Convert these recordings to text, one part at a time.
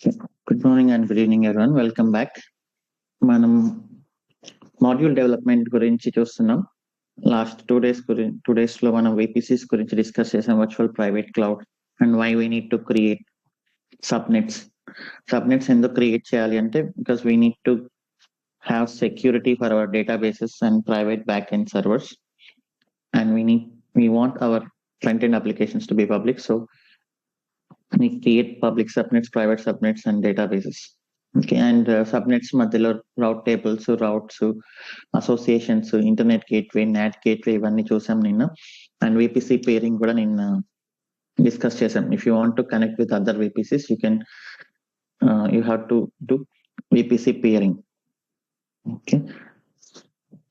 Good morning and good evening, everyone. Welcome back. మనం module development గురించి చూస్తున్నాం. Last 2 days లో మనం VPCs గురించి డిస్కస్ చేసాం, virtual private cloud and why we need to create subnets ఎందుకు క్రియేట్ చేయాలి అంటే because we need to have security for our databases and private back end servers and we want our front end applications to be public, so we create public subnets, private subnets and databases. Okay, and subnets మధ్యలో route tables, routes, associations, internet gateway, NAT gateway ఇవన్నీ చూసాం నిన్న. And VPC pairing కూడా నిన్న discuss చేసాం. If you want to connect with other VPCs you have to do VPC peering. Okay,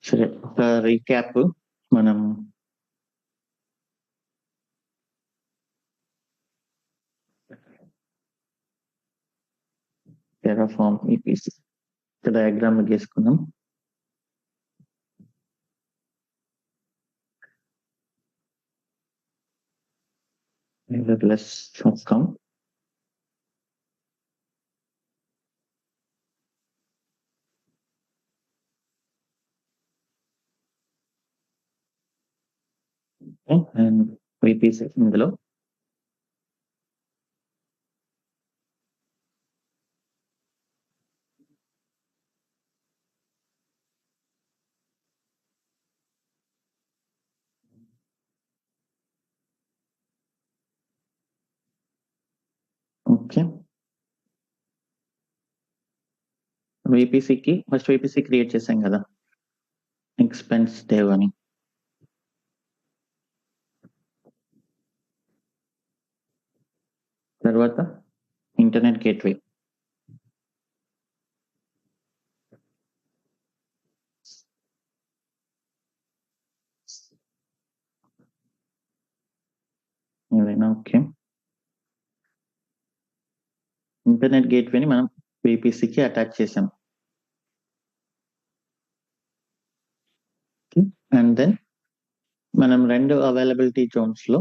సరే, ఒక recap. మనం టెరాఫార్మ్ విపిసి డయాగ్రామ్ గీసుకున్నాం. Let's come. అండ్ విపిసి ఇందులో ఓకే, విపిసికి ఫస్ట్ విపిసి క్రియేట్ చేసాం కదా, ఎక్స్పెన్స్ డేవ్ అని. తర్వాత ఇంటర్నెట్ గేట్వే, ఏదైనా ఓకే. ఇంటర్నెట్ గేట్వేని మనం విపిసికి అటాచ్ చేసాం. అండ్ దెన్ మనం రెండు అవైలబిలిటీ జోన్స్ లో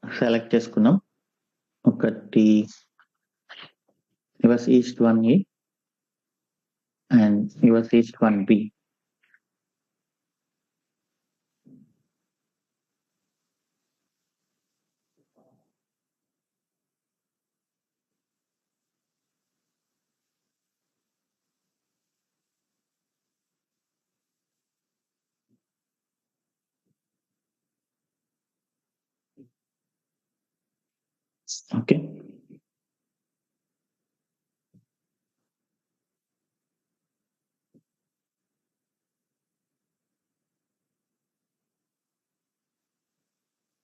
సెలెక్ట్ చేసుకున్నాం. ఒకటి US east 1A and US east 1B. Okay,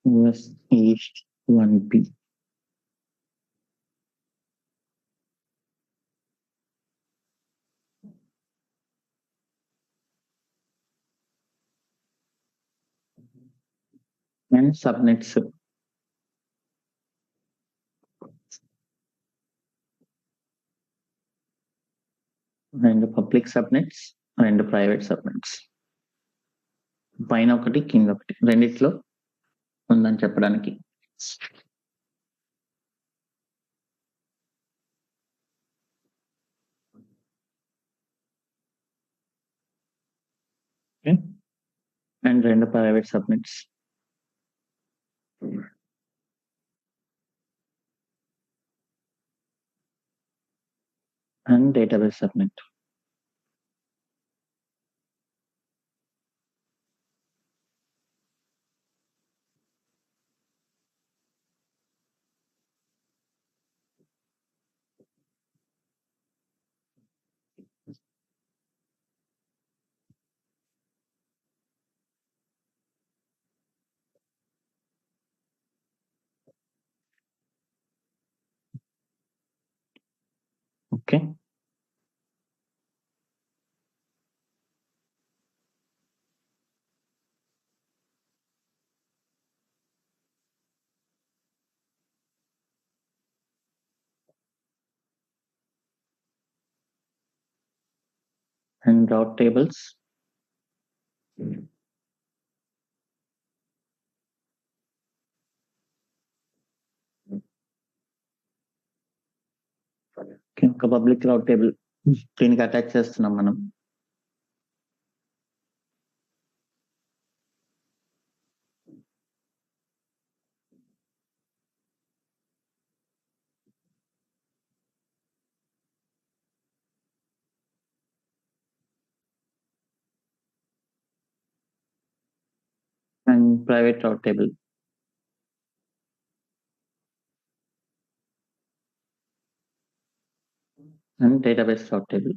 US east 1B. And subnets, రెండు పబ్లిక్ సబ్నెట్స్, రెండు ప్రైవేట్ సబ్నెట్స్, పైన ఒకటి కింద ఒకటి, రెండిట్లో ఉందని చెప్పడానికి. అండ్ రెండు private subnets. And database subnet. Okay, and route tables. ఒక పబ్లిక్ క్లౌడ్ టేబుల్ దీనికి అటాచ్ చేస్తున్నాం మనం. And private cloud table. And database cloud table.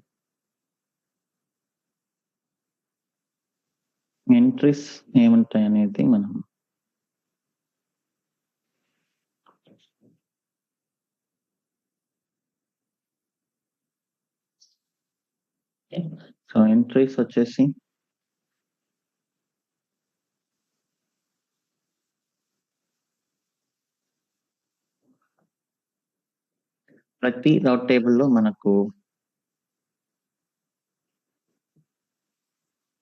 Entries ఏముంటాయి అనేది మనం సో ఎంట్రీస్ వచ్చేసి ప్రతి రౌట్ టేబుల్లో మనకు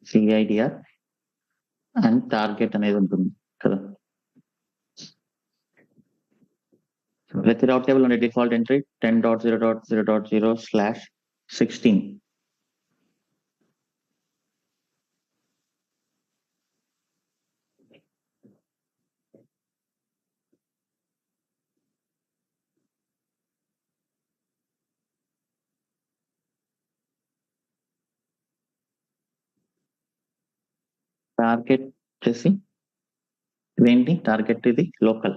సిఐడిఆర్ అండ్ టార్గెట్ అనేది ఉంటుంది కదా. ప్రతి రౌట్ టేబుల్ ఉండే డిఫాల్ట్ ఎంట్రీ 10.0.0.0/16. టార్గెట్ వచ్చేసి ఇదేంటి టార్గెట్, ఇది లోకల్.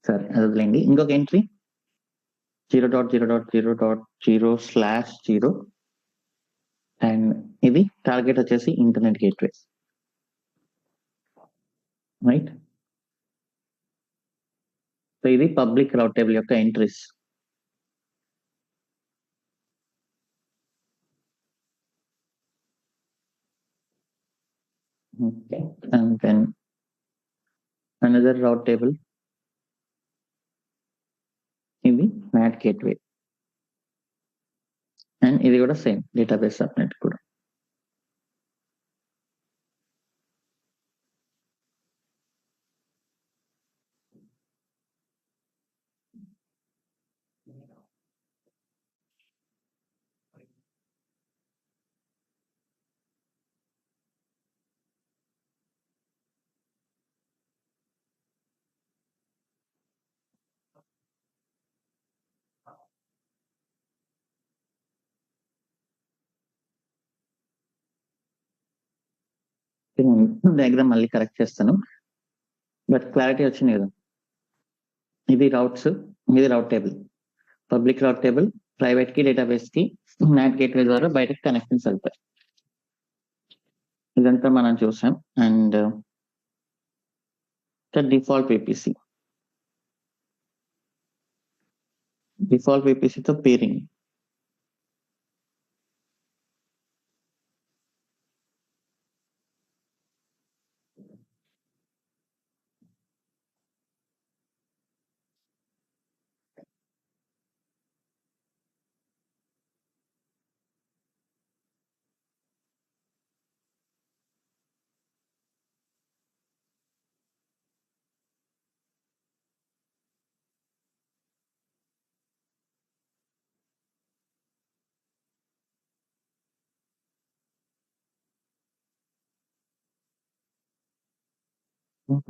సరే అది వదిలేండి. ఇంకొక ఎంట్రీ 0.0.0.0/0 అండ్ ఇది టార్గెట్ వచ్చేసి ఇంటర్నెట్ గేట్వే, రైట్. సో ఇది పబ్లిక్ రౌట్ టేబుల్ యొక్క entries. Okay. And then another route table, ఇది NAT gateway, అండ్ ఇది కూడా సేమ్ డేటాబేస్ సబ్నెట్ కూడా. డయాగ్రామ్ మళ్ళీ కరెక్ట్ చేస్తాను, బట్ క్లారిటీ వచ్చింది కదా. ఇది రౌట్స్, ఇది రౌట్ టేబుల్. పబ్లిక్ రౌట్ టేబుల్ ప్రైవేట్ కి డేటాబేస్ కి NAT గేట్వే ద్వారా బయటకు కనెక్షన్స్ వెళ్తాయి. ఇదంతా మనం చూసాం. అండ్ డిఫాల్ట్ పిపిసి, డిఫాల్ట్ పిపిసితో పేరింగ్.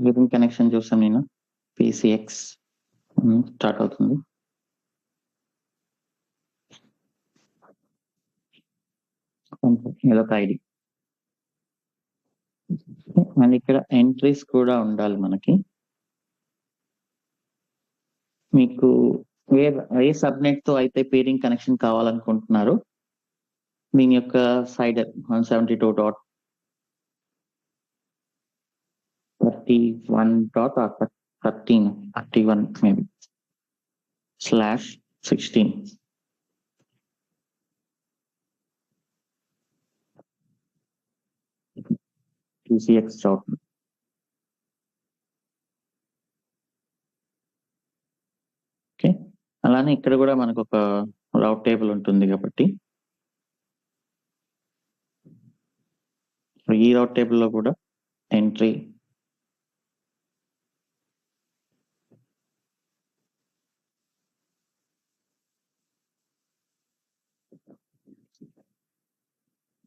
పేరింగ్ కనెక్షన్ చూసాం. నేను PCX స్టార్ట్ అవుతుంది. ఇదొక ఐడి. అండ్ ఇక్కడ ఎంట్రీస్ కూడా ఉండాలి మనకి. మీకు ఏ సబ్నెట్ తో అయితే పేరింగ్ కనెక్షన్ కావాలనుకుంటున్నారు దీని యొక్క cider 172.31 maybe /16 TCX route. Okay, అలానే ఇక్కడ కూడా మనకు ఒక రౌట్ టేబుల్ ఉంటుంది కాబట్టి ఈ రౌట్ టేబుల్ లో కూడా ఎంట్రీ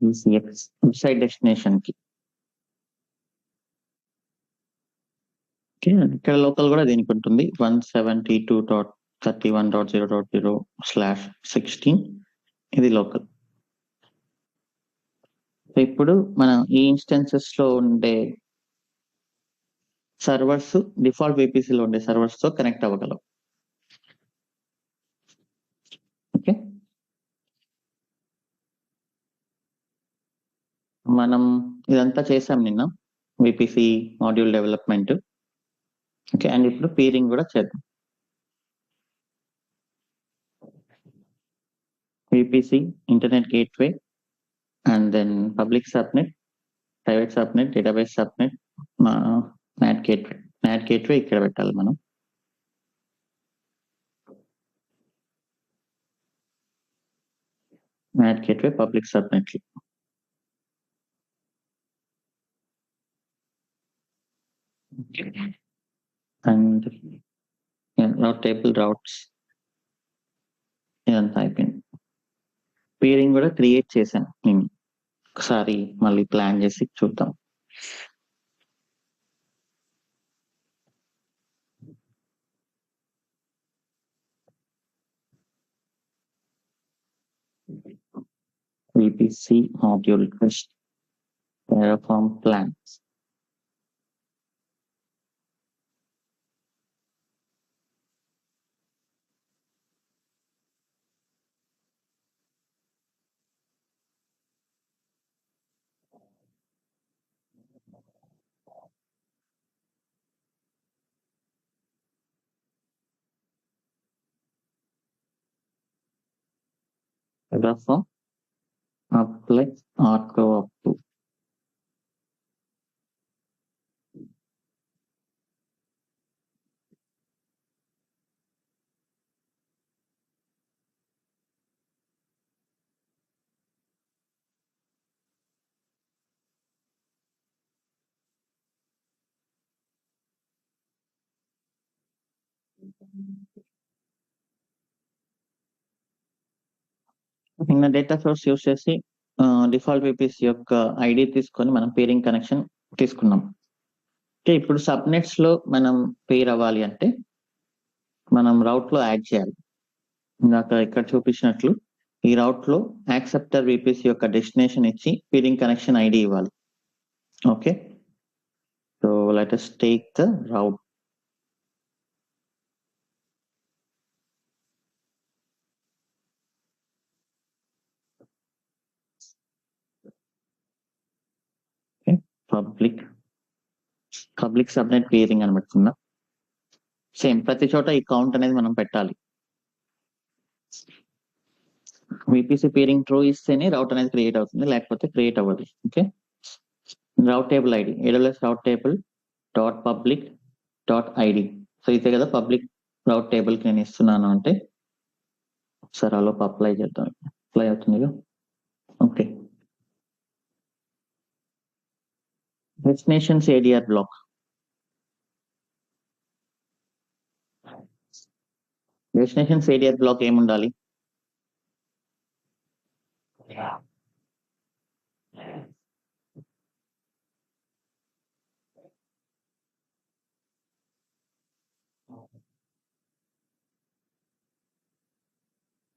TCX వెబ్సైట్ డెస్టినేషన్ కి. ఓకే, ఇక్కడ లోకల్ కూడా దీనికి ఉంటుంది 172.31.0.0/16 ఇది లోకల్. ఇప్పుడు మనం ఈ ఇన్స్టెన్సెస్ లో ఉండే సర్వర్స్ డిఫాల్ట్ VPC లో ఉండే సర్వర్స్ తో కనెక్ట్ అవ్వగలవు. ఓకే, మనం ఇదంతా చేసాం నిన్న VPC module development. Okay, and ఇప్పుడు పీరింగ్ కూడా చేద్దాం. VPC internet gateway and then public subnet, private subnet, database subnet, NAT gateway ఇక్కడ పెట్టాలి మనం. NAT gateway public subnet and route table routes ఇదంతా అయిపోయింది. పీరింగ్ కూడా క్రియేట్ చేశాను నేను, ఒకసారి మళ్ళీ ప్లాన్ చేసి చూద్దాం. VPC module test Terraform plans. Terraform apply arco up to. నిన్న డేటా సోర్స్ యూస్ చేసి డిఫాల్ట్ VPC యొక్క ఐడి తీసుకొని మనం పేరింగ్ కనెక్షన్ తీసుకున్నాం. ఓకే, ఇప్పుడు సబ్నెట్స్ లో మనం పేర్ అవ్వాలి అంటే మనం రౌట్ లో యాడ్ చేయాలి. ఇందాక ఇక్కడ చూపించినట్లు ఈ రౌట్ లో యాక్సెప్టర్ VPC యొక్క డెస్టినేషన్ ఇచ్చి పేరింగ్ కనెక్షన్ ఐడి ఇవ్వాలి. Okay, so let us take the route. Public subnet pairing అని పెట్టుకున్నా. సేమ్ ప్రతి చోట ఈ కౌంట్ అనేది మనం పెట్టాలి. VPC పేరింగ్ ట్రూ ఇస్తేనే రౌట్ అనేది క్రియేట్ అవుతుంది, లేకపోతే క్రియేట్ అవ్వదు. ఓకే, రౌట్ టేబుల్ ఐడి AWS రౌట్ టేబుల్ .public.id. సో ఇదే కదా పబ్లిక్ రౌట్ టేబుల్ కి నేను ఇస్తున్నాను అంటే ఒకసారి అలా అప్లై చేద్దాం. అప్లై అవుతుంది. Okay, destinations ADR block. Destinations ADR block ఏముండాలి?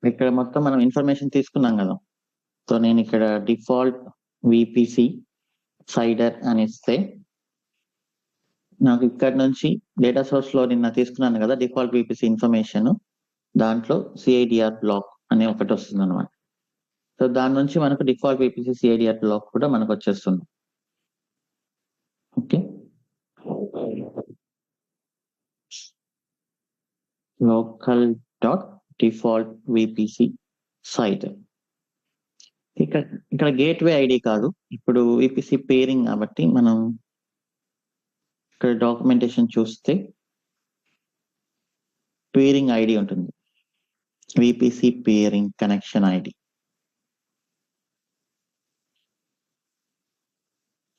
ఇక్కడ మొత్తం మనం ఇన్ఫర్మేషన్ తీసుకున్నాం కదా. సో నేను ఇక్కడ డిఫాల్ట్ VPC సైడర్ అని ఇస్తే నాకు ఇక్కడ నుంచి డేటా సోర్స్ లో నిన్న తీసుకున్నాను కదా డిఫాల్ట్ విపిసి ఇన్ఫర్మేషన్, దాంట్లో సిఐడిఆర్ బ్లాక్ అనే ఒకటి వస్తుంది అనమాట. సో దాని నుంచి మనకు డిఫాల్ట్ విపిసి సిఐడిఆర్ బ్లాక్ కూడా మనకు వచ్చేస్తుంది. Okay, local dot default VPC site. ఇక్కడ గేట్వే ఐడి కాదు, ఇప్పుడు విపిసి పేరింగ్ కాబట్టి మనం ఇక్కడ డాక్యుమెంటేషన్ చూస్తే పేరింగ్ ఐడి ఉంటుంది, VPC peering connection ID.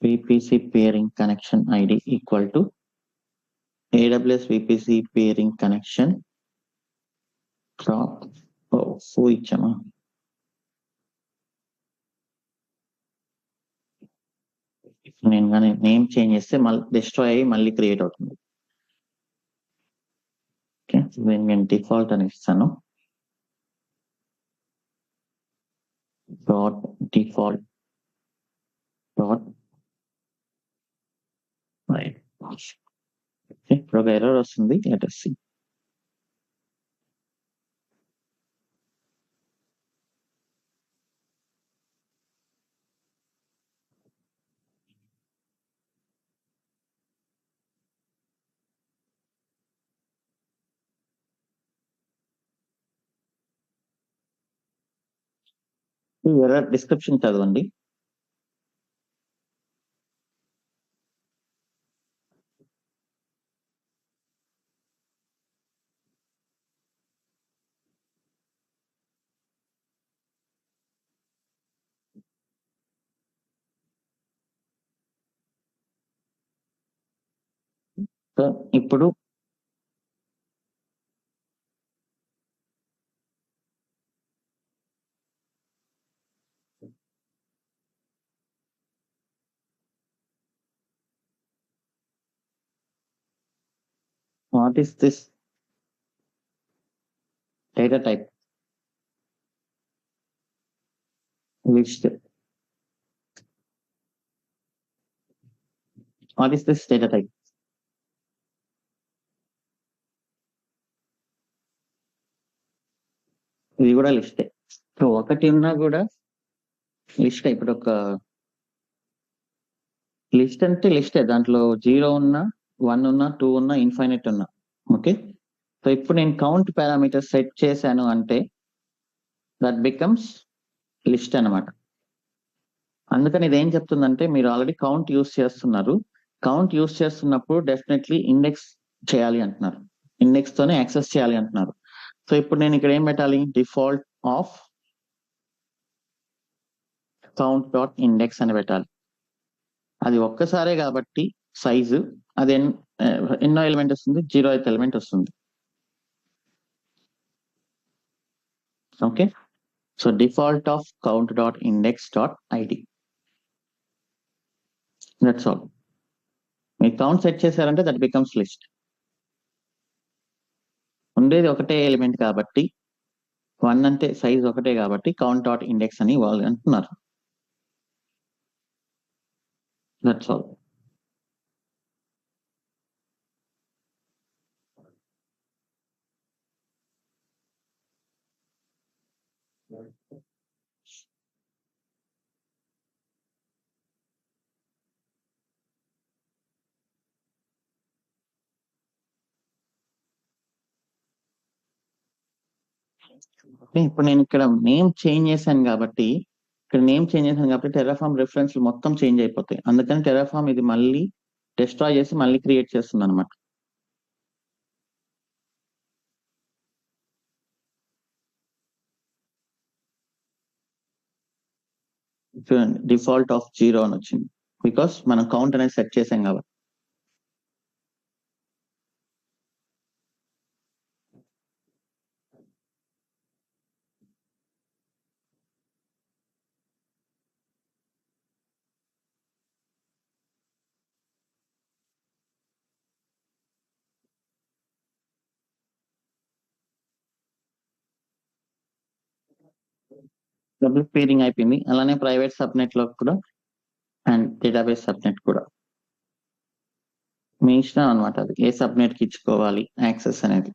VPC peering connection ID equal to AWS VPC pairing connection ఇచ్చామా? నేను కానీ నేమ్ చేంజ్ చేస్తే మళ్ళీ డిస్ట్రాయ్ అయ్యి మళ్ళీ క్రియేట్ అవుతుంది. ఓకే, నేను డిఫాల్ట్ అని ఇస్తాను. డాట్ డిఫాల్ట్ డాట్ ఇప్పుడు ఒక ఎర్రర్ వస్తుంది, లెట్ us see. ఈ ఎర్రర్ డిస్క్రిప్షన్ చదవండి. సో ఇప్పుడు what is this data type list? What is this data type? ఇది కూడా లిస్టే. సో ఒకటి ఉన్నా కూడా లిస్ట్. ఇప్పుడు ఒక లిస్ట్ అంటే లిస్టే, దాంట్లో 0 ఉన్నా 1 ఉన్నా 2 ఉన్నా ఇన్ఫైనైట్ ఉన్నా. ఓకే, సో ఇప్పుడు నేను కౌంట్ పారామీటర్ సెట్ చేశాను అంటే దట్ బికమ్స్ లిస్ట్ అనమాట. అందుకని ఇది ఏం చెప్తుందంటే మీరు ఆల్రెడీ కౌంట్ యూస్ చేస్తున్నారు, కౌంట్ యూస్ చేస్తున్నప్పుడు డెఫినెట్లీ ఇండెక్స్ చేయాలి అంటున్నారు, ఇండెక్స్ తోనే యాక్సెస్ చేయాలి అంటున్నారు. సో ఇప్పుడు నేను ఇక్కడ ఏం పెట్టాలి? Default of count dot index అని పెట్టాలి. అది ఒక్కసారే కాబట్టి సైజు అది ఎన్నో ఎలిమెంట్ వస్తుంది? 0th ఎలిమెంట్ వస్తుంది. Okay, so default of count dot index dot ID, that's all. మీరు కౌంట్ సెట్ చేశారంటే దట్ బికమ్స్ లిస్ట్. ఉండేది ఒకటే ఎలిమెంట్ కాబట్టి 1 అంటే సైజ్ ఒకటే కాబట్టి కౌంట్ డాట్ ఇండెక్స్ అని వాళ్ళు అంటున్నారు. That's all. ఇప్పుడు నేను ఇక్కడ నేమ్ చేంజ్ చేశాను కాబట్టి టెర్రాఫామ్ రిఫరెన్స్ మొత్తం చేంజ్ అయిపోతాయి. అందుకని టెర్రాఫామ్ ఇది మళ్ళీ డిస్ట్రాయ్ చేసి మళ్ళీ క్రియేట్ చేస్తుంది అనమాట. చూడండి, డిఫాల్ట్ ఆఫ్ 0 అని వచ్చింది, బికాస్ మనం కౌంట్ అనేది సెట్ చేసాం కాబట్టి. పబ్లిక్ పేరింగ్ అయిపోయింది, అలానే ప్రైవేట్ సబ్నెట్ లో కూడా అండ్ డేటాబేస్ సబ్నెట్ కూడా. మీ ఇష్టం అనమాట, అది ఏ సబ్నెట్ కి ఇచ్చుకోవాలి యాక్సెస్ అనేది.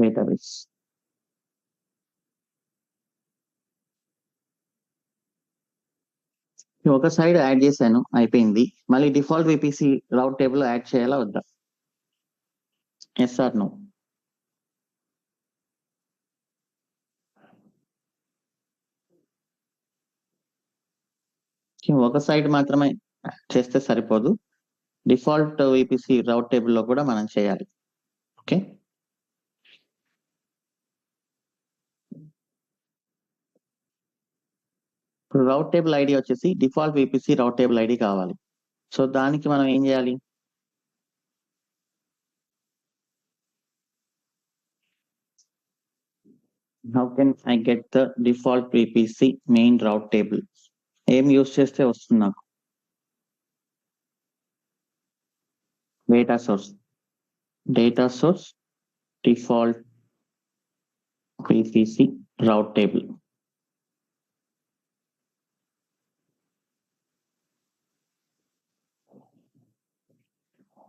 డేటాబేస్ ఒక సైడ్ యాడ్ చేశాను, అయిపోయింది. మళ్ళీ default VPC route table add చేయాలా వద్దా? Yes or no? ఒక సైడ్ మాత్రమే చేస్తే సరిపోదు, డిఫాల్ట్ విపిసి రౌట్ టేబుల్ లో కూడా మనం చేయాలి. ఓకే, ఇప్పుడు రౌట్ టేబుల్ ఐడి వచ్చేసి default VPC route table ID కావాలి. సో దానికి మనం ఏం చేయాలి? How can I get the default VPC main route table? ఏం యూస్ చేస్తే వస్తుంది నాకు? Data source default VPC route table.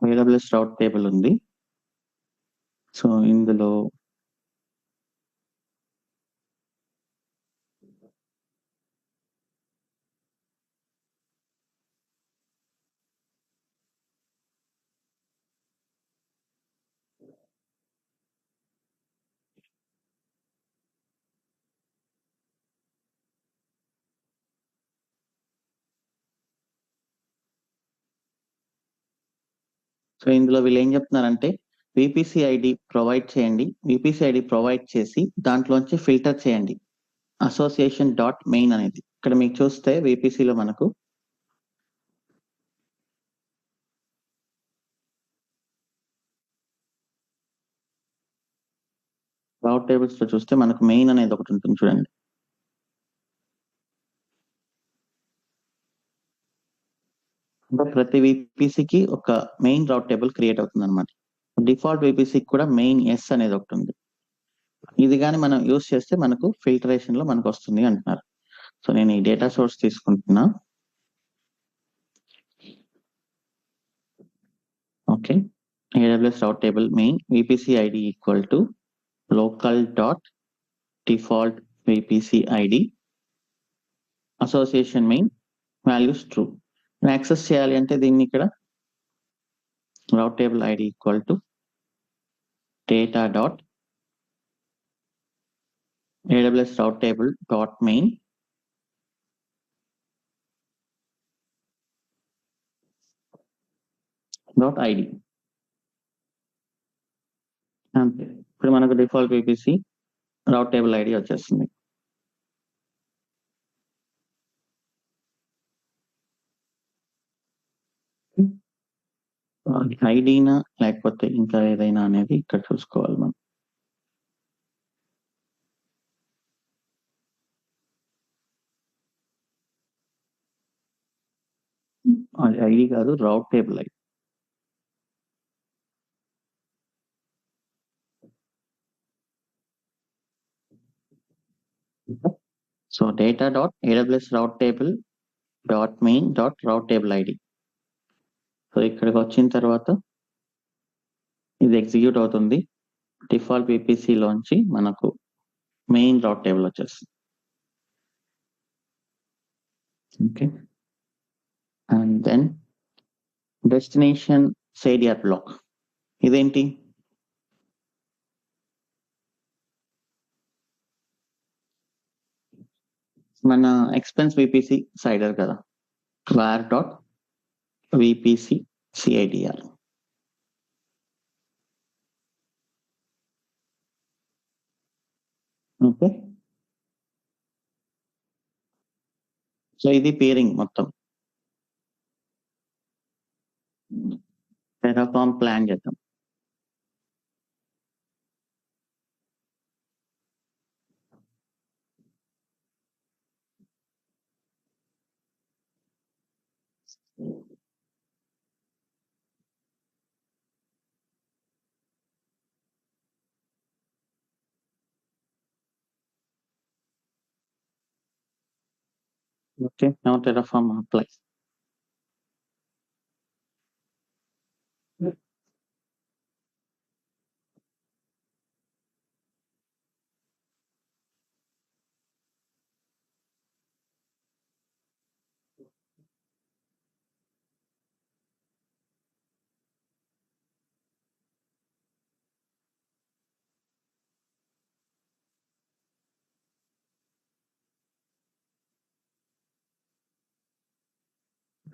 AWS రౌట్ టేబుల్ ఉంది. సో ఇందులో వీళ్ళు ఏం చెప్తున్నారంటే విపిసి ఐడి ప్రొవైడ్ చేయండి, విపిసి ఐడి ప్రొవైడ్ చేసి దాంట్లోంచి ఫిల్టర్ చేయండి అసోసియేషన్ డాట్ మెయిన్ అనేది. ఇక్కడ మీకు చూస్తే విపిసిలో మనకు రౌట్ టేబుల్స్ లో చూస్తే మనకు మెయిన్ అనేది ఒకటి ఉంటుంది చూడండి. అంటే ప్రతి విపిసికి ఒక మెయిన్ రౌట్ టేబుల్ క్రియేట్ అవుతుంది అనమాట. డిఫాల్ట్ విపిసికి కూడా మెయిన్ ఎస్ అనేది ఒకటి ఉంది. ఇది కానీ మనం యూస్ చేస్తే మనకు ఫిల్టరేషన్ లో మనకు వస్తుంది అంటున్నారు. సో నేను ఈ డేటా సోర్స్ తీసుకుంటున్నా. Okay, AWS route table main VPC ID equal to local dot default VPC ID association main values true. Access చేయాలి అంటే దీన్ని ఇక్కడ route table ID equal to data dot AWS route table dot main dot ID. అంతే, ఇప్పుడు మనకు default VPC రౌట్ table ID వచ్చేస్తుంది. ఐడినా లేకపోతే ఇంకా ఏదైనా అనేది ఇక్కడ చూసుకోవాలి మనం. అది ఐడి కాదు, రౌట్ table ID. So data dot AWS route table dot main dot రౌట్ టేబుల్ ఐడి. సో ఇక్కడికి వచ్చిన తర్వాత ఇది ఎగ్జిక్యూట్ అవుతుంది. డిఫాల్ట్ విపిసి లోంచి మనకు మెయిన్ రౌట్ టేబుల్ వచ్చేస్తుంది. Okay, and then destination CIDR block. ఇదేంటి? మన ఎక్స్పెన్స్ విపిసి సైడర్ కదా, var dot VPC CIDR. Okay, so ఇది పేరింగ్ మొత్తం. టెరాఫార్మ్ ప్లాన్ చేద్దాం. Okay, now Terraform apply.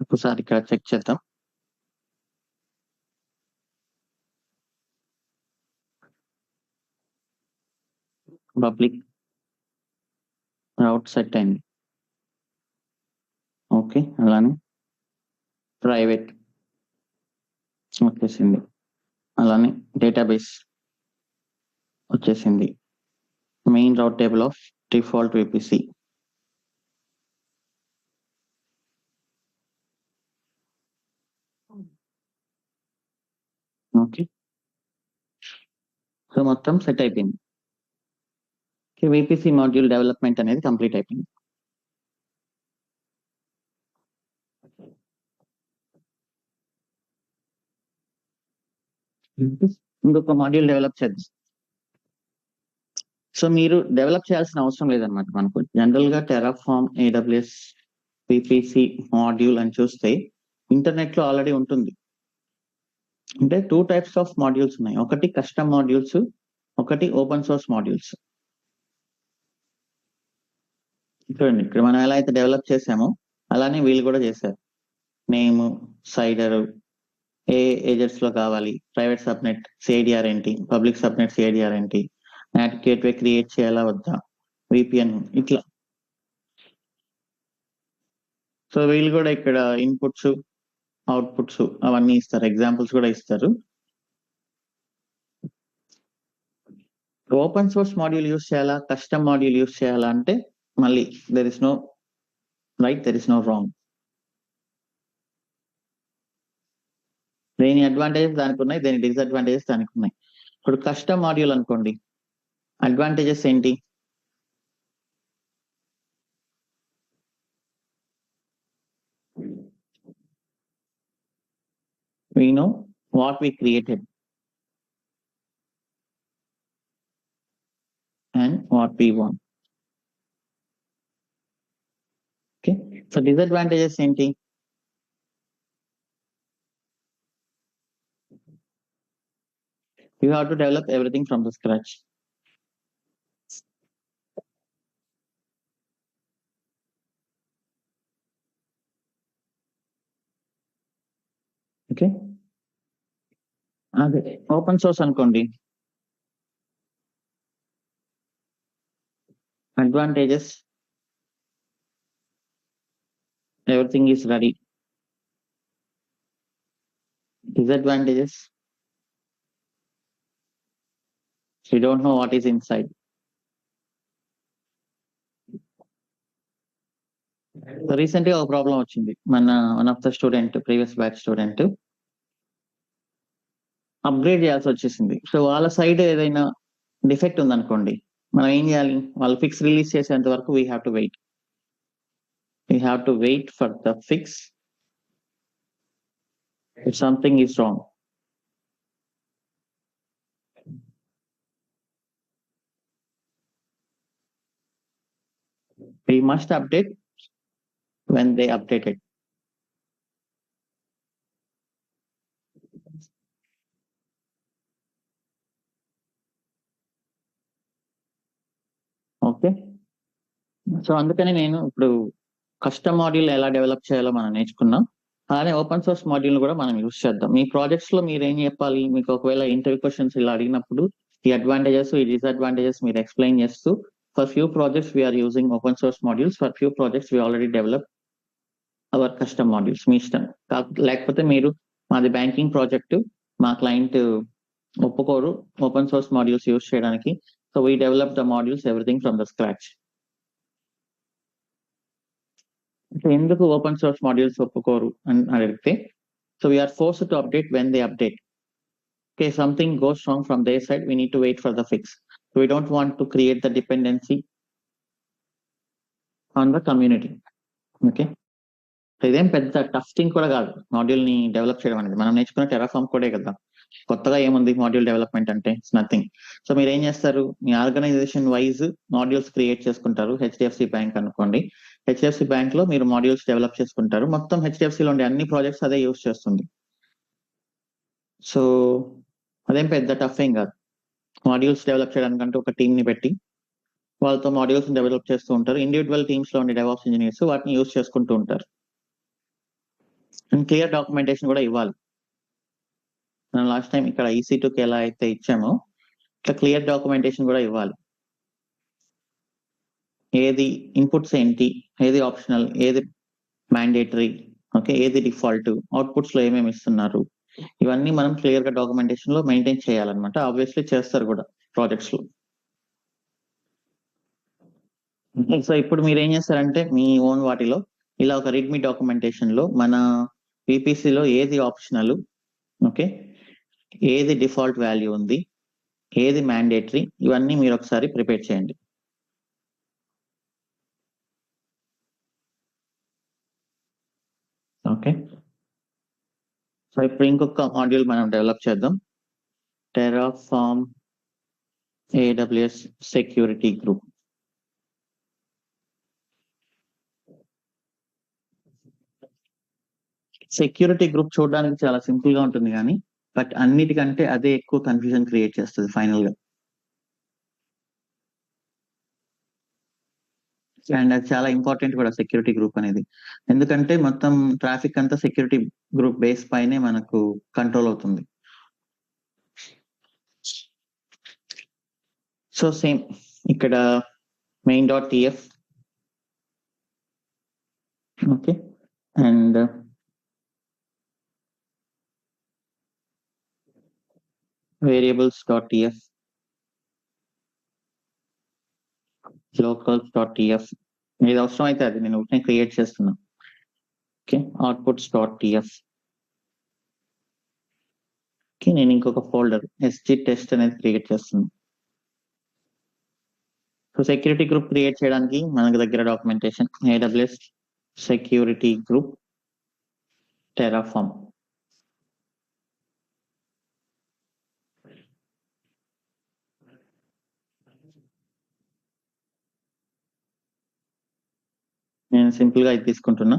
ఒకసారి ఇక్కడ చెక్ చేద్దాం. పబ్లిక్ రౌట్ సెట్ అయింది. ఓకే, అలానే ప్రైవేట్ వచ్చేసింది, అలానే డేటాబేస్ వచ్చేసింది, main route table of default VPC. Okay, so మొత్తం సెట్ అయిపోయింది. విపిసి మాడ్యూల్ డెవలప్మెంట్ అనేది కంప్లీట్ అయిపోయింది. ఇంకొక మాడ్యూల్ డెవలప్ చేద్దాం. సో మీరు డెవలప్ చేయాల్సిన అవసరం లేదనమాట. మనకు జనరల్ గా టెరాఫార్మ్, ఏడబ్ల్యూఎస్, విపిసి మాడ్యూల్ అని చూస్తే ఇంటర్నెట్ లో ఆల్రెడీ ఉంటుంది. అంటే 2 types ఆఫ్ మాడ్యూల్స్ ఉన్నాయి. ఒకటి కస్టమ్ మాడ్యూల్స్, ఒకటి ఓపెన్ సోర్స్ మాడ్యూల్స్. చూడండి, ఇక్కడ మనం ఎలా అయితే డెవలప్ చేసామో అలానే వీళ్ళు కూడా చేశారు. నేమ్, సైడర్, ఏ ఏజెంట్స్ లో కావాలి, ప్రైవేట్ సబ్నెట్ సిఐడిఆర్ ఏంటి, పబ్లిక్ సబ్నెట్ సిఐడిఆర్ ఏంటి, నాట్ గేట్వే క్రియేట్ చేయాలా వద్దా, విపిఎన్, ఇట్లా. సో వీళ్ళు కూడా ఇక్కడ ఇన్పుట్స్, అవుట్పుట్స్ అవన్నీ ఇస్తారు, ఎగ్జాంపుల్స్ కూడా ఇస్తారు. ఓపెన్ సోర్స్ మాడ్యూల్ యూస్ చేయాలా, కస్టమ్ మాడ్యూల్ యూస్ చేయాలా అంటే మళ్ళీ there is no right, there is no wrong. దేని అడ్వాంటేజెస్ దానికి ఉన్నాయి, దేని డిసడ్వాంటేజెస్ దానికి ఉన్నాయి. ఇప్పుడు కస్టమ్ మాడ్యూల్ అనుకోండి, అడ్వాంటేజెస్ ఏంటి? We know what we created and what we want. Okay, so disadvantages ఏంటి? You have to develop everything from the scratch. Okay, అదే ఓపెన్ సోర్స్ అనుకోండి, advantages everything is ready. Disadvantages, we don't know what is inside. రీసెంట్గా ఒక problem వచ్చింది. మన one of the student, previous batch student upgrade చేయాల్సి వచ్చేసింది. So వాళ్ళ side ఏదైనా డిఫెక్ట్ ఉందనుకోండి, మనం ఏం చేయాలి? వాళ్ళు ఫిక్స్ రిలీజ్ చేసేంత వరకు we have to wait. We have to wait for the fix if something is wrong. We must update when they update it. Okay, so అందుకని నేను ఇప్పుడు కస్టమ్ మాడ్యూల్ ఎలా డెవలప్ చేయాలో మనం నేర్చుకున్నాం. అలానే ఓపెన్ సోర్స్ మాడ్యూల్ కూడా మనం యూస్ చేద్దాం. మీ ప్రాజెక్ట్స్ లో మీరు ఏం చెప్పాలి? మీకు ఒకవేళ ఇంటర్వ్యూ క్వశ్చన్స్ ఇలా అడిగినప్పుడు ఈ అడ్వాంటేజెస్, ఈ డిసడ్వాంటేజెస్ మీరు ఎక్స్ప్లెయిన్ చేస్తూ, for few projects we're using open source modules, for few projects we already develop our custom modules, మీ ఇష్టం. లేకపోతే మీరు మాది బ్యాంకింగ్ ప్రాజెక్ట్, మా క్లయింట్ ఒప్పుకోరు ఓపెన్ సోర్స్ మాడ్యూల్స్ యూస్ చేయడానికి, so we develop the modules everything from the scratch. ఎందుకు open source modules ఒప్పుకోరు అని అడిగితే, so we're force to update when they update. Okay, something goes wrong from their side, we need to wait for the fix. So we don't want to create the dependency on the community. Okay, ఇదేం పెద్ద tough thing కూడా కాదు module ని develop చేయడం అనేది. మనం నేర్చుకున్న Terraform కోడే కదా, కొత్తగా ఏముంది మాడ్యూల్ డెవలప్మెంట్ అంటే, ఇట్స్ నథింగ్. సో మీరు ఏం చేస్తారు, మీ ఆర్గనైజేషన్ వైజ్ మాడ్యూల్స్ క్రియేట్ చేసుకుంటారు. హెచ్డిఎఫ్సి బ్యాంక్ అనుకోండి, హెచ్డిఎఫ్సి బ్యాంక్ లో మీరు మాడ్యూల్స్ డెవలప్ చేసుకుంటారు. మొత్తం హెచ్డిఎఫ్సి లో ఉండే అన్ని ప్రాజెక్ట్స్ అదే యూస్ చేస్తుంది. సో అదేం పెద్ద టఫ్ ఏం కాదు. మాడ్యూల్స్ డెవలప్ చేయడానికంటే ఒక టీమ్ ని పెట్టి వాళ్ళతో మాడ్యూల్స్ డెవలప్ చేస్తూ ఉంటారు. ఇండివిజువల్ టీమ్స్ లో ఉండే డెవాప్స్ ఇంజనీర్స్ వాటిని యూస్ చేసుకుంటూ ఉంటారు. అండ్ క్లియర్ డాక్యుమెంటేషన్ కూడా ఇవ్వాలి. మనం లాస్ట్ టైం ఇక్కడ EC2కి ఎలా అయితే ఇచ్చామో ఇట్లా క్లియర్ డాక్యుమెంటేషన్ కూడా ఇవ్వాలి. ఏది ఇన్పుట్స్ ఏంటి, ఏది ఆప్షనల్, ఏది మ్యాండేటరీ, ఓకే, ఏది డిఫాల్ట్, అవుట్పుట్స్ లో ఏమేమి ఇస్తున్నారు, ఇవన్నీ మనం క్లియర్ గా డాక్యుమెంటేషన్ లో మెయింటైన్ చేయాలన్నమాట. ఆబ్వియస్లీ చేస్తారు కూడా ప్రాజెక్ట్స్ లో. సో ఇప్పుడు మీరు ఏం చేస్తారంటే మీ ఓన్ వాటిలో ఇలా ఒక రీడ్మీ డాక్యుమెంటేషన్ లో మన VPC లో ఏది ఆప్షనల్, ఓకే, ఏది డిఫాల్ట్ వాల్యూ ఉంది, ఏది మ్యాండేటరీ, ఇవన్నీ మీరు ఒకసారి ప్రిపేర్ చేయండి. ఓకే, సో ఇప్పుడు ఇంకొక మాడ్యూల్ మనం డెవలప్ చేద్దాం. Terraform AWS security group. Security group చూడడానికి చాలా సింపుల్ గా ఉంటుంది కానీ బట్ అన్నిటికంటే అదే ఎక్కువ కన్ఫ్యూజన్ క్రియేట్ చేస్తుంది ఫైనల్ గా. అండ్ అది చాలా ఇంపార్టెంట్ కూడా సెక్యూరిటీ గ్రూప్ అనేది, ఎందుకంటే మొత్తం ట్రాఫిక్ అంతా సెక్యూరిటీ గ్రూప్ బేస్ పైనే మనకు కంట్రోల్ అవుతుంది. సో సేమ్ ఇక్కడ main.tf, okay, and variables.tf, locals.tf, ఇది అవసరం అయితే అది నేను ఒకటే క్రియేట్ చేస్తున్నా. ఓకే, outputs.tf, ఓకే, నేను ఇంకొక ఫోల్డర్ SG టెస్ట్ అనేది క్రియేట్ చేస్తున్నాను. సో సెక్యూరిటీ గ్రూప్ క్రియేట్ చేయడానికి మనకు దగ్గర documentation AWS security group Terraform. నేను సింపుల్ గా ఇది తీసుకుంటున్నా.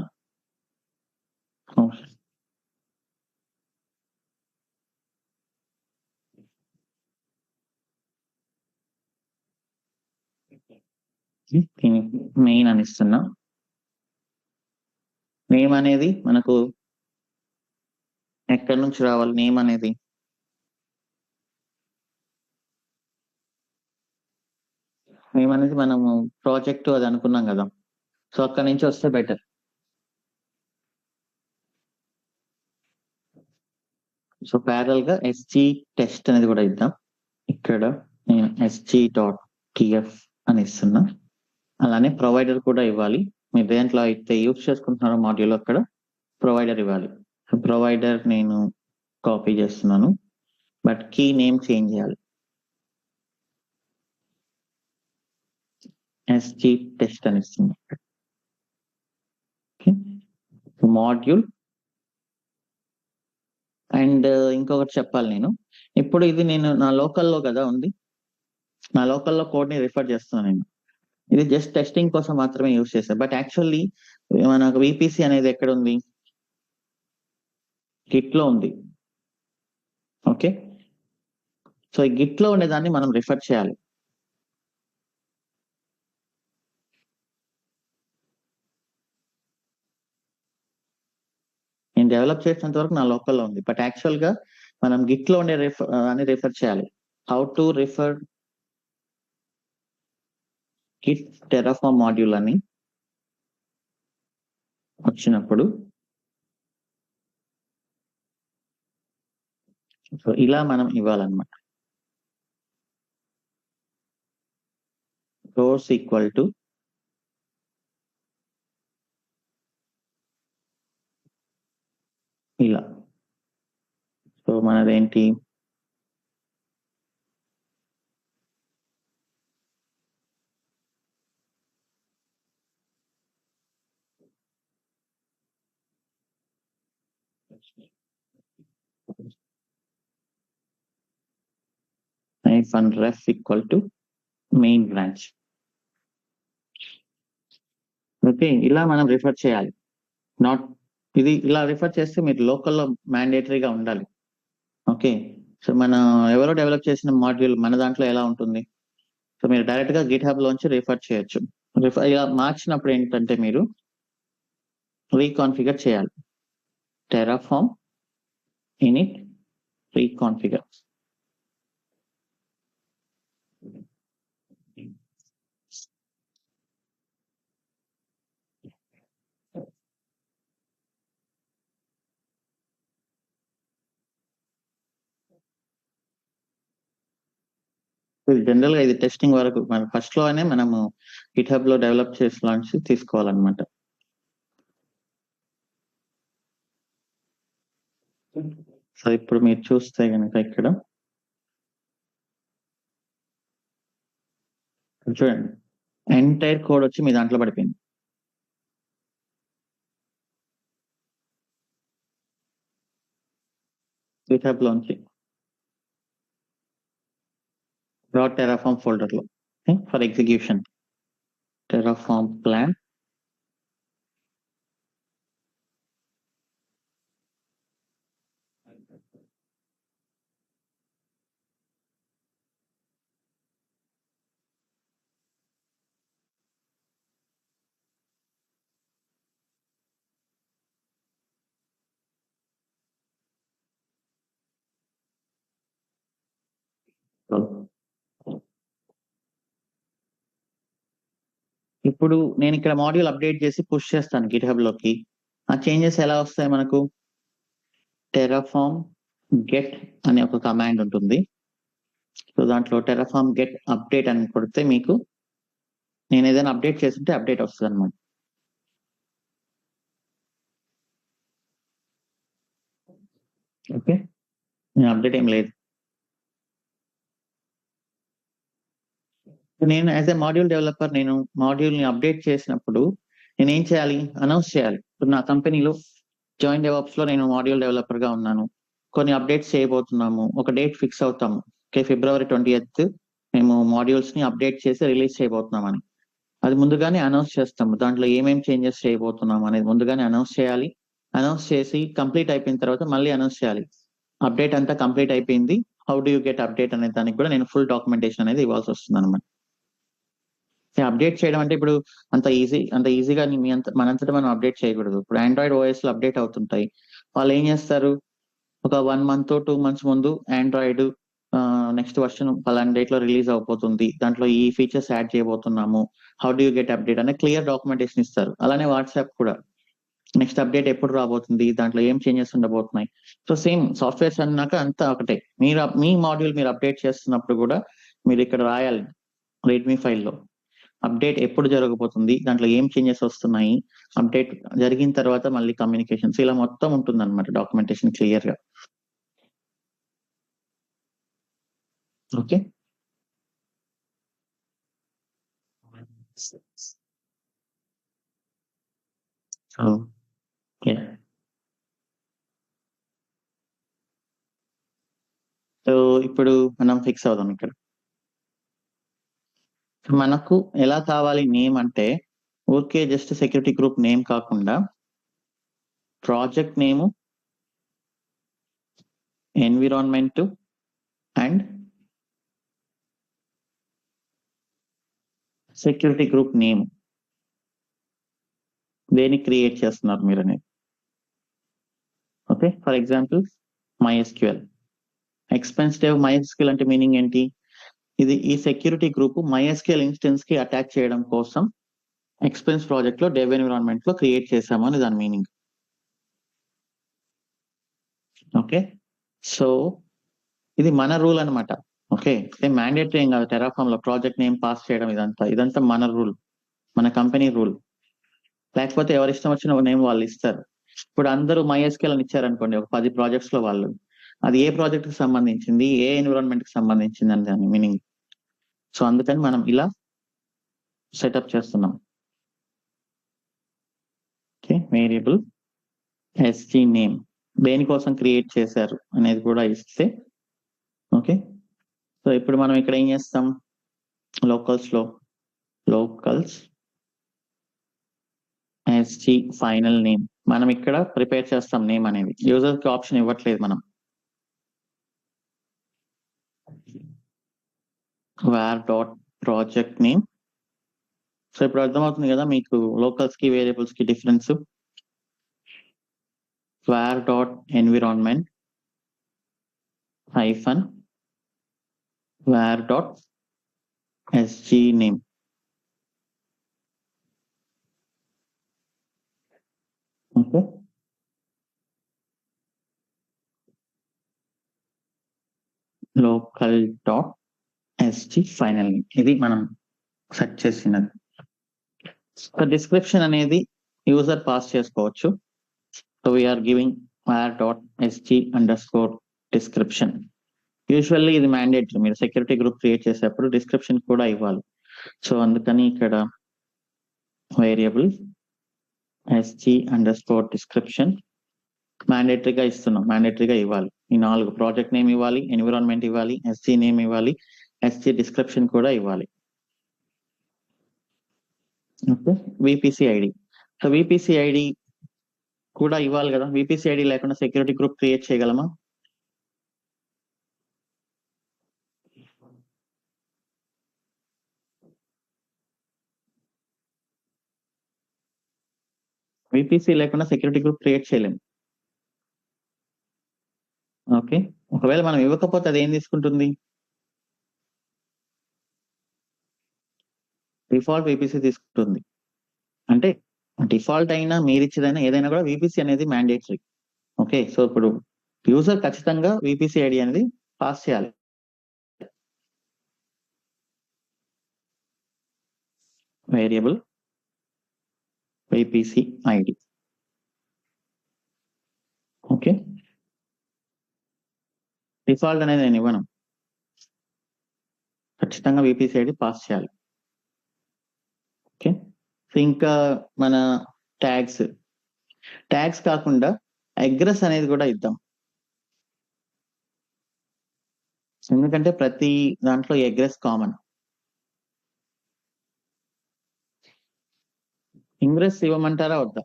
మెయిన్ అని ఇస్తున్నా. నేమ్ అనేది మనకు ఎక్కడి నుంచి రావాలి, నేమ్ అనేది మనము ప్రాజెక్ట్ అది అనుకున్నాం కదా, సో అక్కడి నుంచి వస్తే బెటర్. సో ప్యారల్ గా SG టెస్ట్ అనేది కూడా ఇద్దాం. ఇక్కడ నేను SG.tf అని ఇస్తున్నా. అలానే ప్రొవైడర్ కూడా ఇవ్వాలి. మీరు దేంట్లో అయితే యూజ్ చేసుకుంటున్నారో మాడ్యూల్ అక్కడ ప్రొవైడర్ ఇవ్వాలి. ప్రొవైడర్ నేను కాపీ చేస్తున్నాను బట్ కీ నేమ్ చేంజ్ చేయాలి. SG టెస్ట్ అని ఇస్తుంది. మాడ్యూల్ అండ్ ఇంకొకటి చెప్పాలి, నేను ఇప్పుడు ఇది నేను నా లోకల్లో కదా ఉంది, నా లోకల్లో కోడ్ ని రిఫర్ చేస్తున్నాను. నేను ఇది జస్ట్ టెస్టింగ్ కోసం మాత్రమే యూజ్ చేశాను. బట్ యాక్చువల్లీ మనకు VPC అనేది ఎక్కడ ఉంది, గిట్ లో ఉంది. ఓకే, సో ఈ గిట్ లో ఉండేదాన్ని మనం రిఫర్ చేయాలి. నేను డెవలప్ చేసినంత వరకు నా లోకల్లో ఉంది, బట్ యాక్చువల్ గా మనం గిట్ లో ఉండే అని రిఫర్ చేయాలి. How to refer git Terraform module అని వచ్చినప్పుడు సో ఇలా మనం ఇవ్వాలన్నమాట. సోర్స్ ఈక్వల్ టు ఇలా. సో మనదేంటి, -ref equal to main branch. Okay, ఇలా మనం రిఫర్ చేయాలి. నాట్ ఇది ఇలా రిఫర్ చేస్తే మీరు లోకల్లో మ్యాండేటరీగా ఉండాలి. ఓకే, సో మన ఎవరో డెవలప్ చేసిన మాడ్యూల్ మన దాంట్లో ఎలా ఉంటుంది, సో మీరు డైరెక్ట్ గా గిట్ హబ్ లోంచి రిఫర్ చేయొచ్చు. ఇలా మార్చినప్పుడు ఏంటంటే మీరు రీకాన్ఫిగర్ చేయాలి. terraform init reconfigure. జనరల్ గా ఇది టెస్టింగ్ వరకు మన ఫస్ట్ లోనే మనము గిట్ హబ్ లో డెవలప్ చేసి లాంచ్ తీసుకోవాలన్నమాట. సో ఇప్పుడు మీరు చూస్తే కనుక ఇక్కడ చూడండి, ఎంటైర్ కోడ్ వచ్చి మీ దాంట్లో పడిపోయింది. గిట్ హబ్ లోంచి .terraform ఫోల్డర్ లో ఫర్ ఎగ్జిక్యూషన్ terraform plan ఇప్పుడు నేను ఇక్కడ మాడ్యూల్ అప్డేట్ చేసి పుష్ చేస్తాను గిట్ హబ్ లోకి. ఆ చేంజెస్ ఎలా వస్తాయి మనకు, terraform get అనే ఒక కమాండ్ ఉంటుంది. సో దాంట్లో terraform get update అని కొడితే మీకు నేను ఏదైనా అప్డేట్ చేస్తుంటే అప్డేట్ వస్తుంది అనమాట. ఓకే, అప్డేట్ ఏం లేదు. నేను యాజ్ ఎ మాడ్యూల్ డెవలపర్ నేను మాడ్యూల్ ని అప్డేట్ చేసినప్పుడు నేను ఏం చేయాలి, అనౌన్స్ చేయాలి. ఇప్పుడు నా కంపెనీలో జాయిన్ డెవాప్స్ లో నేను మాడ్యూల్ డెవలపర్ గా ఉన్నాను, కొన్ని అప్డేట్స్ చేయబోతున్నాము, ఒక డేట్ ఫిక్స్ అవుతాము. ఓకే, February 20th మేము మాడ్యూల్స్ ని అప్డేట్ చేసి రిలీజ్ చేయబోతున్నామని అది ముందుగానే అనౌన్స్ చేస్తాము. దాంట్లో ఏమేమి చేంజెస్ చేయబోతున్నాము అనేది ముందుగానే అనౌన్స్ చేయాలి. అనౌన్స్ చేసి కంప్లీట్ అయిపోయిన తర్వాత మళ్ళీ అనౌన్స్ చేయాలి, అప్డేట్ అంతా కంప్లీట్ అయిపోయింది, how do you get update అనే దానికి కూడా నేను ఫుల్ డాక్యుమెంటేషన్ అనేది ఇవ్వాల్సి వస్తుంది అనమాట. అప్డేట్ చేయడం అంటే ఇప్పుడు అంత ఈజీగా మనంతటా మనం అప్డేట్ చేయకూడదు. ఇప్పుడు ఆండ్రాయిడ్ ఓఎస్ లో అప్డేట్ అవుతుంటాయి. వాళ్ళు ఏం చేస్తారు, ఒక 1 month 2 months ముందు ఆండ్రాయిడ్ నెక్స్ట్ వర్షన్ పలానా డేట్ లో రిలీజ్ అవబోతుంది, దాంట్లో ఈ ఫీచర్స్ యాడ్ చేయబోతున్నాము, how do you get update అనే క్లియర్ డాక్యుమెంటేషన్ ఇస్తారు. అలానే వాట్సాప్ కూడా నెక్స్ట్ అప్డేట్ ఎప్పుడు రాబోతుంది, దాంట్లో ఏం చేంజెస్ ఉండబోతున్నాయి. సో సేమ్ సాఫ్ట్వేర్స్ అన్నాక అంతా ఒకటే. మీరు మీ మాడ్యూల్ మీరు అప్డేట్ చేస్తున్నప్పుడు కూడా మీరు ఇక్కడ రాయాలి రెడ్మీ ఫైల్లో అప్డేట్ ఎప్పుడు జరగబోతుంది, దాంట్లో ఏం చేంజెస్ వస్తున్నాయి, అప్డేట్ జరిగిన తర్వాత మళ్ళీ కమ్యూనికేషన్స్, ఇలా మొత్తం ఉంటుంది అనమాట డాక్యుమెంటేషన్ క్లియర్ గా. ఓకే, సో ఇప్పుడు మనం ఫిక్స్ అవుదాం. ఇక్కడ మనకు ఎలా కావాలి నేమ్ అంటే, okay just security group name కాకుండా project name, environment and security group name దేని క్రియేట్ చేస్తున్నారు మీరు అనేది. Okay, for example MySQL expensive MySQL అంటే మీనింగ్ ఏంటి, ఇది ఈ సెక్యూరిటీ గ్రూప్ MySQL ఇన్స్టెన్స్ కి అటాచ్ చేయడం కోసం ఎక్స్పెన్స్ ప్రాజెక్ట్ లో డెవ్ ఎన్విరాన్మెంట్ లో క్రియేట్ చేసాము అని దాని మీనింగ్. ఓకే, సో ఇది మన రూల్ అనమాట. ఓకే, మ్యాండేటరీ ఏం కాదు టెరాఫామ్ లో ప్రాజెక్ట్ నేమ్ పాస్ చేయడం, ఇదంతా మన రూల్, మన కంపెనీ రూల్. లేకపోతే ఎవరి ఇష్టం వచ్చిన నేమ్ వాళ్ళు ఇస్తారు. ఇప్పుడు అందరూ MySQL అని ఇచ్చారనుకోండి, ఒక 10 ప్రాజెక్ట్స్ లో వాళ్ళు, అది ఏ ప్రాజెక్ట్ కి సంబంధించింది, ఏ ఎన్విరాన్మెంట్ కి సంబంధించింది అని దాని మీనింగ్. సో అందుకని మనం ఇలా సెటప్ చేస్తున్నాం. ఓకే, వేరియబుల్ SG నేమ్ దేనికోసం క్రియేట్ చేశారు అనేది కూడా ఇస్తే ఓకే. సో ఇప్పుడు మనం ఇక్కడ ఏం చేస్తాం, లోకల్స్ ఎస్జీ ఫైనల్ నేమ్ మనం ఇక్కడ ప్రిపేర్ చేస్తాం. నేమ్ అనేది యూజర్ కి ఆప్షన్ ఇవ్వట్లేదు మనం. Var dot project name. So ఇప్పుడు అర్థమవుతుంది కదా మీకు లోకల్స్ కి వేరియబుల్స్ కి difference. Var dot environment hyphen var dot SG name. Okay, local dot SG final name ఇది మనం సెట్ చేసినది. డిస్క్రిప్షన్ అనేది యూజర్ పాస్ చేసుకోవచ్చు. So we're giving var.sg_description. Usually ఇది మ్యాండేటరీ, మీరు సెక్యూరిటీ గ్రూప్ క్రియేట్ చేసేటప్పుడు డిస్క్రిప్షన్ కూడా ఇవ్వాలి. సో అందుకని ఇక్కడ వేరియబుల్ sg_description మ్యాండేటరీగా ఇస్తున్నాం, మ్యాండేటరీగా ఇవ్వాలి. ఈ 4 ప్రాజెక్ట్ నేమ్ ఇవ్వాలి, ఎన్విరాన్మెంట్ ఇవ్వాలి, ఎస్జీ నేమ్ ఇవ్వాలి, ఎస్జీ డిస్క్రిప్షన్ కూడా ఇవ్వాలి. Okay, VPC ID. So VPC ID కూడా ఇవ్వాలి కదా. విపిసి ఐడి లేకుండా సెక్యూరిటీ గ్రూప్ క్రియేట్ చేయగలమా? విపిసి లేకుండా సెక్యూరిటీ గ్రూప్ క్రియేట్ చేయలేము. ఓకే, ఒకవేళ మనం ఇవ్వకపోతే అది ఏం తీసుకుంటుంది? డిఫాల్ట్ విపిసి తీసుకుంటుంది. అంటే డిఫాల్ట్ అయినా మీరు ఇచ్చేదైనా ఏదైనా కూడా విపిసి అనేది మ్యాండేటరీ. ఓకే, సో ఇప్పుడు యూజర్ ఖచ్చితంగా విపిసి ఐడి అనేది పాస్ చేయాలి. Variable VPC ID. Okay, default అనేది నేను ఇవ్వను, ఖచ్చితంగా విపిసి ఐడి పాస్ చేయాలి. ఓకే, ఇంకా మన ట్యాగ్స్ కాకుండా అగ్రెస్ అనేది కూడా ఇద్దాం. ఎందుకంటే ప్రతి దాంట్లో అగ్రెస్ కామన్. ఇంగ్రెస్ ఇవ్వమంటారా వద్దా?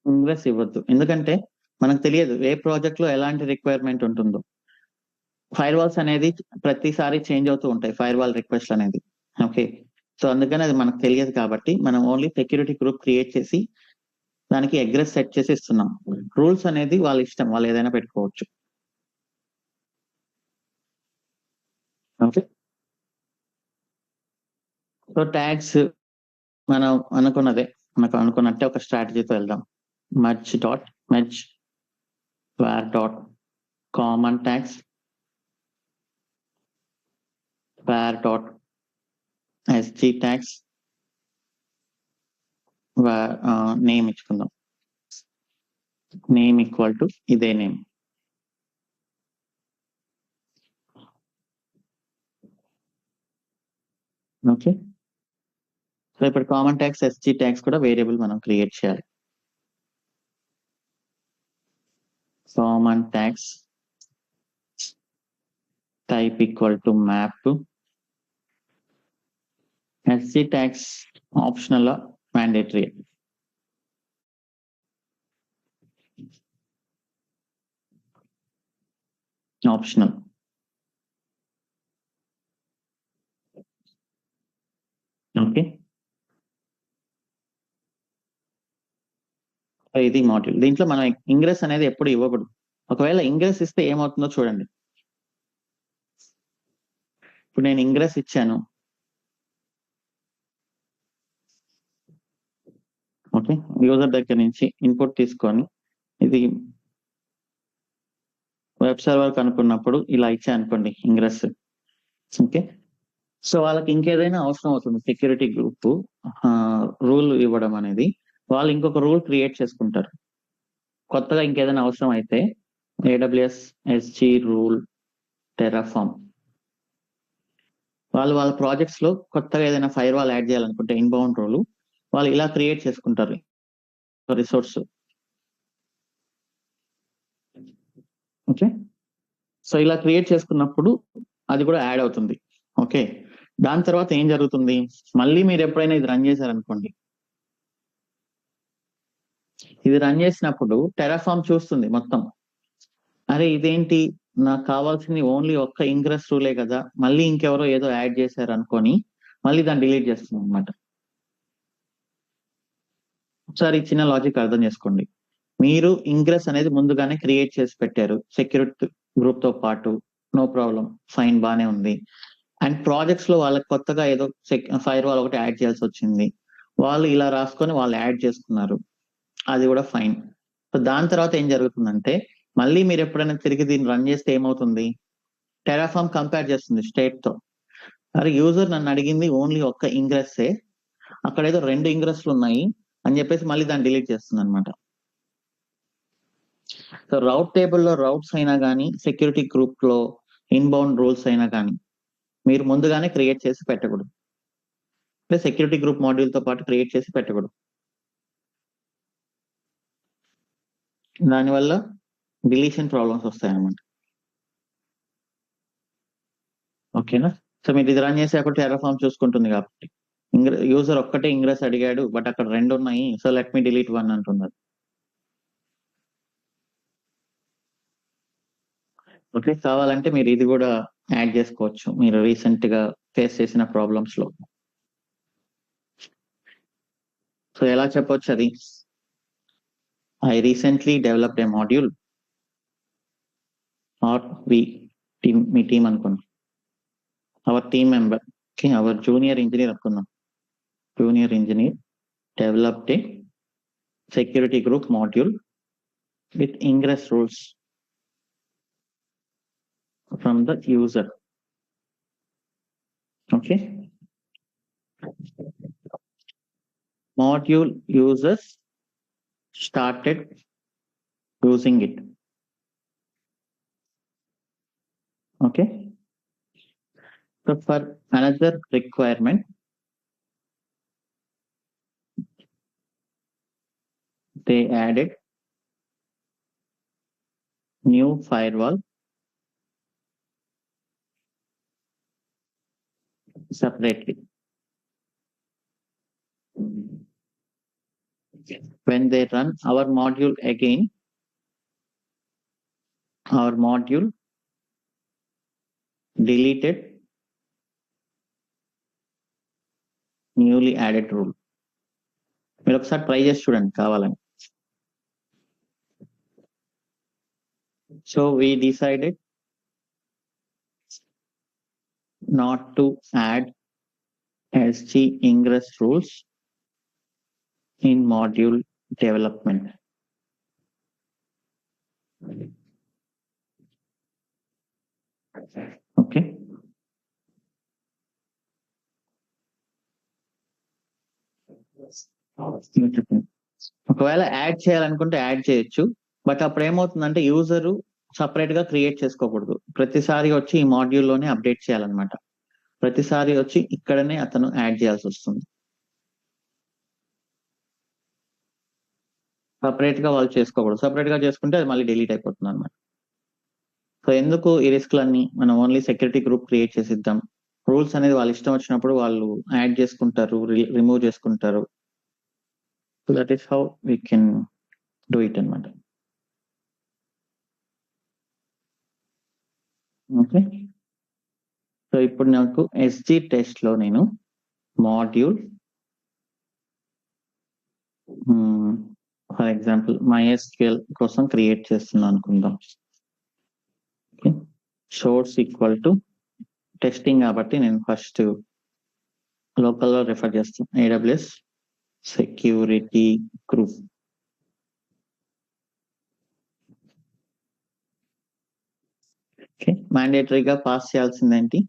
ఇంగ్రెస్ ఇవ్వద్దు, ఎందుకంటే మనకు తెలియదు ఏ ప్రాజెక్ట్ లో ఎలాంటి రిక్వైర్మెంట్ ఉంటుందో. ఫైర్ వాల్స్ అనేది ప్రతిసారి చేంజ్ అవుతూ ఉంటాయి, ఫైర్ వాల్ రిక్వెస్ట్ అనేది. ఓకే, సో అందుకని అది మనకు తెలియదు కాబట్టి మనం ఓన్లీ సెక్యూరిటీ గ్రూప్ క్రియేట్ చేసి దానికి అగ్రెస్ సెట్ చేసి ఇస్తున్నాం. రూల్స్ అనేది వాళ్ళ ఇష్టం, వాళ్ళు ఏదైనా పెట్టుకోవచ్చు. ఓకే, సో ట్యాగ్స్ మనం అనుకున్నట్టే ఒక స్ట్రాటజీతో వెళ్దాం. merge var.common tags var.sg tags name ఇచ్చుకుందాం. నేమ్ ఈక్వల్ టు ఇదే నేమ్. ఓకే, సో ఇప్పుడు కామన్ ట్యాగ్స్ ఎస్జీ ట్యాగ్స్ కూడా వేరియబుల్ మనం క్రియేట్ చేయాలి. Common tags type equal to map. SG tags optional mandatory. Optional. Okay, ఇది మాడ్యూల్. దీంట్లో మనం ingress అనేది ఎప్పుడు ఇవ్వకూడదు. ఒకవేళ ఇంగ్రెస్ ఇస్తే ఏమవుతుందో చూడండి. ఇప్పుడు నేను ఇంగ్రెస్ ఇచ్చాను. ఓకే, యూజర్ దగ్గర నుంచి ఇన్పుట్ తీసుకొని ఇది వెబ్ సర్వర్ కనుక్కున్నప్పుడు ఇలా ఇచ్చా అనుకోండి ఇంగ్రెస్. ఓకే, సో వాళ్ళకి ఇంకేదైనా అవసరం అవుతుంది సెక్యూరిటీ గ్రూప్ రూల్ ఇవ్వడం అనేది, వాళ్ళు ఇంకొక రూల్ క్రియేట్ చేసుకుంటారు. కొత్తగా ఇంకేదైనా అవసరం అయితే AWS SG రూల్ టెరాఫార్మ్ వాళ్ళ ప్రాజెక్ట్స్ లో కొత్తగా ఏదైనా ఫైర్ వాల్ యాడ్ చేయాలనుకుంటే ఇన్బౌండ్ రోల్ వాళ్ళు ఇలా క్రియేట్ చేసుకుంటారు రిసోర్స్. ఓకే, సో ఇలా క్రియేట్ చేసుకున్నప్పుడు అది కూడా యాడ్ అవుతుంది. ఓకే, దాని తర్వాత ఏం జరుగుతుంది, మళ్ళీ మీరు ఎప్పుడైనా ఇది రన్ చేశారనుకోండి, ఇది రన్ చేసినప్పుడు టెరాఫామ్ చూస్తుంది మొత్తం, అరే ఇదేంటి నాకు కావాల్సింది ఓన్లీ ఒక్క ఇంగ్రెస్ రూలే కదా, మళ్ళీ ఇంకెవరో ఏదో యాడ్ చేశారు అనుకొని మళ్ళీ దాన్ని డిలీట్ చేస్తుంది అనమాట. ఒకసారి ఈ చిన్న లాజిక్ అర్థం చేసుకోండి. మీరు ఇంగ్రెస్ అనేది ముందుగానే క్రియేట్ చేసి పెట్టారు సెక్యూరిటీ గ్రూప్ తో పాటు, నో ప్రాబ్లం, ఫైన్, బానే ఉంది. అండ్ ప్రాజెక్ట్స్ లో వాళ్ళకి కొత్తగా ఏదో ఫైర్ వాల్ ఒకటి యాడ్ చేయాల్సి వచ్చింది, వాళ్ళు ఇలా రాసుకొని వాళ్ళు యాడ్ చేసుకున్నారు, అది కూడా ఫైన్. సో దాని తర్వాత ఏం జరుగుతుందంటే మళ్ళీ మీరు ఎప్పుడైనా తిరిగి దీన్ని రన్ చేస్తే ఏమవుతుంది, టెరాఫామ్ కంపేర్ చేస్తుంది స్టేట్ తో, అరే యూజర్ నన్ను అడిగింది ఓన్లీ ఒక్క ఇంగ్రెస్సే, అక్కడ ఏదో 2 ఇంగ్రెస్లు ఉన్నాయి అని చెప్పేసి మళ్ళీ దాన్ని డిలీట్ చేస్తుంది అనమాట. సో రౌట్ టేబుల్లో రౌట్స్ అయినా కానీ, సెక్యూరిటీ గ్రూప్ లో ఇన్బౌండ్ రూల్స్ అయినా కానీ మీరు ముందుగానే క్రియేట్ చేసి పెట్టకూడదు, సెక్యూరిటీ గ్రూప్ మాడ్యూల్ తో పాటు క్రియేట్ చేసి పెట్టకూడదు. దానివల్ల డిలీషన్ ప్రాబ్లమ్స్ వస్తాయి అన్నమాట. ఓకేనా, సో మీరు ఇది రన్ చేసేటప్పుడు టెరాఫామ్ చూసుకుంటుంది కాబట్టి యూజర్ ఒక్కటే ఇంగ్రెస్ అడిగాడు బట్ అక్కడ 2 ఉన్నాయి, సో లెట్ మీ డిలీట్ 1 అంటున్నారు. ఓకే, కావాలంటే మీరు ఇది కూడా యాడ్ చేసుకోవచ్చు మీరు రీసెంట్ గా ఫేస్ చేసిన ప్రాబ్లమ్స్ లో. సో ఎలా చెప్పొచ్చు అది, I recently developed a module, or we team, మీ టీమ్ అనుకున్నాం, our team member, our junior engineer అనుకుందాం, junior engineer developed a security group module with ingress rules from the user. Okay, module users started using it. Okay, so for another requirement, they added new firewall separately. When they run our module again, our module deleted newly added rule. మీరు ఒకసారి try చేసి చూడండి కావాలని. So we decided not to add SG ingress rules in module development. Okay, ఒకవేళ add చేయాలనుకుంటే add చేయొచ్చు, but అప్పుడు ఏమవుతుందంటే యూజర్ సపరేట్ గా క్రియేట్ చేసుకోకూడదు, ప్రతిసారి వచ్చి ఈ మాడ్యూల్లోనే అప్డేట్ చేయాలన్నమాట, ప్రతిసారి వచ్చి ఇక్కడనే అతను యాడ్ చేయాల్సి వస్తుంది, సపరేట్ గా వాళ్ళు చేసుకోకూడదు, సపరేట్ గా చేసుకుంటే అది మళ్ళీ డిలీట్ అయిపోతుంది అనమాట. సో ఎందుకు ఈ రిస్క్లన్నీ, మనం ఓన్లీ సెక్యూరిటీ గ్రూప్ క్రియేట్ చేసిద్దాం, రూల్స్ అనేది వాళ్ళు ఇష్టం వచ్చినప్పుడు వాళ్ళు యాడ్ చేసుకుంటారు, రిమూవ్ చేసుకుంటారు. So that is how we can do it అనమాట. ఓకే, సో ఇప్పుడు నాకు ఎస్జి టెస్ట్ లో నేను మాడ్యూల్ ఫర్ ఎగ్జాంపుల్ MySQL కోసం క్రియేట్ చేస్తున్నాను అనుకుందాం. సోర్స్ ఈక్వల్ టు టెస్టింగ్ కాబట్టి నేను ఫస్ట్ లోకల్లో రిఫర్ చేస్తాను, AWS సెక్యూరిటీ గ్రూప్. ఓకే, మ్యాండేటరీగా పాస్ చేయాల్సింది ఏంటి,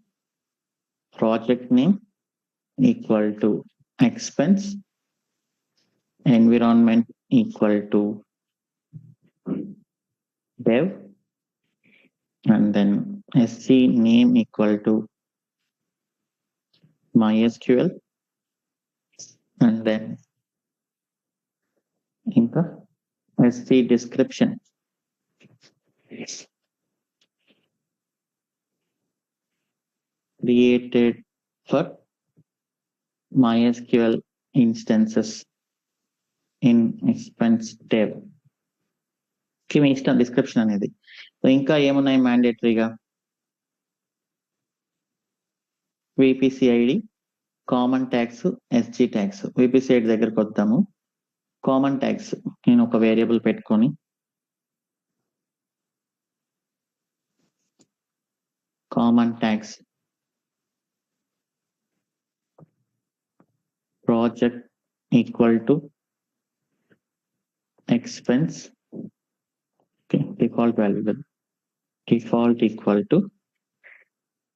project name equal to expense, environment equal to dev, and then SC name equal to MySQL, and then ఇంకా SC description. Created for MySQL instances in expense table. మీ ఇష్టం description అనేది. ఇంకా ఏమున్నాయి మ్యాండేటరీగా? VPCID, common tax, SG tax. VPCID దగ్గరకు వద్దాము. Common tax నేను ఒక variable పెట్టుకొని common tax project equal to expense. Okay, default value. Default equal to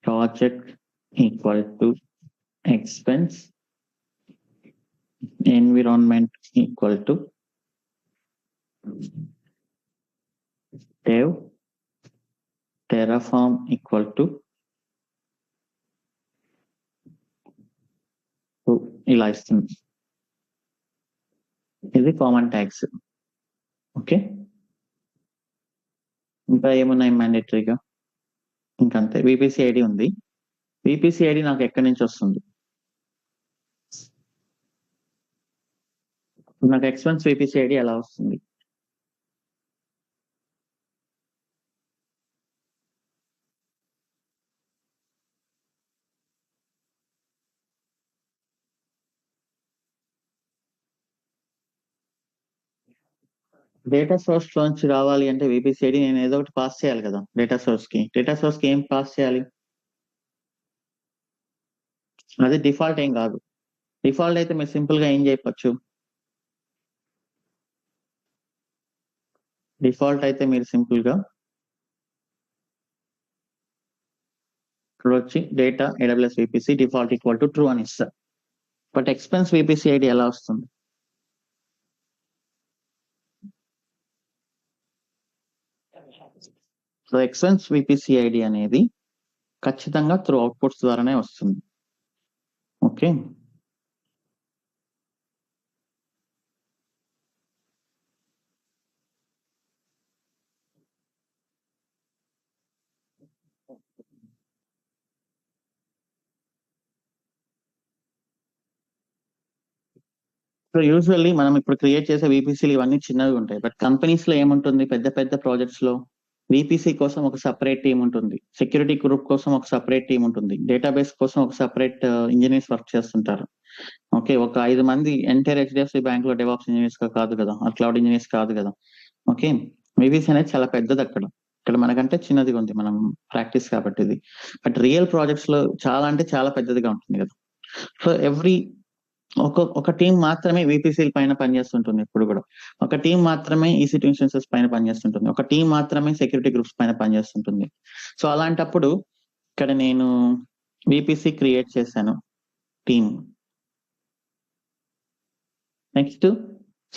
project equal to expense. Environment equal to dev. Terraform equal to ఇలా ఇస్తుంది. ఇది common tax. Okay, ఇంకా ఏమున్నాయి మ్యాండేటరీగా? ఇంకంతే. VPCID ఉంది. VPCID నాకు ఎక్కడి నుంచి వస్తుంది? నాకు ఎక్స్పెన్స్ VPCID ఎలా వస్తుంది? డేటా సోర్స్ లోంచి రావాలి అంటే VPCID నేను ఏదో ఒకటి పాస్ చేయాలి కదా డేటా సోర్స్ కి. డేటా సోర్స్ కి ఏం పాస్ చేయాలి? అది డిఫాల్ట్ ఏం కాదు. డిఫాల్ట్ అయితే మీరు సింపుల్ గా ఏం చేయవచ్చు? డిఫాల్ట్ అయితే మీరు సింపుల్ గా ఇక్కడ వచ్చి data AWS VPC default equal to true అని ఇస్తారు. బట్ ఎక్స్పెన్స్ VPCID ఎలా వస్తుంది? సో ఎక్స్పెన్స్ VPCID అనేది ఖచ్చితంగా త్రూ అవుట్పుట్స్ ద్వారానే వస్తుంది. ఓకే, సో యూజువల్లీ మనం ఇప్పుడు క్రియేట్ చేసే VPCలు ఇవన్నీ చిన్నవి ఉంటాయి. బట్ కంపెనీస్ లో ఏముంటుంది? పెద్ద పెద్ద ప్రాజెక్ట్స్ లో VPC కోసం ఒక సపరేట్ టీం ఉంటుంది, సెక్యూరిటీ గ్రూప్ కోసం ఒక సపరేట్ టీం ఉంటుంది, డేటాబేస్ కోసం ఒక సపరేట్ ఇంజనీర్స్ వర్క్ చేస్తుంటారు. ఓకే, ఒక 5 మంది ఎంటైర్ HDFC బ్యాంక్ లో డెవాప్స్ ఇంజనీర్స్ కాదు కదా, క్లౌడ్ ఇంజనీర్స్ కాదు కదా. ఓకే, VPC అనేది చాలా పెద్దది. ఇక్కడ మనకంటే చిన్నదిగా ఉంది, మనం ప్రాక్టీస్ కాబట్టి ఇది. బట్ రియల్ ప్రాజెక్ట్స్ లో చాలా అంటే చాలా పెద్దదిగా ఉంటుంది కదా. సో ఒక టీం మాత్రమే VPCల పైన పనిచేస్తుంటుంది. ఇప్పుడు కూడా ఒక టీం మాత్రమే EC2 ఇన్స్టెన్సెస్ పైన పనిచేస్తుంటుంది. ఒక టీం మాత్రమే సెక్యూరిటీ గ్రూప్స్ పైన పనిచేస్తుంటుంది. సో అలాంటప్పుడు ఇక్కడ నేను VPC క్రియేట్ చేశాను team. Next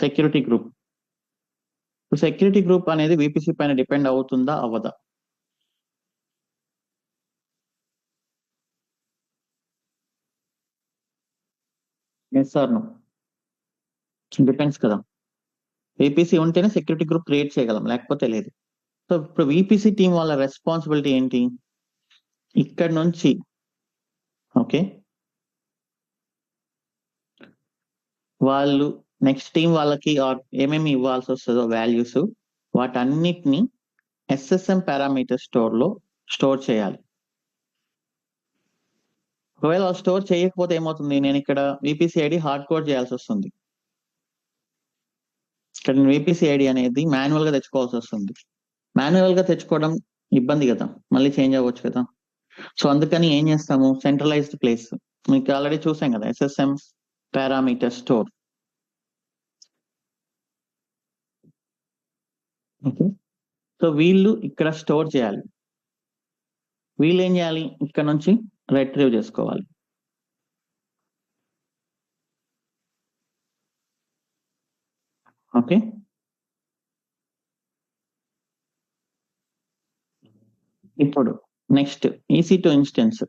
security group. Security group అనేది VPC పైన డిపెండ్ అవుతుందా అవ్వదా? Yes or no? డిపెండ్స్ కదా. VPC ఉంటేనే సెక్యూరిటీ గ్రూప్ క్రియేట్ చేయగలం, లేకపోతే లేదు. సో ఇప్పుడు VPC టీం వాళ్ళ రెస్పాన్సిబిలిటీ ఏంటి? ఇక్కడ నుంచి ఓకే, వాళ్ళు నెక్స్ట్ టీం వాళ్ళకి ఏమేమి ఇవ్వాల్సి వస్తుందో వాల్యూస్, వాటన్నిటిని SSM పారామీటర్ లో స్టోర్ చేయాలి. ఒకవేళ స్టోర్ చేయకపోతే ఏమవుతుంది? నేను ఇక్కడ VPCID హార్డ్ కోడ్ చేయాల్సి వస్తుంది. ఇక్కడ VPCID అనేది మాన్యువల్ గా తెచ్చుకోవాల్సి వస్తుంది. మాన్యువల్ గా తెచ్చుకోవడం ఇబ్బంది కదా, మళ్ళీ చేంజ్ అవ్వచ్చు కదా. సో అందుకని ఏం చేస్తాము? సెంట్రలైజ్డ్ ప్లేస్, మీకు ఆల్రెడీ చూసాం కదా, SSM parameter store. Okay, so వీళ్ళు ఇక్కడ స్టోర్ చేయాలి. వీళ్ళు ఏం చేయాలి? ఇక్కడ నుంచి రిట్రీవ్ చేసుకోవాలి. ఓకే, ఇప్పుడు next EC2 instance.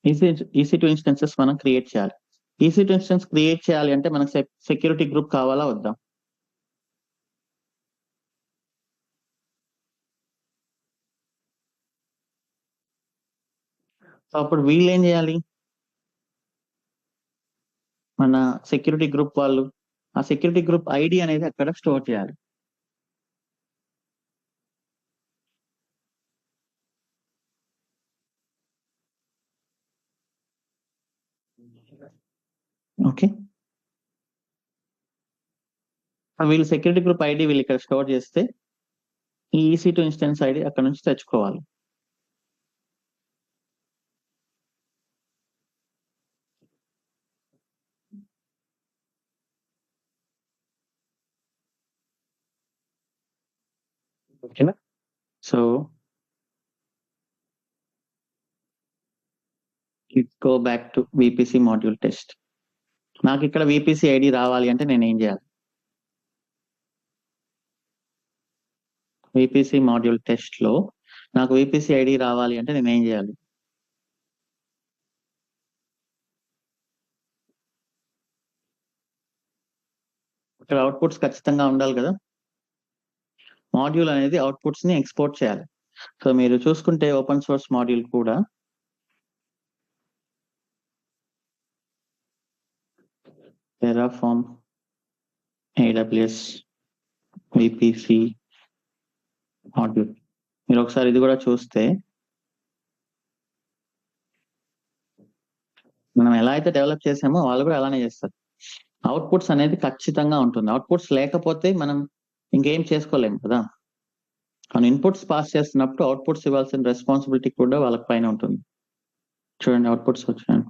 EC2 instances మనం క్రియేట్ చేయాలి. EC2 ఇన్స్టెన్స్ క్రియేట్ చేయాలి అంటే మనకు సెక్యూరిటీ గ్రూప్ కావాలా వద్దా? సో అప్పుడు వీళ్ళు ఏం చేయాలి, మన సెక్యూరిటీ గ్రూప్ వాళ్ళు ఆ సెక్యూరిటీ గ్రూప్ ఐడి అనేది అక్కడ స్టోర్ చేయాలి. ఓకే, వీళ్ళు సెక్యూరిటీ గ్రూప్ ఐడి వీళ్ళు ఇక్కడ స్టోర్ చేస్తే ఈ EC2 ఇన్స్టెన్స్ ఐడి అక్కడ నుంచి తెచ్చుకోవాలి. ఓకేనా? So go back to VPC module test. నాకు ఇక్కడ VPC ఐడి రావాలి అంటే నేను ఏం చేయాలి? VPC మాడ్యూల్ టెస్ట్ లో నాకు VPC ఐడి రావాలి అంటే నేను ఏం చేయాలి? ఇక్కడ అవుట్పుట్స్ ఖచ్చితంగా ఉండాలి కదా. మాడ్యూల్ అనేది అవుట్పుట్స్ ని ఎక్స్పోర్ట్ చేయాలి. సో మీరు చూసుకుంటే ఓపెన్ సోర్స్ మాడ్యూల్ కూడా Terraform, AWS, VPC మాడ్యూల్. మీరు ఒకసారి ఇది కూడా చూస్తే మనం ఎలా అయితే డెవలప్ చేసామో వాళ్ళు కూడా అలానే చేస్తారు. అవుట్పుట్స్ అనేది ఖచ్చితంగా ఉంటుంది. అవుట్పుట్స్ లేకపోతే మనం ఇంకేం చేసుకోలేము కదా. మనం ఇన్పుట్స్ పాస్ చేస్తున్నప్పుడు అవుట్పుట్స్ ఇవ్వాల్సిన రెస్పాన్సిబిలిటీ కూడా వాళ్ళకి పైన ఉంటుంది. చూడండి అవుట్పుట్స్ వచ్చాయి.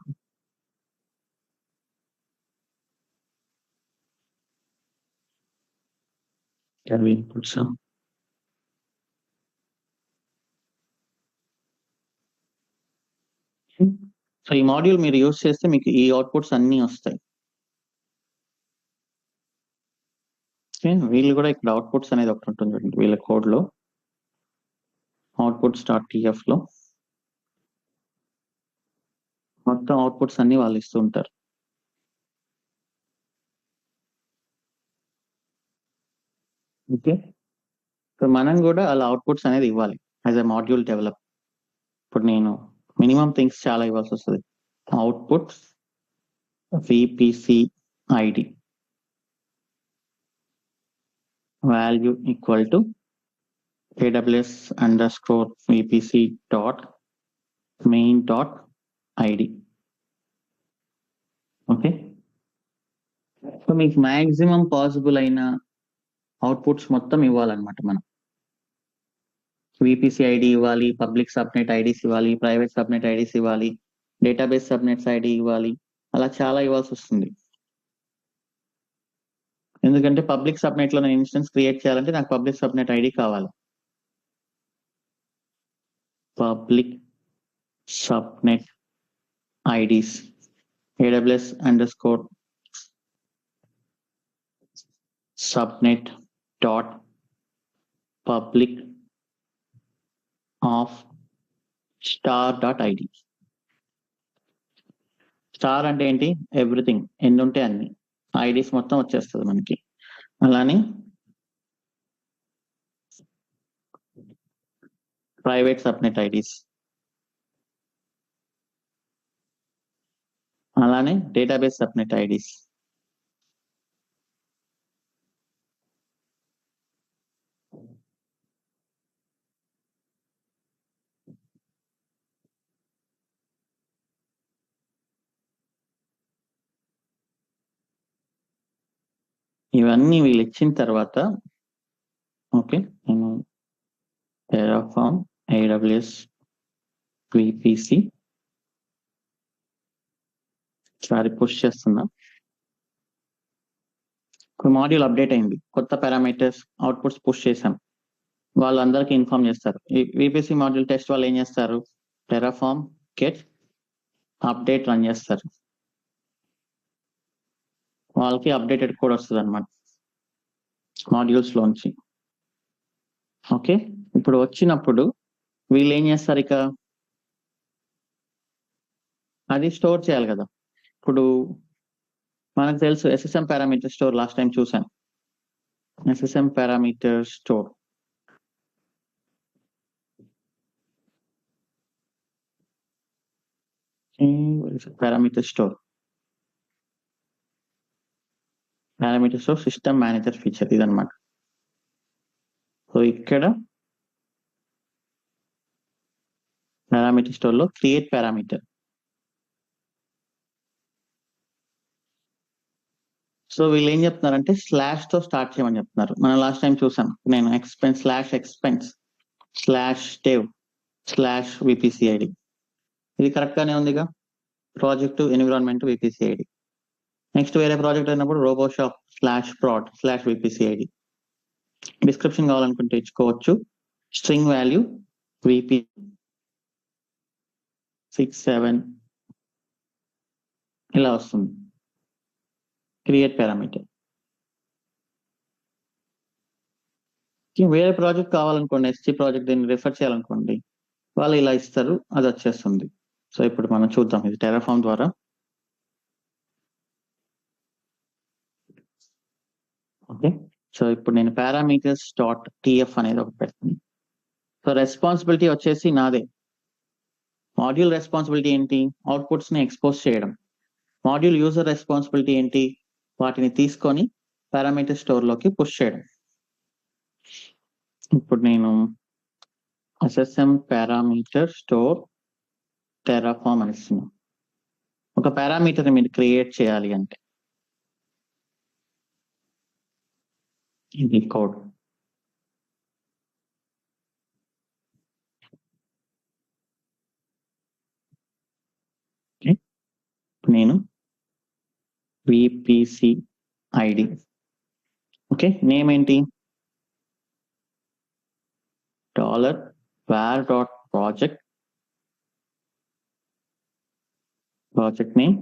ఇన్పుట్స్ సో ఈ మాడ్యూల్ మీరు యూజ్ చేస్తే మీకు ఈ అవుట్పుట్స్ అన్ని వస్తాయి. వీళ్ళు కూడా ఇక్కడ అవుట్పుట్స్ అనేది ఒకటి ఉంటుంది చూడండి, వీళ్ళ కోడ్ లో outputs.tf లో మొత్తం అవుట్పుట్స్ అన్ని వాళ్ళు ఇస్తూ ఉంటారు. ఓకే, సో మనం కూడా అలా అవుట్పుట్స్ అనేది ఇవ్వాలి యాజ్ ఎ మాడ్యూల్ డెవలప్. ఇప్పుడు నేను మినిమం థింగ్స్ చాలా ఇవ్వాల్సి వస్తుంది. Output VPC ID value equal to AWS_VPC dot main dot ID. Okay, so మీకు మాక్సిమం పాసిబుల్ అయిన అవుట్పుట్స్ మొత్తం ఇవ్వాలన్నమాట. మనం VPC ID ఇవ్వాలి, పబ్లిక్ సబ్నెట్ ఐడీస్ ఇవ్వాలి, ప్రైవేట్ సబ్నెట్ ఐడీస్ ఇవ్వాలి, డేటాబేస్ సబ్నెట్స్ ఐడి ఇవ్వాలి, అలా చాలా ఇవ్వాల్సి వస్తుంది. ఎందుకంటే పబ్లిక్ సబ్నెట్ లో నేను ఇన్స్టెన్స్ క్రియేట్ చేయాలంటే నాకు పబ్లిక్ సబ్నెట్ ఐడి కావాలి. Public subnet IDs AWS_subnet dot public of star.id. Star అంటే ఏంటి? ఎవ్రీథింగ్, ఎన్ని ఉంటే అన్ని ఐడీస్ మొత్తం వచ్చేస్తుంది మనకి. అలానే ప్రైవేట్ సబ్నెట్ ఐడీస్, అలానే డేటాబేస్ సబ్నెట్ ఐడీస్. ఇవన్నీ వీళ్ళు ఇచ్చిన తర్వాత ఓకే, నేను Terraform, AWS, VPC ఒకసారి పుష్ చేస్తున్నా. మాడ్యూల్ అప్డేట్ అయింది, కొత్త పారామీటర్స్ అవుట్పుట్స్ పుష్ చేశాం, వాళ్ళందరికీ ఇన్ఫార్మ్ చేస్తారు. VPC మాడ్యూల్ టెస్ట్ వాళ్ళు ఏం చేస్తారు, Terraform get అప్డేట్ రన్ చేస్తారు, వాళ్ళకి అప్డేటెడ్ కోడ్ వస్తుంది అనమాట మాడ్యూల్స్ లోంచి. ఓకే, ఇప్పుడు వచ్చినప్పుడు వీళ్ళు ఏం చేస్తారు, ఇక అది స్టోర్ చేయాలి కదా. ఇప్పుడు మనకు తెలుసు SSM parameter store last time చూసాను. SSM parameter store parameter store system manager feature ఇదన్నమాట. సో ఇక్కడ పారామీటర్ స్టోర్ లో క్రియేట్ పారామీటర్. సో వీళ్ళు ఏం చెప్తున్నారంటే స్లాష్ తో స్టార్ట్ చేయమని చెప్తున్నారు. మనం లాస్ట్ టైం చూసాం, నేను ఎక్స్పెన్స్ /dev /vpcid. ఇది కరెక్ట్ గానే ఉందిగా. Project environment vpcid. నెక్స్ట్ వేరే ప్రాజెక్ట్ అయినప్పుడు రోబోషాప్ /prod /vpcid. డిస్క్రిప్షన్ కావాలనుకుంటే ఇచ్చుకోవచ్చు. స్ట్రింగ్ వాల్యూ vp67 ఇలా వస్తుంది. Create parameter. వేరే ప్రాజెక్ట్ కావాలనుకోండి, SG ప్రాజెక్ట్ దీన్ని రిఫర్ చేయాలనుకోండి, వాళ్ళు ఇలా ఇస్తారు, అది వచ్చేస్తుంది. సో ఇప్పుడు మనం చూద్దాం ఇది టెరాఫామ్ ద్వారా. ఓకే, సో ఇప్పుడు నేను పారామీటర్స్ .tf అనేది ఒకటి పెడుతుంది. సో రెస్పాన్సిబిలిటీ వచ్చేసి నాదే. మాడ్యూల్ రెస్పాన్సిబిలిటీ ఏంటి? అవుట్పుట్స్ ని ఎక్స్పోజ్ చేయడం. మాడ్యూల్ యూజర్ రెస్పాన్సిబిలిటీ ఏంటి? వాటిని తీసుకొని పారామీటర్ స్టోర్ లోకి పుష్ చేయడం. ఇప్పుడు నేను SSM పారామీటర్ స్టోర్ టెరాఫామ్ అని ఇస్తున్నాను. ఒక పారామీటర్ మీరు క్రియేట్ చేయాలి అంటే ఇది కోడ్. నేను vpcid. ఓకే, నేమ్ ఏంటి? $var.project నేమ్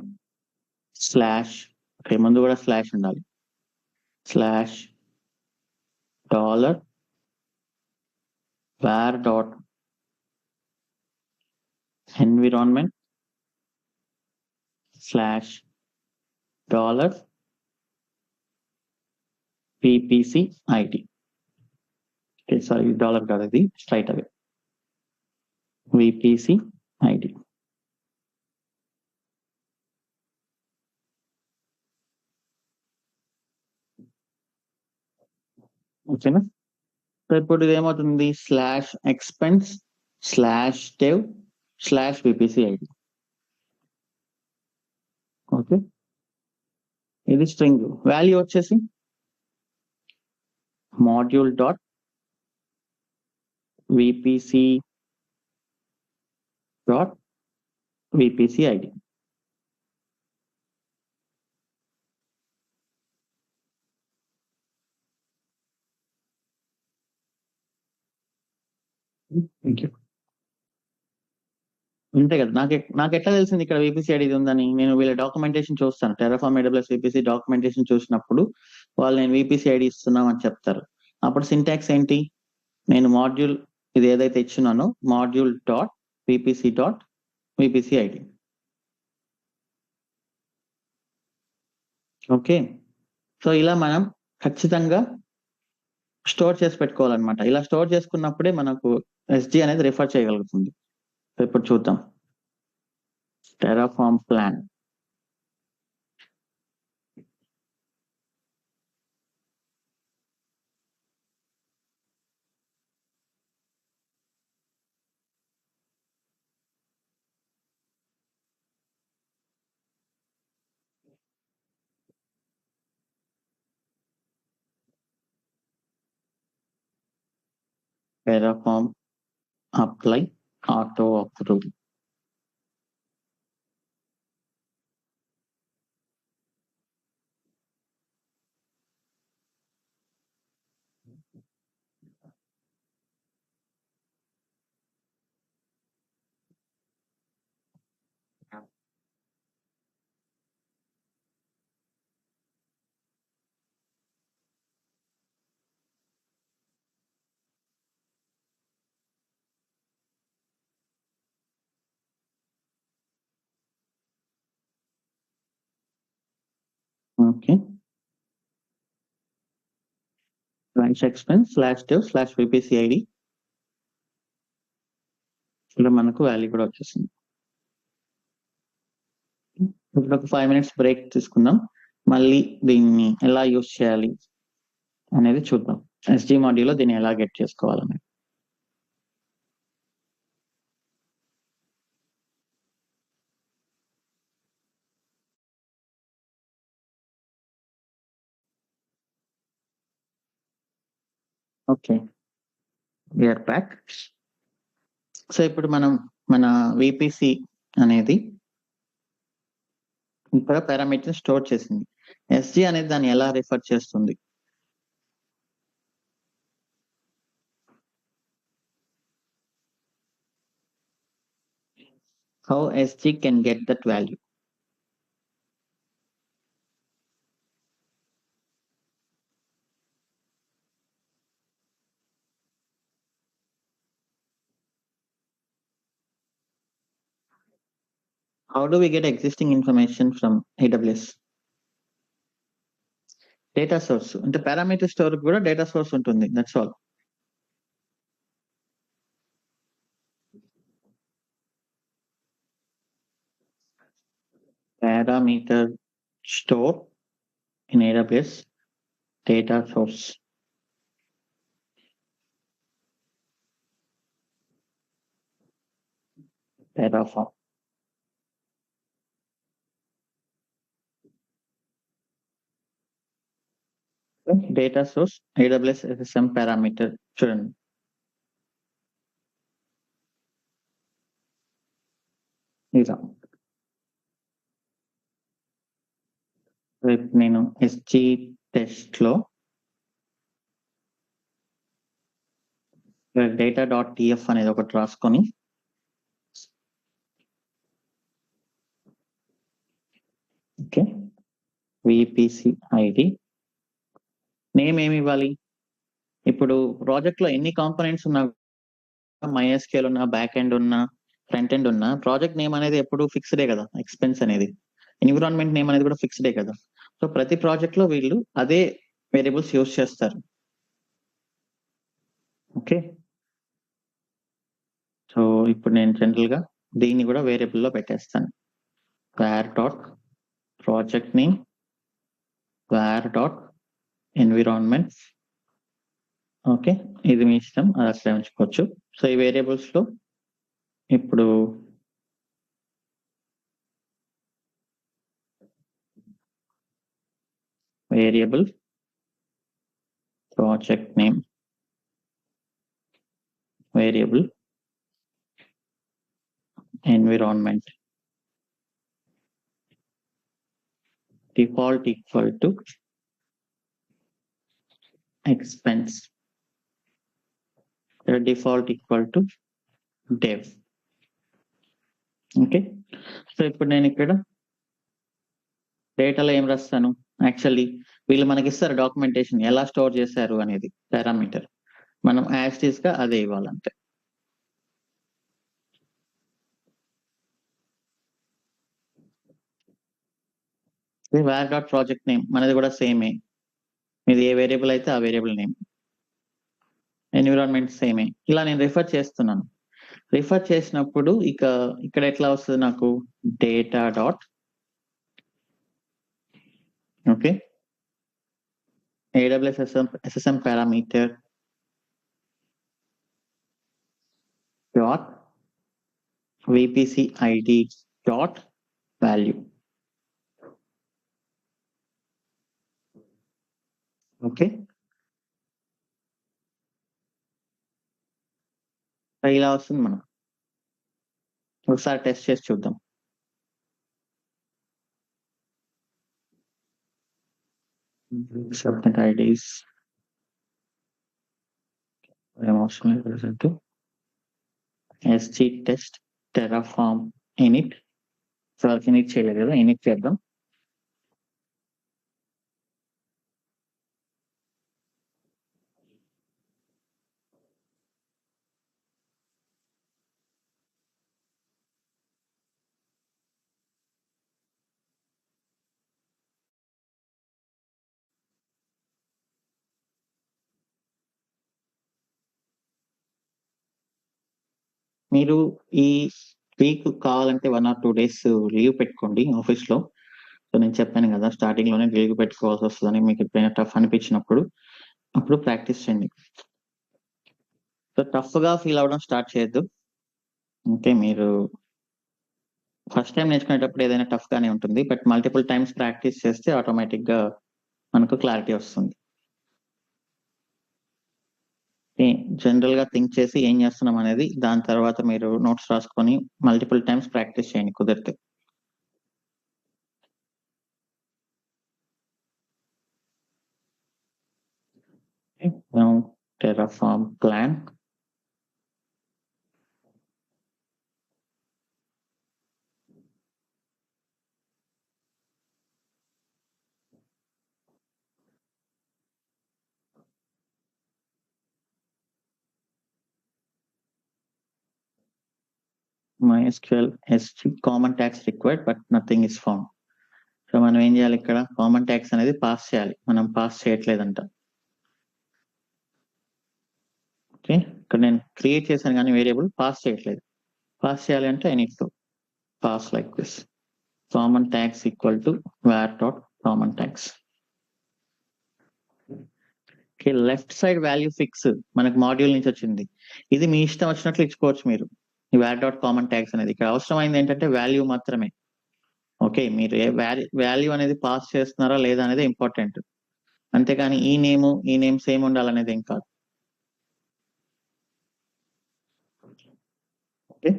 స్లాష్, ఓకే ముందు కూడా స్లాష్ ఉండాలి, $var.environment $vpcid. Okay sorry, dollar కాదు, ఇది స్ట్రైట్ అవే vpcid. ఓకేనా? సో ఇప్పుడు ఇది ఏమవుతుంది? /expense/dev /vpcid. ఓకే, ఇది స్ట్రింగ్. వాల్యూ వచ్చేసి మాడ్యూల్ .vpc.vpcid. Thank you. అంతే కదా, నాకు ఎట్లా తెలిసింది ఇక్కడ VPCid ఇది ఉందని? నేను వీళ్ళ డాక్యుమెంటేషన్ చూస్తాను. టెరాఫామ్ AWS VPC డాక్యుమెంటేషన్ చూసినప్పుడు వాళ్ళు నేను VPCid ఇస్తున్నాం అని చెప్తారు. అప్పుడు సింటాక్స్ ఏంటి? నేను మాడ్యూల్ ఇది ఏదైతే ఇచ్చున్నానో మాడ్యూల్ .vpc.vpcid. ఓకే, సో ఇలా మనం ఖచ్చితంగా స్టోర్ చేసి పెట్టుకోవాలన్నమాట. ఇలా స్టోర్ చేసుకున్నప్పుడే మనకు SG అనేది రిఫర్ చేయగలుగుతుంది. సో ఇప్పుడు చూద్దాం Terraform plan. Terraform apply auto approve. Okay. Lunch expense /dev/vpcid ఇక్కడ మనకు వాల్యూ కూడా వచ్చేసింది. ఇప్పుడు ఒక 5 మినిట్స్ బ్రేక్ తీసుకుందాం. మళ్ళీ దీన్ని ఎలా యూజ్ చేయాలి అనేది చూద్దాం. ఎస్జీ మాడ్యూల్‌లో దీన్ని ఎలా గెట్ చేసుకోవాలనేది. Okay. We are back. So ఇప్పుడు మనం మన విపిసి అనేది ఇక్కడ పారామీటర్ స్టోర్ చేసింది. ఎస్జీ అనేది దాన్ని ఎలా రిఫర్ చేస్తుంది? How SG can get that value? How do we get existing information from AWS? Data source. అంటే పారామీటర్ స్టోర్ కూడా డేటా సోర్స్ ఉంటుంది. That's all. Parameter store in AWS data source. Terraform. Data source AWS SSM parameter చూడండి. ఇలా రేపు నేను SG test లో data.tf అనేది ఒకటి రాసుకొని ఓకే విపిసి ఐడి నేమ్ ఏమి ఇవ్వాలి? ఇప్పుడు ప్రాజెక్ట్ లో ఎన్ని కాంపోనెంట్స్ ఉన్నా MySQL ఉన్నా బ్యాక్ ఎండ్ ఉన్నా ఫ్రంట్ ఎండ్ ఉన్నా ప్రాజెక్ట్ నేమ్ అనేది ఎప్పుడు ఫిక్స్డే కదా. ఎక్స్పెన్స్ అనేది ఎన్విరాన్మెంట్ నేమ్ అనేది కూడా ఫిక్స్డే కదా. సో ప్రతి ప్రాజెక్ట్ లో వీళ్ళు అదే వేరియబుల్స్ యూజ్ చేస్తారు. ఓకే. సో ఇప్పుడు నేను జనరల్ గా దీన్ని కూడా వేరియబుల్ లో పెట్టేస్తాను. var.project name var.environment. ఓకే, ఇది మీ ఇష్టం, అది అట్లా ఉంచుకోవచ్చు. సో ఈ వేరియబుల్స్ లో ఇప్పుడు variable project name variable environment default equal to expense default equal to dev. Okay. So ఇప్పుడు నేను ఇక్కడ డేటాలో ఏం రాస్తాను? యాక్చువల్లీ వీళ్ళు మనకి ఇస్తారు డాక్యుమెంటేషన్ ఎలా స్టోర్ చేశారు అనేది పారామీటర్. మనం యాజ్ గా అదే ఇవ్వాలంటే var.project name మనది కూడా సేమే. ఇది ఏ వేరియబుల్ అయితే ఆ వేరియబుల్ నేమ్. ఎన్విరాన్మెంట్ సేమే. ఇలా నేను రిఫర్ చేస్తున్నాను. రిఫర్ చేసినప్పుడు ఇక్కడ ఎట్లా వస్తుంది నాకు? Data dot okay AWS SSM parameter dot VPC ID dot value. Okay, ఇలా వస్తుంది. మనం ఒకసారి టెస్ట్ చేసి చూద్దాం. సబ్మిట్ ఐడీస్ ఏమవసరం లేదు. SG test Terraform in it in it చేయలేదు కదా, ఇనిట్ చేద్దాం. మీరు ఈ వీక్ కావాలంటే 1 or 2 days లీవ్ పెట్టుకోండి ఆఫీస్‌లో. సో, నేను చెప్పాను కదా! స్టార్టింగ్‌లోనే లీవ్ పెట్టుకోవాల్సి వస్తదని మీకు ఎప్పుడైనా టఫ్ అనిపించినప్పుడు, అప్పుడు ప్రాక్టీస్ చేయండి. సో, టఫ్‌గా ఫీల్ అవ్వడం స్టార్ట్ చేయొద్దు. అంటే మీరు ఫస్ట్ టైమ్ నేర్చుకునేటప్పుడు ఏదైనా టఫ్‌గానే ఉంటుంది. బట్ మల్టిపుల్ టైమ్స్ ప్రాక్టీస్ చేస్తే ఆటోమేటిక్‌గా మనకు క్లారిటీ వస్తుంది. జనరల్‌గా థింక్ చేసి ఏం చేస్తున్నాం అనేది దాని తర్వాత మీరు నోట్స్ రాసుకొని మల్టిపుల్ టైమ్స్ ప్రాక్టీస్ చేయండి కుదిరితే. Now Terraform plan. MySQL SG common tags required but nothing is found. So, మనం ఏం చేయాలి ఇక్కడ కామన్ ట్యాగ్స్ అనేది పాస్ చేయాలి. మనం పాస్ చేయట్లేదంట. ఓకే. ఇక్కడ నేను క్రియేట్ చేశాను గానీ వేరియబుల్ పాస్ చేయట్లేదు. పాస్ చేయాలి అంటే I need to pass like this. Common tags equal to var dot common tags. Okay. Left side value fix మనకు మాడ్యూల్ నుంచి వచ్చింది. ఇది మీ ఇష్టం వచ్చినట్లు ఇచ్చుకోవచ్చు మీరు. ఈ var డాట్ కామన్ ట్యాగ్స్ అనేది. ఇక్కడ అవసరమైంది ఏంటంటే వాల్యూ మాత్రమే. ఓకే. మీరు వాల్యూ అనేది పాస్ చేస్తున్నారా లేదా అనేది ఇంపార్టెంట్. అంతేగాని ఈ నేమ్ సేమ్ ఉండాలనేది ఏం కాదు. Okay.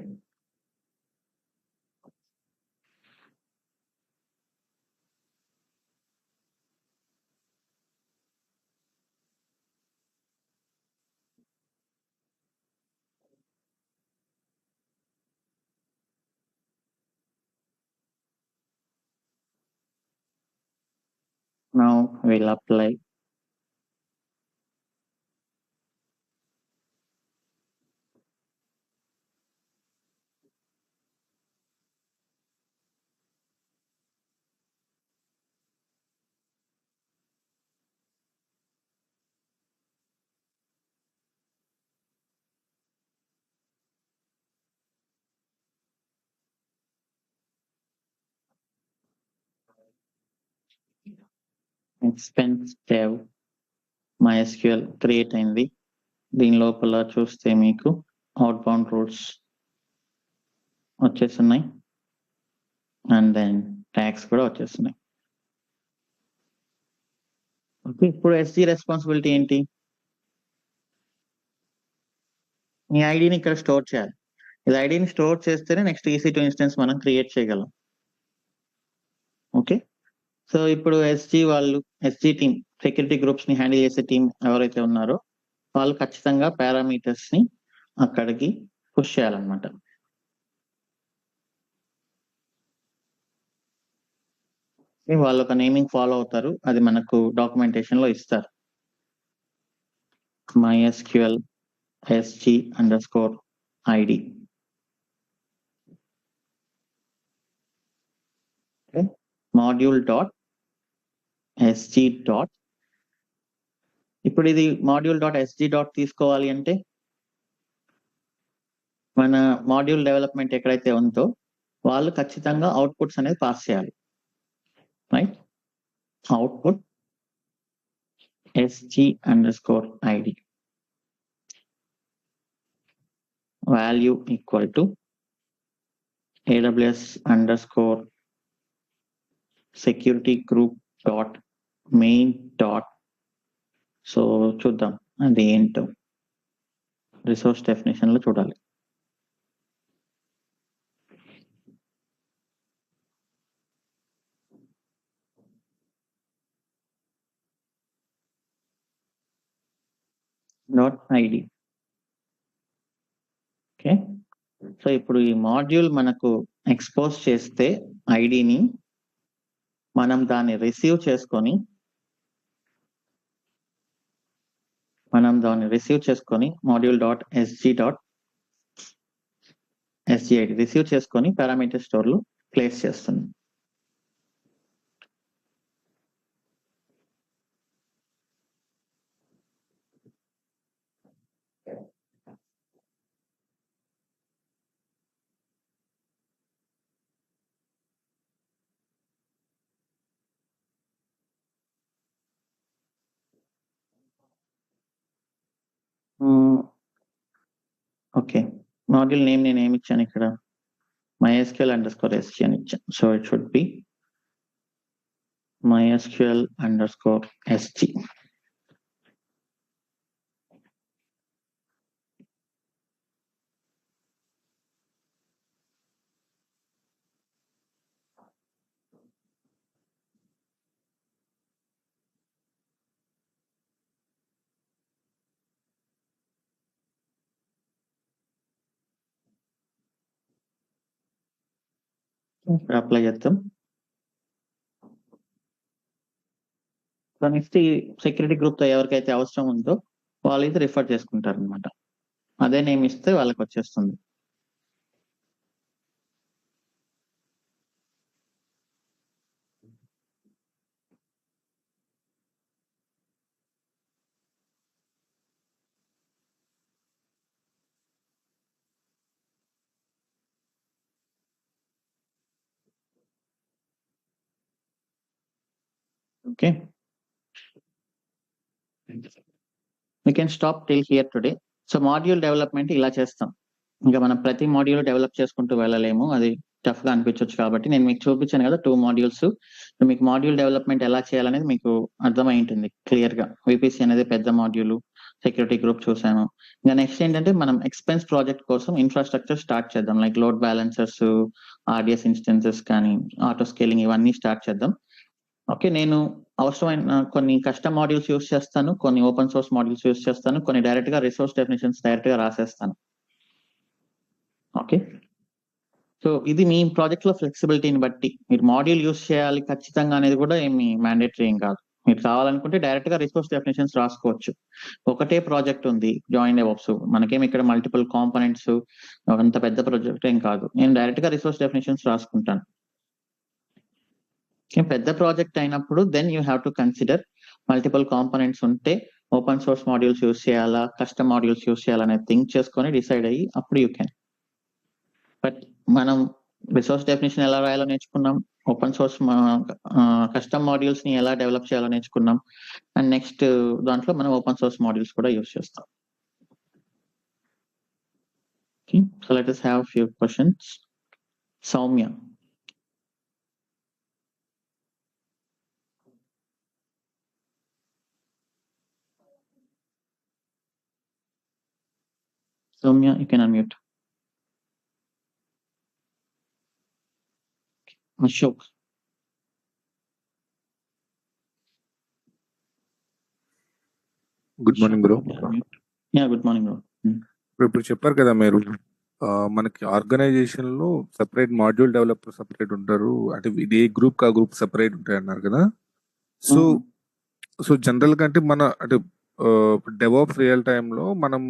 Now we'll apply expense dev MySQL create అయింది. దీని లోపల చూస్తే మీకు అవుట్బౌండ్ రూల్స్ వచ్చేస్తున్నాయి. అండ్ దెన్ ట్యాగ్స్ కూడా వచ్చేస్తున్నాయి. ఓకే. ఇప్పుడు ఎస్జీ రెస్పాన్సిబిలిటీ ఏంటి? మీ ఐడిని ఇక్కడ స్టోర్ చేయాలి. ఇది ఐడిని స్టోర్ చేస్తేనే నెక్స్ట్ EC2 ఇన్స్టెన్స్ మనం క్రియేట్ చేయగలం. ఓకే. సో, ఇప్పుడు ఎస్జీ టీమ్ సెక్యూరిటీ గ్రూప్స్ ని హ్యాండిల్ చేసే టీం ఎవరైతే ఉన్నారో వాళ్ళు ఖచ్చితంగా పారామీటర్స్ ని అక్కడికి పుష్ చేయాలన్నమాట. వాళ్ళు ఒక నేమింగ్ ఫాలో అవుతారు. అది మనకు డాక్యుమెంటేషన్ లో ఇస్తారు. MySQL SG_ID. Okay. Module dot SG dot ఇప్పుడు ఇది మాడ్యూల్ డాట్ ఎస్జీ డాట్ తీసుకోవాలి అంటే మన మాడ్యూల్ డెవలప్మెంట్ ఎక్కడైతే ఉందో వాళ్ళు ఖచ్చితంగా అవుట్పుట్స్ అనేది పాస్ చేయాలి. Right. Output SG_ID value equal to AWS_ security group dot main dot. So, చూద్దాం అది ఏంటో రిసోర్స్ డెఫినేషన్ లో చూడాలి. .id. ఓకే. సో, ఇప్పుడు ఈ మాడ్యూల్ మనకు ఎక్స్పోజ్ చేస్తే ఐడిని మనం దాన్ని రిసీవ్ చేసుకొని మాడ్యూల్ డాట్ SGID రిసీవ్ చేసుకొని పారామీటర్ స్టోర్ లో ప్లేస్ చేస్తుంది. ఓకే, మాడ్యూల్ నేమ్ నేను ఏమి ఇచ్చాను ఇక్కడ, MySQL_SG అని ఇచ్చాను. So it should be MySQL_SG. Apply చేద్దాం. సో నెక్స్ట్ ఈ సెక్యూరిటీ గ్రూప్ తో ఎవరికైతే అవసరం ఉందో వాళ్ళు ఇది రిఫర్ చేసుకుంటారు అనమాట. అదే నేమ్ ఇస్తే వాళ్ళకి వచ్చేస్తుంది. Okay, we can stop till here today. So module development ఇలా చేస్తాం. ఇంకా మనం ప్రతి మాడ్యూల్ డెవలప్ చేసుకుంటూ వెళ్ళలేము, అది టఫ్ గా అనిపించవచ్చు. కాబట్టి నేను మీకు చూపించాను కదా 2 మాడ్యూల్స్. మీకు మాడ్యూల్ డెవలప్మెంట్ ఎలా చేయాలనేది మీకు అర్థమై ఉంటుంది క్లియర్ గా. విపిసి అనేది పెద్ద మాడ్యూల్, సెక్యూరిటీ గ్రూప్ చూసాను. ఇంకా నెక్స్ట్ ఏంటంటే మనం ఎక్స్పెన్స్ ప్రాజెక్ట్ కోసం ఇన్ఫ్రాస్ట్రక్చర్ స్టార్ట్ చేద్దాం. Like load balancers, RDS instances కానీ, ఆటో స్కేలింగ్, ఇవన్నీ స్టార్ట్ చేద్దాం. ఓకే, నేను అవసరమైన కొన్ని కస్టమ్ మాడ్యూల్స్ యూస్ చేస్తాను, కొన్ని ఓపెన్ సోర్స్ మాడ్యూల్స్ యూస్ చేస్తాను, కొన్ని డైరెక్ట్ గా రిసోర్స్ డెఫినేషన్స్ డైరెక్ట్ గా రాసేస్తాను. ఓకే, సో ఇది మీ ప్రాజెక్ట్ లో ఫ్లెక్సిబిలిటీని బట్టి మీరు మాడ్యూల్ యూస్ చేయాలి ఖచ్చితంగా అనేది కూడా ఏమి మ్యాండేటరీ ఏం కాదు. మీరు కావాలనుకుంటే డైరెక్ట్ గా రిసోర్స్ డెఫినేషన్స్ రాసుకోవచ్చు. ఒకటే ప్రాజెక్ట్ ఉంది జాయిన్ డెవాప్స్, మనకేం ఇక్కడ మల్టిపుల్ కాంపోనెంట్స్, అంత పెద్ద ప్రాజెక్ట్ ఏం కాదు. నేను డైరెక్ట్ గా రిసోర్స్ డెఫినేషన్స్ రాసుకుంటాను. పెద్ద ప్రాజెక్ట్ అయినప్పుడు then you have to consider multiple components ఉంటే ఓపెన్ సోర్స్ మాడ్యూల్స్ యూస్ చేయాలా, కస్టమ్ మాడ్యూల్స్ యూస్ చేయాలనేది థింక్ చేసుకొని డిసైడ్ అయ్యి అప్పుడు యూ కెన్. బట్ మనం రిసోర్స్ డెఫినేషన్ ఎలా రాయాలో నేర్చుకున్నాం, ఓపెన్ సోర్స్ కస్టమ్ మాడ్యూల్స్ ని ఎలా డెవలప్ చేయాలో నేర్చుకున్నాం, అండ్ నెక్స్ట్ దాంట్లో మనం ఓపెన్ సోర్స్ మాడ్యూల్స్ కూడా యూస్ చేస్తాం. So let us have few questions. Soumya. Soumya, you can unmute. Ashok. Good morning bro. Yeah good morning bro. ఇప్పుడు చెప్పారు కదా మీరు, మనకి ఆర్గనైజేషన్ లో సెపరేట్ మాడ్యూల్ డెవలపర్ సెపరేట్ ఉంటారు, అంటే ఇది ఏ గ్రూప్ కా గ్రూప్ సెపరేట్ ఉంటాయి అన్నారు కదా. సో జనరల్ గా అంటే మన అంటే డెవాప్స్ రియల్ టైమ్ లో మనం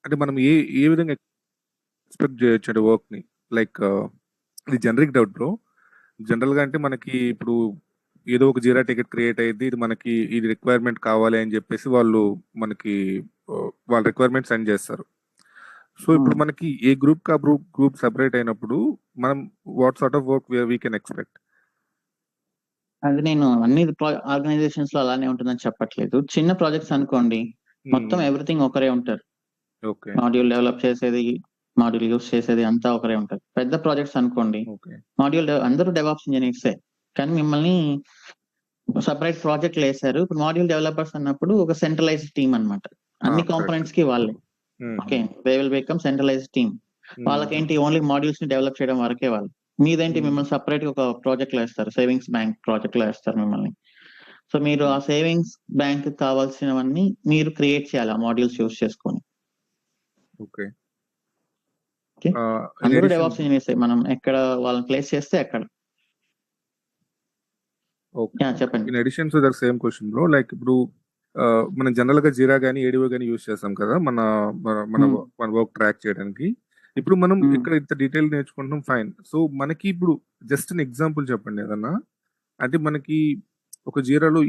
అంటే మనం ఏ విధంగా ఎక్స్పెక్ట్ చేయొచ్చు అంటే వర్క్ ని, లైక్ ఇది జనరిక్ డౌట్ బ్రో. జనరల్ గా అంటే మనకి ఇప్పుడు ఏదో ఒక జీరా టికెట్ క్రియేట్ అయ్యింది, ఇది మనకి ఇది రిక్వైర్మెంట్ కావాలి అని చెప్పేసి వాళ్ళు మనకి వాళ్ళ రిక్వైర్మెంట్ సెండ్ చేస్తారు. సో ఇప్పుడు మనకి ఏ గ్రూప్ కా గ్రూప్ సెపరేట్ అయినప్పుడు మనం what sort of work we can expect? అది నేను అన్ని ఆర్గనైజేషన్స్ లో అలానే ఉంటుందని చెప్పట్లేదు. చిన్న ప్రాజెక్ట్స్ అనుకోండి, మొత్తం ఎవ్రీథింగ్ ఒకరే ఉంటారు. మాడ్యూల్ డెవలప్ చేసేది, మాడ్యూల్ యూస్ చేసేది అంతా ఒకరే ఉంటారు. పెద్ద ప్రాజెక్ట్స్ అనుకోండి, మాడ్యూల్ అందరూ డెవాప్స్ ఇంజనీర్సే, కానీ మిమ్మల్ని సపరేట్ ప్రాజెక్ట్లు వేశారు. ఇప్పుడు మాడ్యూల్ డెవలపర్స్ అన్నప్పుడు ఒక సెంట్రలైజ్డ్ టీమ్ అన్నమాట, అన్ని కాంపోనెంట్స్ కి వాళ్ళే. Okay, they will become centralized team. వాళ్ళకేంటి ఓన్లీ మాడ్యూల్స్ ని డెవలప్ చేయడం వరకే వాళ్ళు. మీదేంటి మిమ్మల్ని సపరేట్ ఒక ప్రాజెక్ట్ లో వేస్తారు, సేవింగ్స్ బ్యాంక్ ప్రాజెక్ట్ లో వేస్తారు మిమ్మల్ని. సో మీరు ఆ సేవింగ్స్ బ్యాంక్ కావాల్సినవన్నీ మీరు క్రియేట్ చేయాలి ఆ మాడ్యూల్స్ యూస్ చేసుకొని. ఓకే, అందరూ డెవాప్స్ ఇంజనీర్స్, మనం ఎక్కడ వాళ్ళని ప్లేస్ చేస్తే అక్కడ. చెప్పండి. In addition to that same question bro, like ఇప్పుడు మనం జనరల్ గా జీరా గానీ ఏడిఓ గానీ యూస్ చేస్తాం కదా మన వర్క్ ట్రాక్ చేయడానికి. ఇప్పుడు మనం ఇక్కడ ఇంత డీటెయిల్ నేర్చుకుంటాం, ఫైన్. సో మనకి ఇప్పుడు జస్ట్ అన్ ఎగ్జాంపుల్ చెప్పండి ఏదన్నా, అంటే మనకి ఒక జీరాలో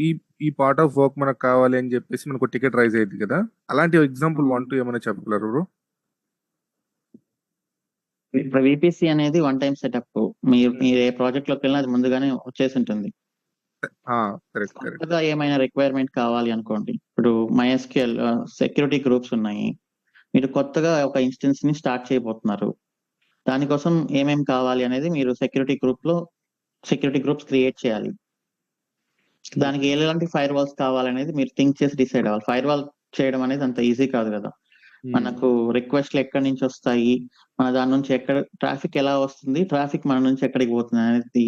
ఈ పార్ట్ ఆఫ్ వర్క్ మనకు కావాలి అని చెప్పేసి మనకు టికెట్ రైజ్ అయ్యింది కదా, అలాంటి ఎగ్జాంపుల్ 1-2 ఏమైనా చెప్పగలరు బ్రో? ఇప్పుడు విపిసి అనేది వన్ టైం సెటప్. మీరు ఏ ప్రాజెక్ట్ లోకి వెళ్ళినా అది ముందుగానే వచ్చేసి ఉంటుంది. ఏమైనా రిక్వైర్మెంట్ కావాలి అనుకోండి, ఇప్పుడు MySQL సెక్యూరిటీ గ్రూప్స్ ఉన్నాయి, మీరు కొత్తగా ఒక ఇన్స్టెన్స్ ని స్టార్ట్ చేయబోతున్నారు. దానికోసం ఏమేమి కావాలి అనేది మీరు సెక్యూరిటీ గ్రూప్స్ క్రియేట్ చేయాలి. దానికి ఎలాంటి ఫైర్ వాల్స్ కావాలనేది మీరు థింక్ చేసి డిసైడ్ అవ్వాలి. ఫైర్ వాల్ చేయడం అనేది అంత ఈజీ కాదు కదా. మనకు రిక్వెస్ట్లు ఎక్కడి నుంచి వస్తాయి, మన దాని నుంచి ఎక్కడ ట్రాఫిక్ ఎలా వస్తుంది, ట్రాఫిక్ మన నుంచి ఎక్కడికి పోతుంది అనేది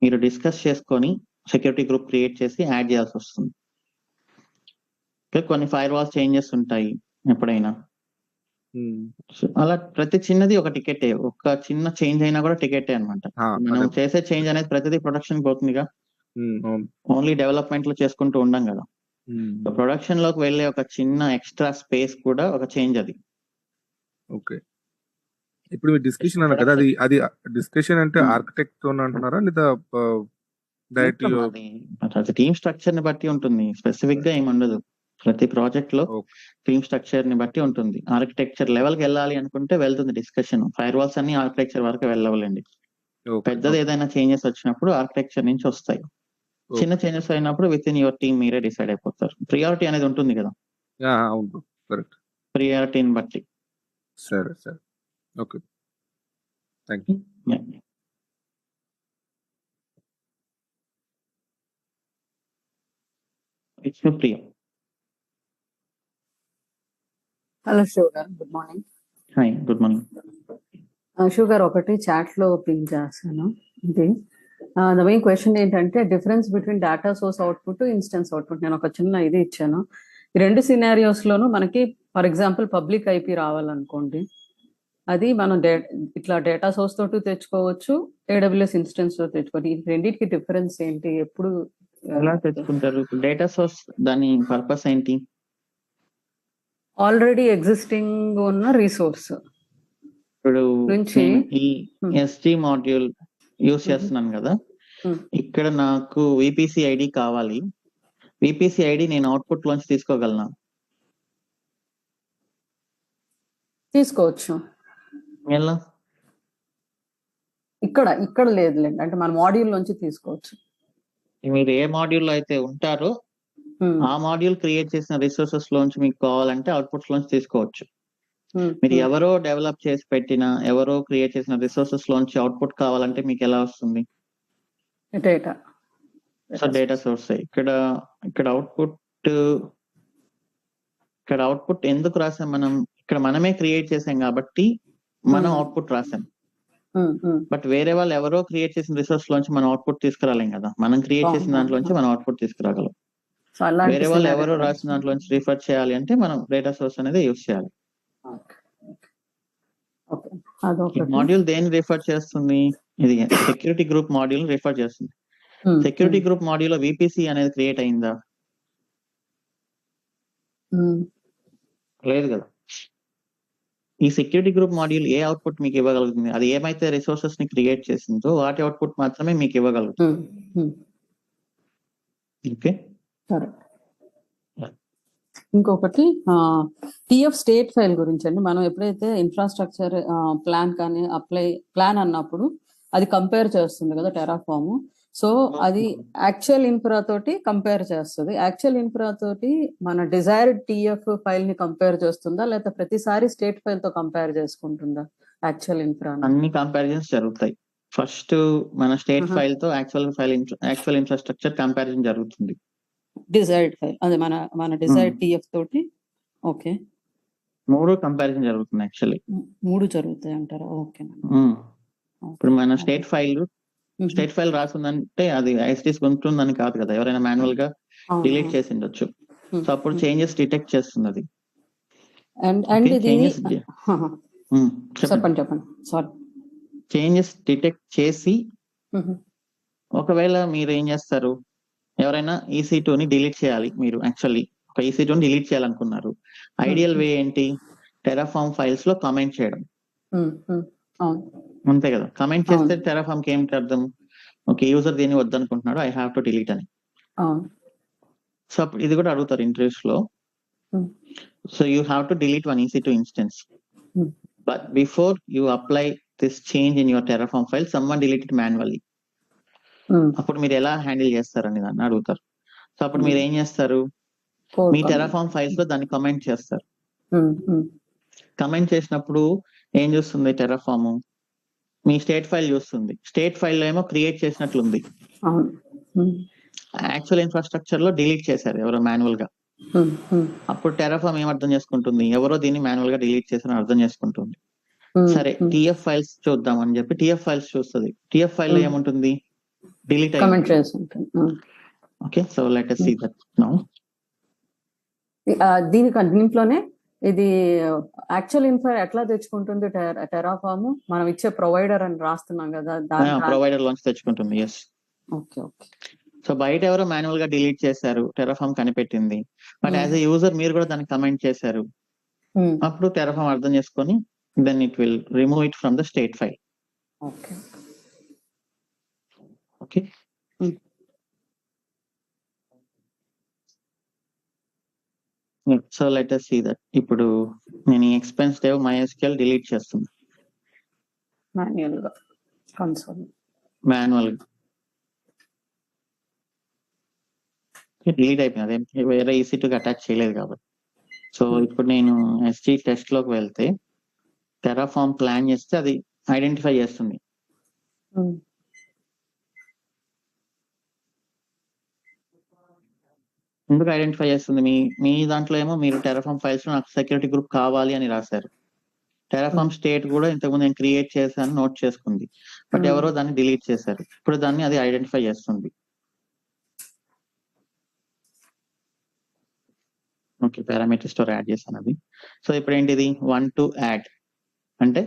మీరు డిస్కస్ చేసుకొని సెక్యూరిటీ గ్రూప్ క్రియేట్ చేసి యాడ్ చేయాల్సి వస్తుంది. కొన్ని ఫైర్ వాల్స్ చేంజెస్ ఉంటాయి ఎప్పుడైనా. అలా ప్రతి చిన్నది ఒక టికెటే, ఒక చిన్న చేంజ్ అయినా కూడా టికెటే అనమాట. మనం చేసే చేంజ్ అనేది ప్రతిదీ ప్రొడక్షన్ పోతుందిగా, ఓన్లీ డెవలప్మెంట్ లో చేసుకుంటూ ఉండం కదా. ప్రొడక్షన్ లోకి వెళ్ళే ఒక చిన్న ఎక్స్ట్రా స్పేస్ కూడా ఒక చేంజ్ అది. ఓకే, ఇప్పుడు మీ డిస్కషన్ అన్నారు కదా, అది డిస్కషన్ అంటే ఆర్కిటెక్ట్ తో అంటున్నారా లేదా డైరెక్ట్? టీమ్ స్ట్రక్చర్ ని బట్టి ఉంటుంది, స్పెసిఫిక్ గా ఏమి ఉండదు. ప్రతి ప్రాజెక్ట్ లో టీమ్ స్ట్రక్చర్ ని బట్టి ఉంటుంది. ఆర్కిటెక్చర్ లెవెల్ కి వెళ్ళాలి అనుకుంటే వెళ్తుంది డిస్కషన్. ఫైర్ వాల్స్ అన్ని ఆర్కిటెక్చర్ వరకు వెళ్ళవలేండి. పెద్దది ఏదైనా చేంజెస్ వచ్చినప్పుడు ఆర్కిటెక్చర్ నుంచి వస్తాయి. చిన్న చేంజెస్ అయినప్పుడు విత్ ఇన్ యువర్ టీమ్ మీరే డిసైడ్ అయిపోతారు. ప్రియారిటీ అనేది ఉంటుంది కదా, ప్రియారిటీని బట్టి. సరే సరే, okay, thank you. It's Priya. Hello Shiv గారు, good morning. Hi, good morning. Shiv గారు, ఒకటి చాట్ లో పింక్ చేస్తాను. ఇది ద మెయిన్ క్వశ్చన్ ఏంటంటే difference between data source output, instance output. నేను ఒక చిన్న ఇది ఇచ్చాను. ఈ రెండు సినారియోస్ లోను మనకి ఫర్ ఎగ్జాంపుల్ పబ్లిక్ ఐపీ రావాలనుకోండి, అది మనం ఇట్లా డేటా సోర్స్ తోటి తెచ్చుకోవచ్చు, ఏడబ్ల్యూఎస్ ఇన్స్టెన్స్ తో తెచ్చుకోవచ్చు. ఈ రెండింటికి డిఫరెన్స్ ఏంటి? ఎప్పుడు ఎలా తెచ్చుకుంటారు? డేటా సోర్స్ దాని పర్పస్ ఏంటి? ఆల్రెడీ ఎగ్జిస్టింగ్ ఉన్న రిసోర్స్ ఇప్పుడు ఈ ఎస్జి మాడ్యూల్ యూస్ చేస్తున్నాను కదా, ఇక్కడ నాకు విపిసి ఐడి కావాలి. విపిసి ఐడి నేను అవుట్పుట్ లోంచి తీసుకోగలనా? తీసుకోవచ్చు. ఎలా? ఇక్కడ లేదులేండి, అంటే మన మాడ్యూల్ నుంచి తీసుకోవచ్చు. మీరు ఏ మాడ్యూల్ లో అయితే ఉంటారో ఆ మాడ్యూల్ క్రియేట్ చేసిన రిసోర్సెస్ లోంచి మీకు కావాలంటే అవుట్పుట్స్ లోంచి తీసుకోవచ్చు. మీరు ఎవరో డెవలప్ చేసి పెట్టిన, ఎవరో క్రియేట్ చేసిన రిసోర్సెస్ లోంచి అవుట్పుట్ కావాలంటే మీకు ఎలా వస్తుంది? So data source. ఇక్కడ అవుట్పుట్ ఎందుకు రాసాం మనం? ఇక్కడ మనమే క్రియేట్ చేసాం కాబట్టి మనం అవుట్పుట్ రాసాం. బట్ వేరే వాళ్ళు ఎవరో క్రియేట్ చేసిన రిసోర్స్ లోంచి మనం అవుట్పుట్ తీసుకురాలేం కదా. మనం క్రియేట్ చేసిన దాంట్లోంచి మనం అవుట్పుట్ తీసుకురాగలం. వేరే వాళ్ళు ఎవరో రాసిన దాంట్లోంచి రిఫర్ చేయాలి అంటే మనం డేటా సోర్స్ అనేది యూస్ చేయాలి. మాడ్యూల్ దేన్ని రిఫర్ చేస్తుంది? ఇది సెక్యూరిటీ గ్రూప్ మాడ్యూల్ రిఫర్ చేస్తుంది. సెక్యూరిటీ గ్రూప్ మాడ్యూల్ లో విపిసి అనేది క్రియేట్ అయిందా? లేదు కదా. ఈ సెక్యూరిటీ గ్రూప్ మాడ్యూల్ ఏ అవుట్పుట్ మీకు ఇవ్వగలుగుతుంది? అది ఏమైతే రిసోర్సెస్ ని క్రియేట్ చేసిందో వాటి అవుట్పుట్ మాత్రమే మీకు ఇవ్వగలుగుతుంది. ఓకే, ఇంకొకటి టిఎఫ్ స్టేట్ ఫైల్ గురించి అండి. మనం ఎప్పుడైతే ఇన్ఫ్రాస్ట్రక్చర్ ప్లాన్ కానీ ప్లాన్ అన్నప్పుడు అది కంపేర్ చేస్తుంది కదా టెరాఫామ్. సో అది యాక్చువల్ ఇన్ఫ్రా తోటి కంపేర్ చేస్తుంది. యాక్చువల్ ఇన్ఫ్రా తోటి మన డిజైర్డ్ టిఎఫ్ ఫైల్ ని కంపేర్ చేస్తుందా, లేదా ప్రతిసారి స్టేట్ ఫైల్ తో కంపేర్ చేసుకుంటుందా? యాక్చువల్ ఇన్ఫ్రా అన్ని కంపారిజన్స్ జరుగుతాయి. ఫస్ట్ మన స్టేట్ ఫైల్ తో యాక్చువల్ ఇన్ఫ్రాస్ట్రక్చర్ కంపారిజన్ జరుగుతుంది. డిజైర్డ్ ఫైల్ అదే మన డిజైర్డ్ టిఎఫ్ తోటి. ఓకే, 3 కంపారిజన్ జరుగుతుంది. యాక్చువల్లీ 3 జరుగుతాయి అంటారా? ఓకే. ఇప్పుడు మన స్టేట్ ఫైల్ రాసిందంటే అది ఐఎస్టీస్ ఉంటుందని కాదు కదా, ఎవరైనా మాన్యువల్ గా డిలీట్ చేసి ఉండొచ్చు. సో అప్పుడు చేంజెస్ డిటెక్ట్ చేస్తుంది అది. చేంజెస్ డిటెక్ట్ చేసి ఒకవేళ మీరు ఏం చేస్తారు, ఎవరైనా EC2 ని డిలీట్ చేయాలి. మీరు యాక్చువల్లీ ఒక EC2 ని డిలీట్ చేయాలనుకున్నారు. ఐడియల్ వే ఏంటి? టెరాఫామ్ ఫైల్స్ లో కామెంట్ చేయడం, అంతే కదా. కామెంట్ చేస్తే టెరాఫామ్ కి ఏమిటి అర్థం? ఓకే, యూజర్ దీన్ని వద్దనుకుంటున్నాడు, ఐ హ్యావ్ టు డిలీట్ అని. సో అప్పుడు ఇది కూడా అడుగుతారు ఇంటర్వ్యూస్ లో. So you have to delete one EC2 instance, but before you apply this change in your Terraform file someone delete it manually. అప్పుడు మీరు ఎలా హ్యాండిల్ చేస్తారని దాన్ని అడుగుతారు. సో అప్పుడు మీరు ఏం చేస్తారు? మీ టెరాఫామ్ ఫైల్స్ లో దాన్ని కామెంట్ చేస్తారు. కమెంట్ చేసినప్పుడు ఏం చూస్తుంది టెర్రాఫామ్? మీ స్టేట్ ఫైల్ చూస్తుంది. స్టేట్ ఫైల్ లో ఏమో క్రియేట్ చేసినట్లుంది. అవును. యాక్చువల్ ఇన్ఫ్రాస్ట్రక్చర్ లో డిలీట్ చేశారు ఎవరో మాన్యువల్ గా. అప్పుడు టెర్రాఫామ్ ఏం అర్థం చేసుకుంటుంది? ఎవరో దీన్ని మాన్యువల్ గా డిలీట్ చేశారని అర్థం చేసుకుంటుంది. సరే, టిఎఫ్ ఫైల్స్ చూద్దాం అని చెప్పి టిఎఫ్ ఫైల్స్ చూస్తుంది. టిఎఫ్ ఫైల్ లో ఏముంటుంది? డిలీట్ కమెంట్ అయ్యి. చేసి ఉంటుంది. Okay, so let us see that now. దీంట్లోనే ఇది యాక్చువల్ ఇన్ఫో ఎట్లా తెచ్చుకుంటుంది టెరాఫామ్? మనం ఇచ్చే ప్రొవైడర్ అని రాస్తున్నాం కదా ప్రొవైడర్ లోంచి తెచ్చుకుంటుంది. ఎస్. Okay okay. సో బయట ఎవరో మాన్యువల్ గా డిలీట్ చేశారు, టెరాఫామ్ కనిపెట్టింది. బట్ యాజ్ ఎ యూజర్ మీరు కూడా దాన్ని కమెంట్ చేశారు. అప్పుడు టెరాఫామ్ అర్థం చేసుకొని then it will remove it from the state file. Okay okay. So let us see that. ఇప్పుడు నేను ఈ ఎక్స్పెన్స్ డేవ్ MySQL డిలీట్ చేస్తున్నా మాన్యువల్ గా కన్సోల్ మాన్యువల్ గా. డిలీట్ అయిపోయింది, అదేం వేరే EC2 కి అటాచ్ చేయలేదు కాబట్టి. సో ఇప్పుడు నేను SG టెస్ట్ లోకి వెళ్తే టెరాఫామ్ ప్లాన్ చేస్తే అది ఐడెంటిఫై చేస్తుంది. ఎందుకు ఐడెంటిఫై చేస్తుంది? మీ దాంట్లో ఏమో మీరు టెరాఫామ్ ఫైల్స్ నాకు సెక్యూరిటీ గ్రూప్ కావాలి అని రాశారు. టెరాఫామ్ స్టేట్ కూడా ఇంతకుముందు నేను క్రియేట్ చేశాను నోట్ చేసుకుంది. బట్ ఎవరో దాన్ని డిలీట్ చేశారు. ఇప్పుడు దాన్ని అది ఐడెంటిఫై చేస్తుంది. ఓకే, పారామీటర్ స్టోర్ యాడ్ చేశాను అది. సో ఇప్పుడు ఏంటిది? 1 to యాడ్ అంటే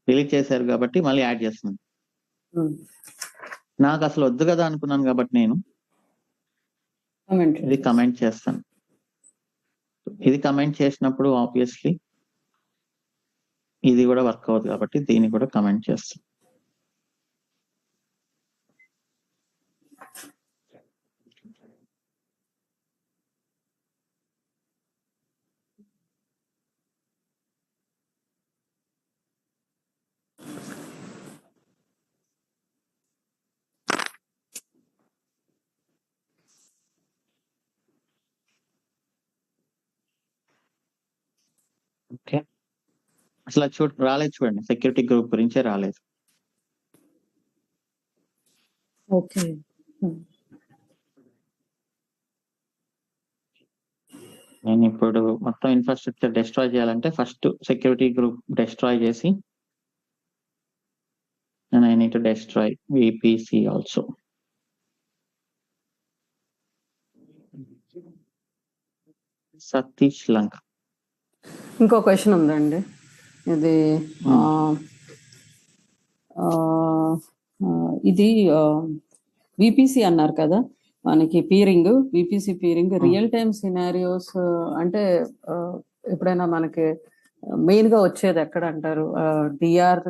డిలీట్ చేశారు కాబట్టి మళ్ళీ యాడ్ చేస్తుంది. నాకు అసలు వద్దు కదా అనుకున్నాను కాబట్టి నేను ఇది కమెంట్ చేస్తాను. ఇది కమెంట్ చేసినప్పుడు ఆబ్వియస్లీ ఇది కూడా వర్క్ అవుతుంది కాబట్టి దీన్ని కూడా కమెంట్ చేస్తాను. ఓకే, అసలు రాలేదు చూడండి, సెక్యూరిటీ గ్రూప్ గురించే రాలేదు. ఓకే. నేను ఇప్పుడు మొత్తం ఇన్ఫ్రాస్ట్రక్చర్ డెస్ట్రాయ్ చేయాలంటే ఫస్ట్ సెక్యూరిటీ గ్రూప్ డెస్ట్రాయ్ చేసి and I need to destroy VPC also. Satish Lanka. ఇంకో క్వశ్చన్ ఉందండి. ఇది ఇది విపిసి అన్నారు కదా, మనకి peering, VPC peering real time scenarios అంటే ఎప్పుడైనా మనకి మెయిన్ గా వచ్చేది ఎక్కడ అంటారు? డిఆర్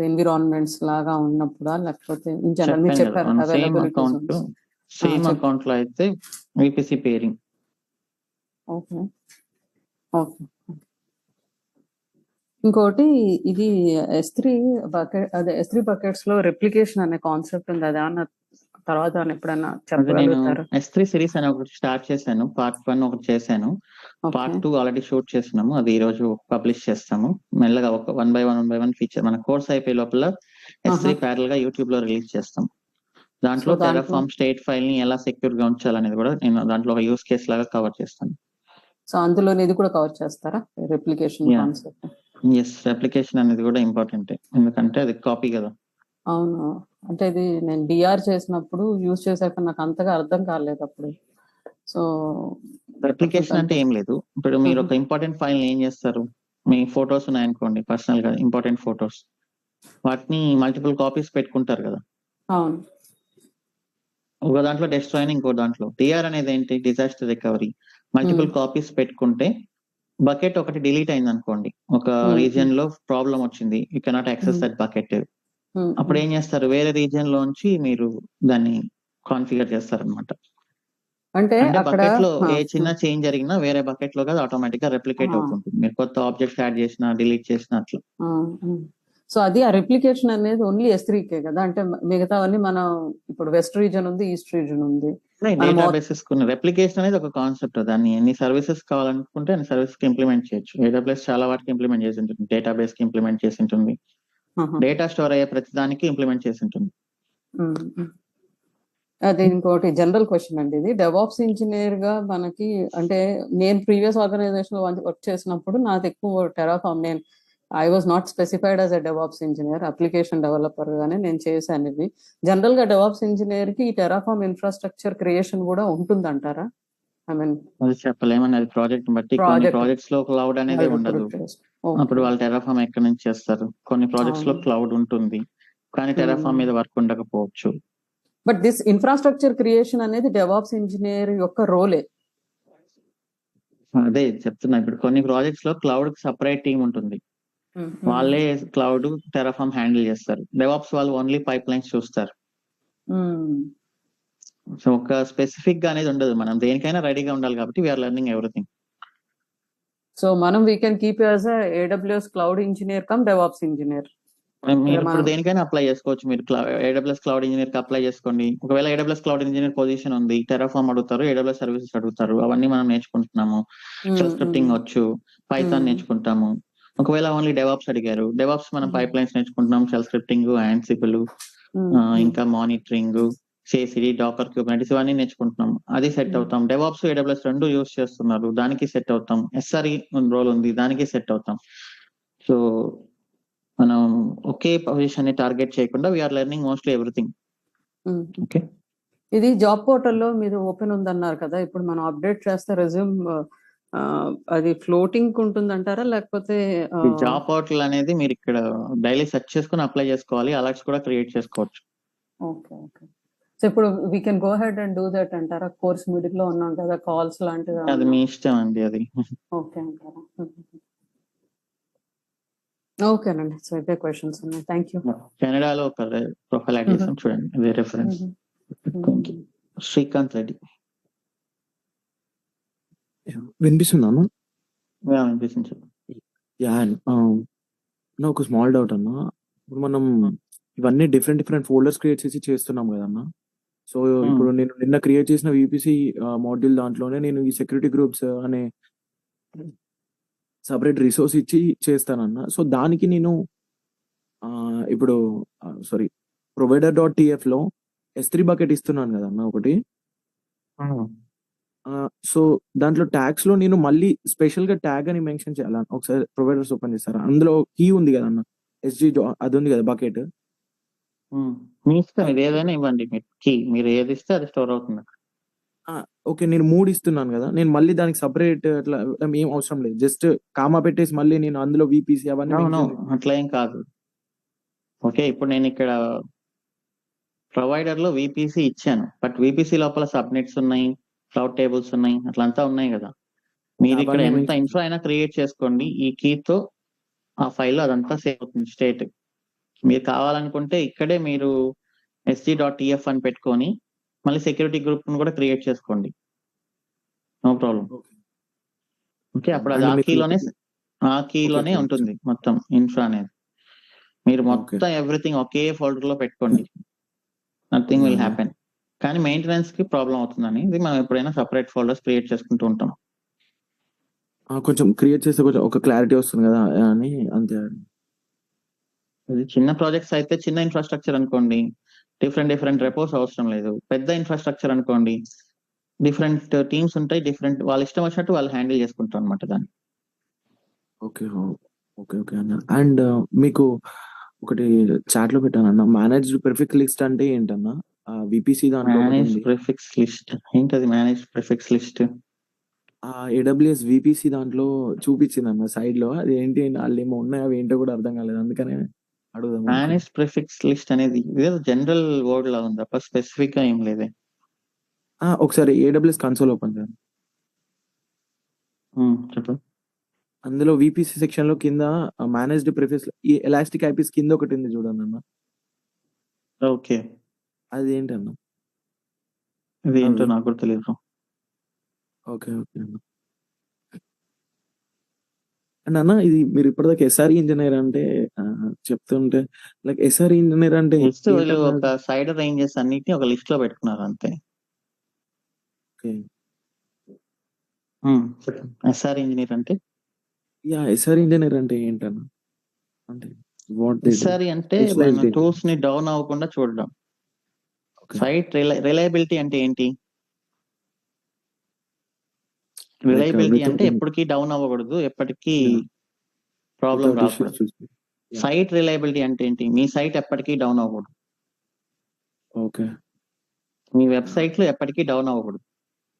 ఎన్విరాన్మెంట్స్ లాగా ఉన్నప్పుడా, లేకపోతే సేమ్ అకౌంట్ లో అయితే విపిసి పేరింగ్. Okay okay. ఇంకోటి ఇది S3 బకెట్, అదే S3 బకెట్స్ లో రెప్లికేషన్ అనే కాన్సెప్ట్ ఉంది. అది అన్న తర్వాత ఎప్పుడైనా చెప్పగలుగుతారు? S3 సిరీస్ అని ఒకటి స్టార్ట్ చేశాను. పార్ట్ 1 ఒకటి చేశాను. పార్ట్ 2 ఆల్రెడీ షూట్ చేస్తున్నాము. అది ఈ రోజు పబ్లిష్ చేస్తాము. మెల్లగా ఒక 1 by 1 ఫీచర్ మన కోర్స్ అయిపోయే లోపల S3 ప్యారల్ గా యూట్యూబ్ లో రిలీజ్ చేస్తాం. దాంట్లో టెరాఫామ్ స్టేట్ ఫైల్ ని ఎలా సెక్యూర్ గా ఉంచాలనేది కూడా నేను దాంట్లో ఒక యూస్ కేస్ లాగా కవర్ చేస్తాను. సో అందులో ఇది కూడా కవర్ చేస్తారా, రెప్లికేషన్ కాన్సెప్ట్? ఎస్, రెప్లికేషన్ అనేది కూడా ఇంపార్టెంట్, ఎందుకంటే అది కాపీ కదా. అవును, అంటే ఇది నేను డిఆర్ చేసినప్పుడు యూజ్ చేశాక నాకు అంతగా అర్థం కాలేదు అప్పుడు. సో రెప్లికేషన్ అంటే ఏం లేదు. ఇప్పుడు మీరు ఒక ఇంపార్టెంట్ ఫైల్ ఏం చేస్తారు? మీ ఫొటోస్ ఉన్నాయనుకోండి, పర్సనల్ గా ఇంపార్టెంట్ ఫొటోస్, వాటిని మల్టిపుల్ కాపీస్ పెట్టుకుంటారు కదా. అవును. ఒక దాంట్లో డెస్ట్రాయ్ అని, ఇంకో దాంట్లో డిఆర్ అనేది ఏంటి? Disaster recovery. మల్టిపుల్ కాపీస్ పెట్టుకుంటే బకెట్ ఒకటి డిలీట్ అయింది అనుకోండి, ఒక రీజియన్ లో ప్రాబ్లం వచ్చింది, you cannot access that bucket. అప్పుడు ఏం చేస్తారు? వేరే రీజియన్ లోంచి మీరు దాన్ని కాన్ఫిగర్ చేస్తారు అనమాట. అంటే బకెట్ లో ఏ చిన్న చేంజ్ జరిగినా వేరే బకెట్ లో కదా ఆటోమేటిక్ గా రెప్లికేట్ అవుతుంది. మీరు కొత్త ఆబ్జెక్ట్ యాడ్ చేసినా డిలీట్ చేసినా అట్లా. సో అది ఆ రెప్లికేషన్ అనేది ఓన్లీ S3కే కదా? అంటే మిగతావన్నీ మనం ఇప్పుడు వెస్ట్ రీజన్ ఉంది, ఈస్ట్ రీజన్ ఉంది, మనం డేటాబేసెస్ కొన్ని రెప్లికేషన్ అనేది ఒక కాన్సెప్ట్. దాన్ని ఎన్ని సర్వీసెస్ కావాలనుకుంటే అన్ని సర్వీసెస్ కి ఇంప్లిమెంట్ చేయొచ్చు. AWS చాలా వాటికి ఇంప్లిమెంట్ చేసి ఉంటుంది, డేటాబేస్ కి ఇంప్లిమెంట్ చేసి ఉంటుంది, డేటా స్టోర్ అయ్యే ప్రతి దానికి ఇంప్లిమెంట్ చేసి ఉంటుంది. అది ఇంకోటి జనరల్ క్వశ్చన్ అండి. ఇది డెవాప్స్ ఇంజనీర్ గా మనకి అంటే నేను ప్రీవియస్ ఆర్గనైజేషన్ లో వర్క్ చేసినప్పుడు నాది ఎక్కువ Terraform. I was not specified as a DevOps engineer, application developer గానే నేను చేశాను ఇవి. జనరల్ గా డెవాప్స్ ఇంజనీర్ కి ఈ టెరాఫామ్ ఇన్ఫ్రాస్ట్రక్చర్ క్రియేషన్ కూడా ఉంటుందంటారా? ఐ మీన్ అది చెప్పలేమని, అది ప్రాజెక్ట్ బట్టి. కొన్ని ప్రాజెక్ట్స్ లో క్లౌడ్ అనేది ఉండదు, అప్పుడు వాళ్ళు టెరాఫామ్ ఎక్కడి నుంచి చేస్తారు. కొన్ని ప్రాజెక్ట్స్ లో క్లౌడ్ ఉంటుంది కానీ టెరాఫామ్ మీద వర్క్ ఉండకపోవచ్చు. బట్ దిస్ ఇన్ఫ్రాస్ట్రక్చర్ క్రియేషన్ అనేది డెవాప్స్ ఇంజనీర్ యొక్క రోలే. అదే చెప్తున్నా, ఇప్పుడు కొన్ని ప్రాజెక్ట్స్ లో క్లౌడ్ సపరేట్ టీమ్ ఉంటుంది, వాళ్ళే క్లౌడ్ టెరాఫామ్ హ్యాండిల్ చేస్తారు. డెవాప్స్ వాళ్ళు ఓన్లీ పైప్ లైన్స్ చూస్తారు. సో ఒక స్పెసిఫిక్ గా అనేది ఉండదు, మనం దేనికైనా రెడీగా ఉండాలి కాబట్టి వీఆర్ లెర్నింగ్ ఎవ్రీథింగ్. సో మనం we can keep as AWS cloud engineer come DevOps engineer. మీరు ఇప్పుడు దేనికైనా అప్లై చేసుకోవచ్చు. మీరు AWS క్లౌడ్ ఇంజనీర్ కి అప్లై చేసుకోండి. ఒకవేళ AWS క్లౌడ్ ఇంజనీర్ పొజిషన్ ఉంది, టెరాఫామ్ అడుగుతారు, AWS సర్వీసెస్ అడుగుతారు, అవన్నీ మనం నేర్చుకుంటున్నాము. షెల్ స్క్రిప్టింగ్ వచ్చు, పైథాన్ నేర్చుకుంటాము. ఒకవేళ ఓన్లీ డెవాప్స్ అడిగారు, డెవాప్స్ మనం పైప్ లైన్స్ నేర్చుకుంటున్నాం, షెల్ స్క్రిప్టింగ్, యాంసిబుల్, ఇంకా మానిటరింగ్, CI/CD, డాకర్, క్యూబర్నెటిస్ ఇవన్నీ నేర్చుకుంటున్నాం. అది సెట్ అవుతాం. డెవాప్స్ AWS రెండు యూస్ చేస్తున్నారు, దానికి సెట్ అవుతాం. SRE రోల్ ఉంది, దానికి సెట్ అవుతాం. సో మనం ఒకే పొజిషన్ ని టార్గెట్ చేయకుండా we're learning mostly everything. Okay, ఇది జాబ్ పోర్టల్లో మీరు ఓపెన్ ఉందన్నారు కదా, ఇప్పుడు మనం అప్డేట్ చేస్తే రెజ్యూమ్ అది ఫ్లోటింగ్ ఉంటుంది అంటారా, లేకపోతే జాబ్ పోర్టల్ అనేది మీరు ఇక్కడ డైలీ సెర్చ్ చేసుకుని అప్లై చేసుకోవాలి, అలర్ట్స్ కూడా క్రియేట్ చేసుకోవచ్చు. Okay okay. సో ఇప్పుడు we can go head and do that అంటారా? కోర్స్ మిడిల్ లో ఉన్నాం కదా, కాల్స్ లాంటివి. అది మీ ఇష్టం అండి, అది. ఓకే అంటారా? ఓకేనండి. సో ఇవే క్వశ్చన్స్ ఉన్నాయి. Thank you. కెనడాలో ఒక ప్రొఫైల్ యాడ్ చేస్తాం చూడండి, అదే రెఫరెన్స్. శ్రీకాంత్ రెడ్డి. వినిపిస్తుందా? వినిపిస్తుంది. యా, ఒక స్మాల్ డౌట్ అన్న. ఇప్పుడు మనం ఇవన్నీ డిఫరెంట్ ఫోల్డర్స్ క్రియేట్ చేసి చేస్తున్నాం కదన్నా. సో ఇప్పుడు నేను నిన్న క్రియేట్ చేసిన VPC మాడ్యూల్ దాంట్లోనే నేను ఈ సెక్యూరిటీ గ్రూప్స్ అనే సపరేట్ రిసోర్స్ ఇచ్చి చేస్తానన్నా. సో దానికి నేను ఇప్పుడు provider.tf లో S3 బకెట్ ఇస్తున్నాను కదన్నా ఒకటి. సో దాంట్లో ట్యాగ్స్ లో నేను మళ్ళీ స్పెషల్ గా ట్యాగ్ అని మెన్షన్ చేయాలా? ఒకసారి ప్రొవైడర్స్ ఓపెన్ చేస్తారా? అందులో కీ ఉంది కదన్నా, SG అది ఉంది కదా బకెట్. మీ ఇష్టం, ఇది ఏదైనా ఇవ్వండి. మీరు కీ మీరు ఏది ఇస్తే అది స్టోర్ అవుతుంది. ఓకే, నేను 3 ఇస్తున్నాను కదా, నేను మళ్ళీ దానికి సపరేట్ అట్లా ఏం అవసరం లేదు, జస్ట్ కామా పెట్టేసి మళ్ళీ నేను అందులో VPC అవన్నీ అట్లా ఏం కాదు. ఓకే, ఇప్పుడు నేను ఇక్కడ ప్రొవైడర్ లో VPC ఇచ్చాను, బట్ VPC లోపల సబ్నెట్స్ ఉన్నాయి, క్లౌడ్ టేబుల్స్ ఉన్నాయి, అట్లంతా ఉన్నాయి కదా. మీరు ఇక్కడ ఎంత ఇన్ఫ్రా అయినా క్రియేట్ చేసుకోండి, ఈ కీతో ఆ ఫైల్ అదంతా సేవ్ అవుతుంది స్టేట్. మీరు కావాలనుకుంటే ఇక్కడే మీరు sg.tf అని పెట్టుకొని మళ్ళీ సెక్యూరిటీ గ్రూప్ కూడా క్రియేట్ చేసుకోండి, నో ప్రాబ్లం. ఓకే, అప్పుడు అది ఆ కీలోనే ఉంటుంది మొత్తం ఇన్ఫ్రా అనేది. మీరు మొత్తం ఎవ్రీథింగ్ ఒకే ఫోల్డర్ లో పెట్టుకోండి, నథింగ్ విల్ హ్యాపెన్. కానీ మెయింటెనెన్స్ కి ప్రాబ్లం అవుతుందని ఇది మనం ఎప్పుడైనా సపరేట్ ఫోల్డర్స్ క్రియేట్ చేసుకుంటూ ఉంటాం. కొంచెం క్రియేట్ చేస్తే కొంచెం ఒక క్లారిటీ వస్తుంది కదా అని, అంతే. ఇది చిన్న ప్రాజెక్ట్స్ అయితే చిన్న ఇన్ఫ్రాస్ట్రక్చర్ అనుకోండి, డిఫరెంట్ రెపోస్ అవసరం లేదు. పెద్ద ఇన్ఫ్రాస్ట్రక్చర్ అనుకోండి, డిఫరెంట్ టీమ్స్ ఉంటాయి, వాళ్ళ ఇష్టం వచ్చినట్టు వాళ్ళు హ్యాండిల్ చేసుకుంటారు అనమాట దాన్ని. ఓకే ఓకే ఓకే అన్న. అండ్ మీకు ఒకటి చాట్ లో పెట్టానన్న, మేనేజ్డ్ ప్రిఫిక్స్ లిస్ట్ అంటే ఏంటన్నా? VPC దాంట్లో మేనేజ్డ్ ప్రిఫిక్స్ లిస్ట్ ఏంటది? Managed prefix list AWS VPC దాంట్లో చూపించింది అన్న సైడ్ లో, అది ఏంటి వాళ్ళు ఏమో ఉన్నాయి, అవి ఏంటో కూడా అర్థం కాలేదు, అందుకనే అడుగుదాం. మేనేజ్డ్ ప్రిఫిక్స్ లిస్ట్ అనేది ఇదేదో జనరల్ వర్డ్ లా ఉంది తప్ప స్పెసిఫిక్ గా ఏం లేదే. ఒకసారి AWS కన్సోల్ ఓపెన్ చేయండి. చెప్పు. అందులో VPC సెక్షన్ లో కింద మేనేజ్డ్ ప్రిఫిక్స్ ఈ ఎలాస్టిక్ ఐపీస్ కింద ఒకటి ఉంది చూడండి అన్న. ఓకే, అది ఏంటన్నా? ఇది ఏంటో నాకు కూడా తెలియదు. ఓకే ఓకే అన్న. అండ్ అన్న, ఇది మీరు ఇప్పటిదాకా SRE ఇంజనీర్ అంటే చెప్తుంటే, లైక్ SRE ఇంజనీర్ అంటే ఒక సైడ్ రేంజెస్ అన్నిటిని ఒక లిస్ట్ లో పెట్టుకున్నారు అంతే. ఓకే. ఎస్ఆర్ ఇంజనీర్ అంటే ఎస్ఆర్ ఇంజనీర్ అంటే ఏంటన్నా? అంటే వాట్ దే డూ? ఎస్ఆర్ అంటే స్పెషలైజ్డ్ మన ఏంటి? టూల్స్ ని డౌన్ అవ్వకుండా చూడడం. ఓకే. సైట్ రిలయబిలిటీ అంటే ఏంటి? లైక్ రిలయబిలిటీ అంటే వితౌట్ ఎప్పటికీ డౌన్ అవ్వకూడదు, ఎప్పటికీ యాహ్! ప్రాబ్లం వితౌట్ ఇష్యూస్ రాకూడదు. చూసి. యాహ్! సైట్ రిలయబిలిటీ అంటే ఏంటి? మీ సైట్ ఎప్పటికీ డౌన్ అవ్వకూడదు. ఓకే. మీ వెబ్సైట్ లో ఎప్పటికీ డౌన్ అవ్వకూడదు.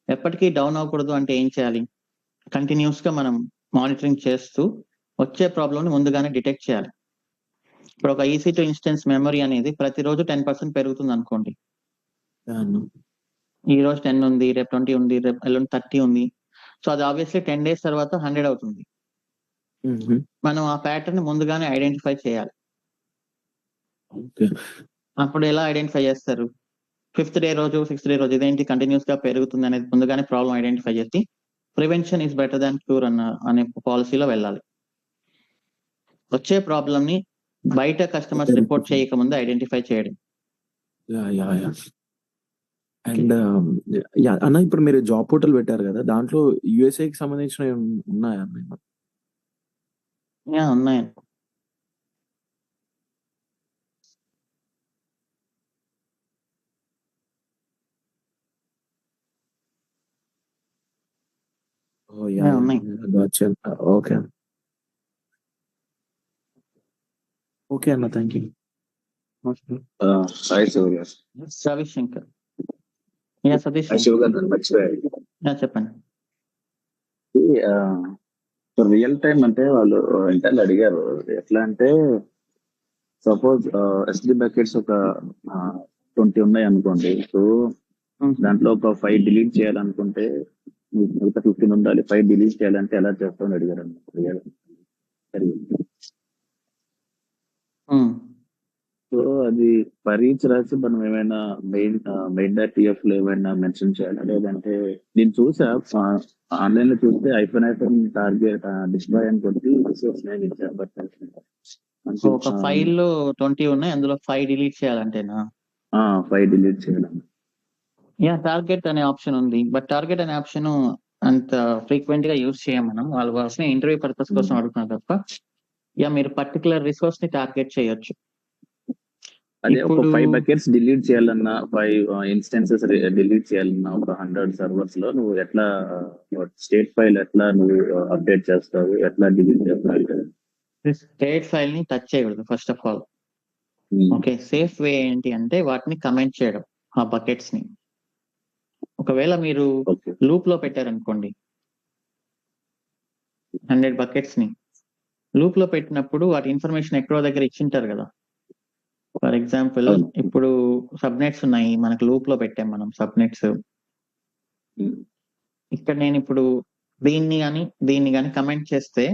ఎప్పటికీ డౌన్ అవ్వకూడదు అంటే ఏం చేయాలి? కంటిన్యూస్ గా మనం మానిటరింగ్ చేస్తూ వచ్చే ప్రాబ్లమ్ ని ముందుగానే డిటెక్ట్ చేయాలి. ఇప్పుడు ఒక EC2 ఇన్స్టెన్స్ మెమరీ అనేది ప్రతిరోజు 10% పెరుగుతుంది అనుకోండి. యాహ్! అన్న. ఈ రోజు 10 ఉంది, రేపు 20 ఉంది, రేపు ఎల్లుండి 30 ఉంది. సో అది ఆబ్వియస్లీ 10 days తర్వాత 100 అవుతుంది. హుహు. మనం ఆ ప్యాటర్న్ ని ముందుగానే ఐడెంటిఫై చేయాలి. ఓకే. అప్పుడు ఎలా ఐడెంటిఫై చేస్తారు? 5th డే రోజు, 6th డే రోజు ఇదేంటి కంటిన్యూస్ గా పెరుగుతుంది అనేది ముందుగానే ప్రాబ్లం ఐడెంటిఫై చేసి prevention is better than cure అనే పాలసీలో వెళ్ళాలి. వచ్చే ప్రాబ్లమ్ ని బయట కస్టమర్స్ రిపోర్ట్ చేయకముందు ఐడెంటిఫై చేయడం. యాహ్! అండ్ అన్న ఇప్పుడు మీరు జాబ్ పోర్టల్ పెట్టారు కదా! దాంట్లో యూఎస్ఏకి సంబంధించినవి ఉన్నాయా అన్న? ఉన్నాయి. ఓహ్! యాహ్! ఉన్నాయి. గాట్‌చా. ఓకే. ఓకే అన్న. Thank you. హాయ్ శివ గారు. రవిశంకర్. సతీష్. హాయ్ శివ గారు, నన్ను మర్చిపోయారు. చెప్పండి. రియల్ టైం అంటే వాళ్ళు ఇంటర్లో అడిగారు. ఎట్లా అంటే సపోజ్ SD బకెట్స్ ఒక 20 ఉన్నాయి అనుకోండి. సో దాంట్లో ఒక 5 డిలీట్ చేయాలనుకుంటే మిగతా 15 ఉండాలి. 5 డిలీట్ చేయాలంటే ఎలా చేస్తామని అడిగారు అన్నమాట. సో అది పర్ ఈచ్ రాసి మనం ఏమైనా మెయిన్.pf లో ఏమైనా మెన్షన్ చేయాలి, లేదంటే నేను చూసా ఆన్లైన్ లో చూస్తే ఐఫోన్ టార్గెట్ డిస్ప్లే అని కొట్టి రిసోర్స్ నేను ఇచ్చాను. బట్ ఒక ఫైల్ లో 20 ఉన్నాయి, అందులో 5 డిలీట్ చేయాలంటేనా? 5 డిలీట్ చేయాలి. టార్గెట్ అనే ఆప్షన్ ఉంది. బట్ టార్గెట్ అనే ఆప్షన్ అంత ఫ్రీక్వెంట్ గా యూజ్ చేయం మనం. వాళ్ళు వస్తే ఇంటర్వ్యూ పర్పస్ కోసం అడుగుతున్నారు తప్ప మీరు పర్టికులర్ రిసోర్స్ ని టార్గెట్ చేయొచ్చు. అదే ఒక 5 బకెట్స్ డిలీట్ చేయాలన్నా, 5 ఇన్స్టెన్సెస్ డిలీట్ చేయాలన్నా ఒక 100 సర్వర్స్ లో నువ్వు ఎట్లా స్టేట్ ఫైల్ ఎట్లా నువ్వు అప్డేట్ చేస్తావు, ఎట్లా డిలీట్ చేస్తావు? స్టేట్ ఫైల్ ని టచ్ చేయకూడదు first of all. Okay, safe వే ఏంటి అంటే వాటిని కమెంట్ చేయడం, ఆ బకెట్స్ ని. ఒకవేళ మీరు లూప్ లో పెట్టారనుకోండి 100 బకెట్స్ ని, లూప్ లో పెట్టినప్పుడు వాటి ఇన్ఫర్మేషన్ ఎక్కడో దగ్గర ఇచ్చింటారు కదా. ఫర్ ఎగ్జాంపుల్ ఇప్పుడు సబ్నెట్స్ ఉన్నాయి, మనకు లూప్ లో పెట్టాం మనం సబ్నెట్స్. ఇక్కడ నేను ఇప్పుడు దీన్ని కానీ కమెంట్ చేస్తే